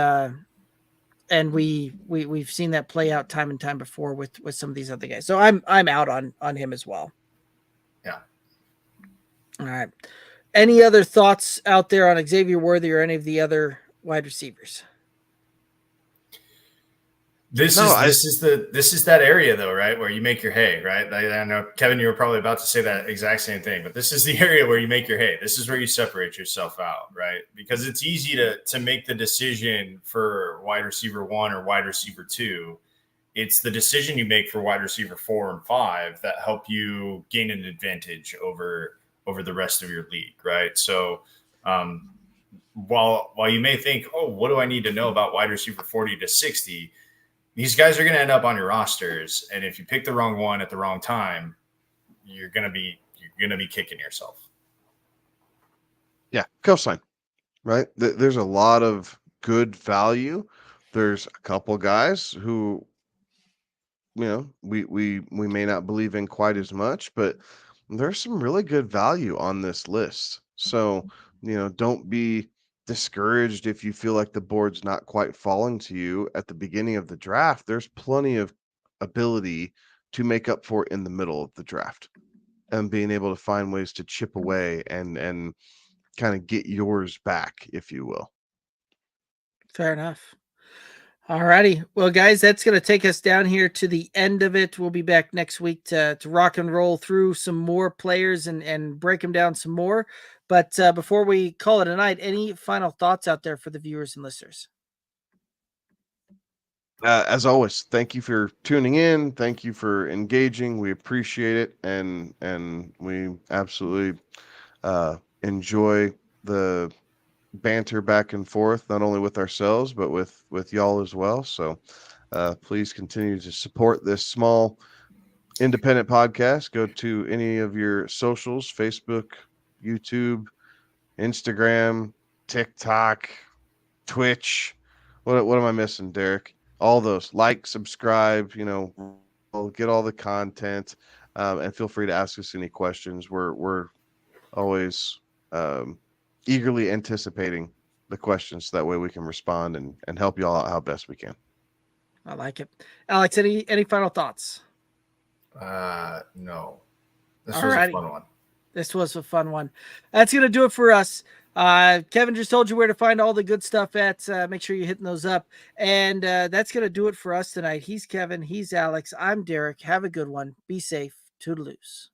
we've seen that play out time and time before with some of these other guys. So I'm out on him as well. Yeah. All right. Any other thoughts out there on Xavier Worthy or any of the other wide receivers? This is that area though, right, where you make your hay, right? I know, Kevin, you were probably about to say that exact same thing, but this is the area where you make your hay. This is where you separate yourself out, right? Because it's easy to make the decision for wide receiver 1 or wide receiver 2. It's the decision you make for wide receiver 4 and 5 that help you gain an advantage over the rest of your league, right? So while you may think, oh, what do I need to know about wide receiver 40 to 60? These guys are going to end up on your rosters, and if you pick the wrong one at the wrong time, you're going to be kicking yourself. Yeah, cosign, right? There's a lot of good value. There's a couple guys who, we may not believe in quite as much, but there's some really good value on this list. So, don't be discouraged if you feel like the board's not quite falling to you at the beginning of the draft. There's plenty of ability to make up for it in the middle of the draft, and being able to find ways to chip away and kind of get yours back, if you will. Fair enough. All righty. Well, guys, that's going to take us down here to the end of it. We'll be back next week to rock and roll through some more players and break them down some more. But before we call it a night, any final thoughts out there for the viewers and listeners? As always, thank you for tuning in. Thank you for engaging. We appreciate it. And we absolutely enjoy the banter back and forth, not only with ourselves, but with y'all as well. So please continue to support this small independent podcast. Go to any of your socials: Facebook, YouTube, Instagram, TikTok, Twitch. What am I missing, Derek? all those, like, subscribe, we'll get all the content, and feel free to ask us any questions. We're always eagerly anticipating the questions, so that way we can respond and help you all out how best we can. I like it. Alex, any final thoughts? No. This All was righty. a fun one. This was a fun one. That's going to do it for us. Kevin just told you where to find all the good stuff at. Make sure you're hitting those up. And that's going to do it for us tonight. He's Kevin. He's Alex. I'm Derek. Have a good one. Be safe. Toodaloos.